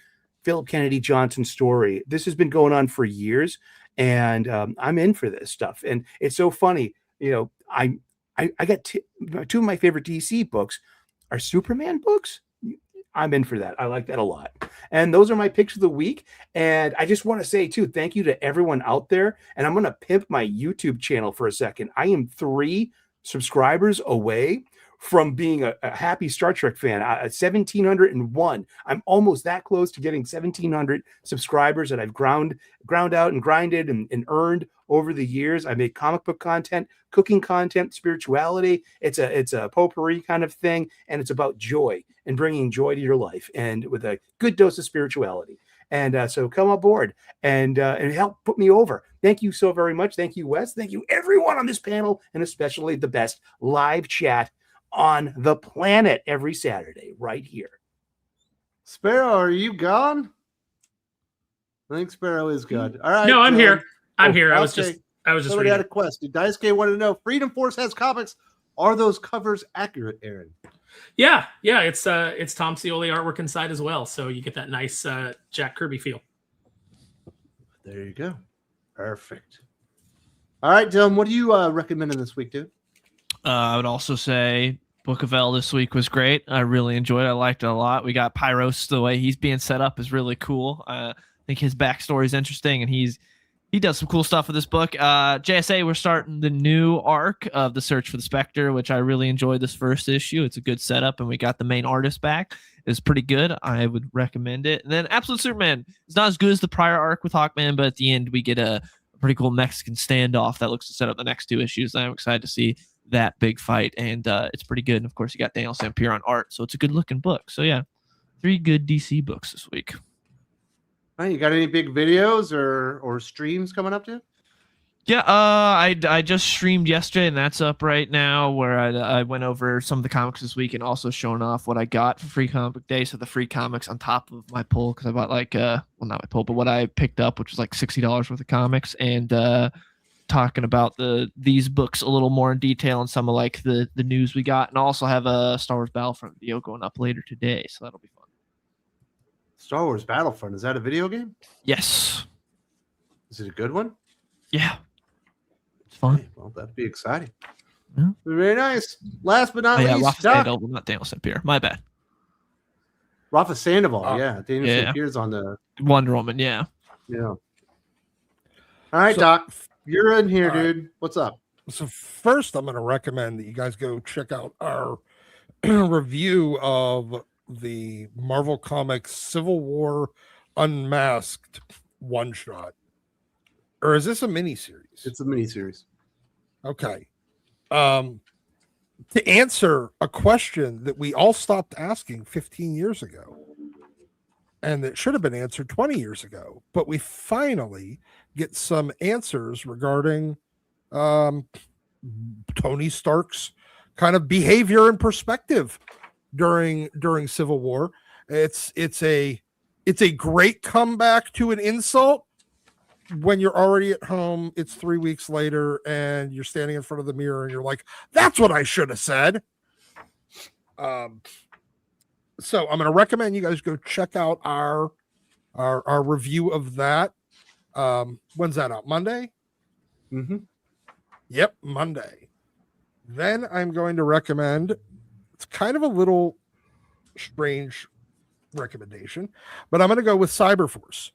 Philip Kennedy Johnson story. This has been going on for years, and I'm in for this stuff. And it's so funny, I got 2 of my favorite DC books are Superman books. I'm in for that. I like that a lot. And those are my picks of the week. And I just want to say too, thank you to everyone out there. And I'm going to pimp my YouTube channel for a second. I am 3 subscribers away from being a happy Star Trek fan. 1,701. I'm almost that close to getting 1,700 subscribers that I've ground out and grinded and earned over the years. I make comic book content, cooking content, spirituality. It's a potpourri kind of thing, and it's about joy and bringing joy to your life, and with a good dose of spirituality. And so come aboard and help put me over. Thank you so very much. Thank you, Wes. Thank you, everyone on this panel, and especially the best live chat on the planet every Saturday right here. Sparrow, are you gone? I think Sparrow is gone. All right. No, I'm here. I'm here. I was just Somebody reading. had a question. Daisuke wanted to know, Freedom Force has comics. Are those covers accurate, Aaron? Yeah. It's Tom Scioli artwork inside as well, so you get that nice Jack Kirby feel. There you go. Perfect. All right, Dylan, what are you recommending this week, dude? I would also say Book of L this week was great. I really enjoyed it. I liked it a lot. We got Pyros. The way he's being set up is really cool. I think his backstory is interesting, and he does some cool stuff with this book. JSA, we're starting the new arc of The Search for the Spectre, which I really enjoyed this first issue. It's a good setup, and we got the main artist back. It's pretty good. I would recommend it. And then Absolute Superman is not as good as the prior arc with Hawkman, but at the end we get a pretty cool Mexican standoff that looks to set up the next 2 issues. I'm excited to see that big fight, and it's pretty good. And of course, you got Daniel Sampere on art, so it's a good looking book. So yeah, 3 good DC books this week. All right, you got any big videos or streams coming up, dude? Yeah, I just streamed yesterday, and that's up right now. Where I went over some of the comics this week, and also showing off what I got for Free Comic Book Day. So the free comics on top of my pull, because I bought like well, not my pull, but what I picked up, which was like $60 worth of comics, and talking about these books a little more in detail and some of like the news we got, and also have a Star Wars Battlefront video going up later today, so that'll be fun. Star Wars Battlefront, is that a video game? Yes. Is it a good one? Yeah. It's fun. Hey, well, that'd be exciting. Yeah. Very nice. Last but not Oh, yeah, least, Rafa Doc. Sandoval, not Daniel St. Pierre. My bad. Rafa Sandoval, yeah. Daniel yeah. St. Pierre's on the Wonder Woman, yeah. yeah. All right, So- Doc. You're in here, All right. dude. What's up? So first, I'm going to recommend that you guys go check out our review of the Marvel Comics Civil War Unmasked one shot. Or is this a miniseries? It's a miniseries. Okay. To answer a question that we all stopped asking 15 years ago, and that should have been answered 20 years ago, but we finally get some answers regarding Tony Stark's kind of behavior and perspective during Civil War. It's a great comeback to an insult when you're already at home. It's 3 weeks later and you're standing in front of the mirror and you're like, that's what I should have said. So I'm going to recommend you guys go check out our review of that. When's that out? Monday? Mm-hmm. Yep, Monday. Then I'm going to recommend, it's kind of a little strange recommendation, but I'm going to go with Cyberforce.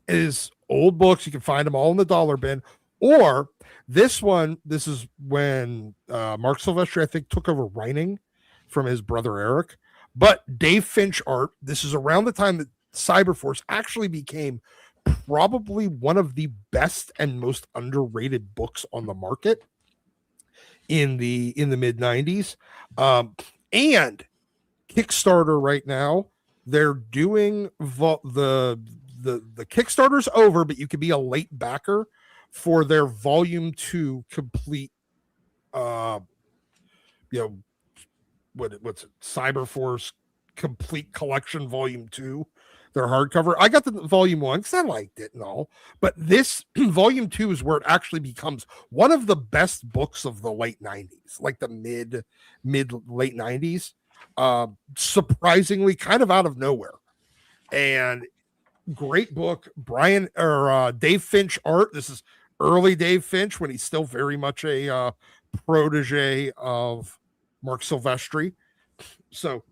It is old books. You can find them all in the dollar bin. Or this one, this is when Mark Silvestri, I think, took over writing from his brother Eric. But Dave Finch art, this is around the time that Cyberforce actually became probably one of the best and most underrated books on the market in the mid 90s. And Kickstarter right now, they're doing the Kickstarter's over, but you could be a late backer for their volume 2 complete what's it, Cyberforce complete collection volume 2, their hardcover. I got the volume 1 because I liked it and all, but this volume 2 is where it actually becomes one of the best books of the late 90s, like the mid late 90s. Surprisingly, kind of out of nowhere, and great book. Dave Finch art. This is early Dave Finch when he's still very much a protege of Mark Silvestri. So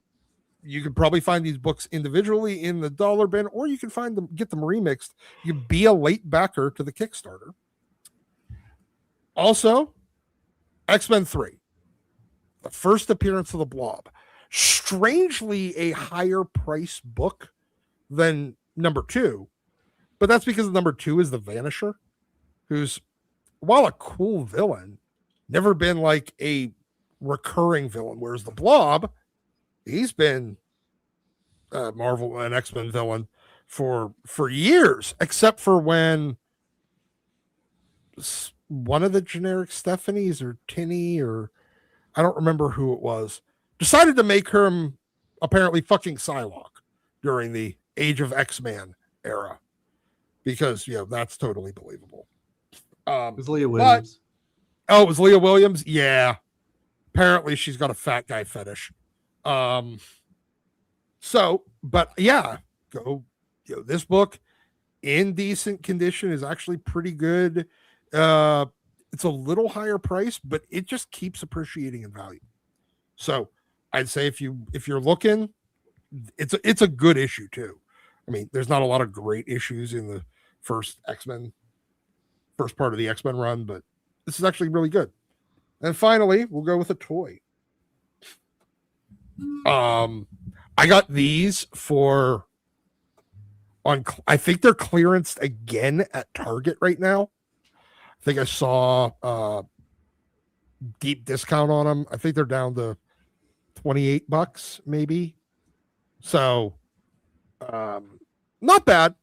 you can probably find these books individually in the dollar bin, or you can get them remixed. You be a late backer to the Kickstarter. Also, X-Men 3, the first appearance of the Blob. Strangely, a higher price book than number 2, but that's because number 2 is the Vanisher, who's, while a cool villain, never been like a recurring villain, whereas the Blob, he's been a Marvel and X-Men villain for years, except for when one of the generic Stephanies or Tinny, or I don't remember who it was, decided to make him apparently fucking Psylocke during the Age of X-Man era, because that's totally believable. It was Leah Williams. It was Leah Williams. Yeah, apparently she's got a fat guy fetish. But yeah, this book in decent condition is actually pretty good. It's a little higher price, but it just keeps appreciating in value. So I'd say if you're looking, it's a good issue too. I mean, there's not a lot of great issues in the first part of the X-Men run, but this is actually really good. And finally, we'll go with a toy. I got these I think they're clearanced again at Target right now. I think I saw deep discount on them. I think they're down to $28 maybe. So not bad.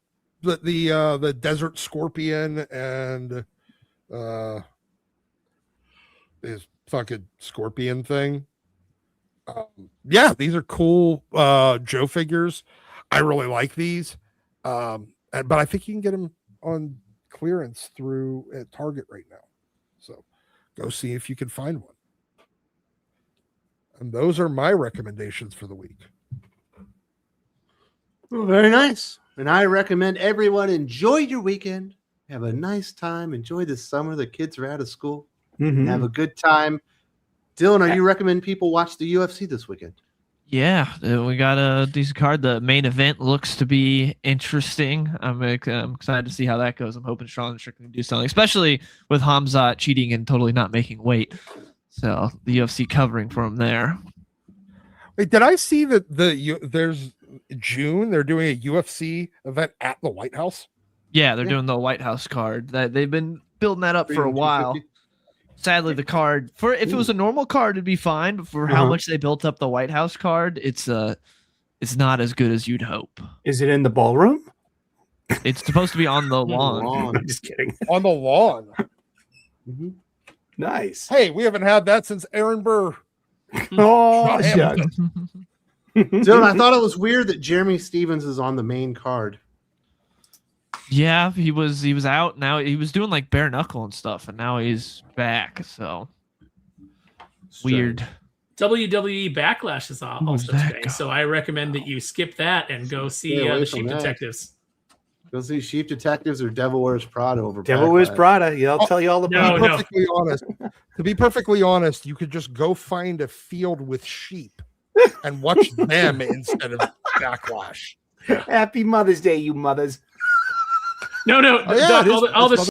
But the Desert Scorpion and his fucking scorpion thing. Yeah, these are cool Joe figures. I really like these. But I think you can get them on clearance through at Target right now. So go see if you can find one. And those are my recommendations for the week. Well, very nice. And I recommend everyone enjoy your weekend. Have a nice time. Enjoy the summer. The kids are out of school. Mhm. Have a good time. Dylan, are you recommending people watch the UFC this weekend? Yeah, we got a decent card. The main event looks to be interesting. I'm excited to see how that goes. I'm hoping Sean and Strickland can do something, especially with Hamzat cheating and totally not making weight. So the UFC covering for him there. Wait, did I see that there's June they're doing a UFC event at the White House? Yeah, they're doing the White House card. That they've been building that up for a while. Sadly, the card if it was a normal card, it'd be fine. But for how much they built up the White House card, it's not as good as you'd hope. Is it in the ballroom? It's supposed to be on the lawn. I'm just kidding. On the lawn. Mm-hmm. Nice. Hey, we haven't had that since Aaron Burr. Oh, Yeah. shucks. Dylan, I thought it was weird that Jeremy Stevens is on the main card. Yeah, he was out. Now he was doing like bare knuckle and stuff, and now he's back. So weird. WWE Backlash is also that today, guy? so I recommend that you skip that and go see Stay away the from Sheep that. Detectives. Go see Sheep Detectives or Devil Wears Prada over Devil Wears Backlash. Prada. Yeah, I'll tell you all about No, it. To be perfectly honest, you could just go find a field with sheep and watch them instead of Backlash. Happy Mother's Day, you mothers. No, Oh, yeah, Doc, it is. all the It's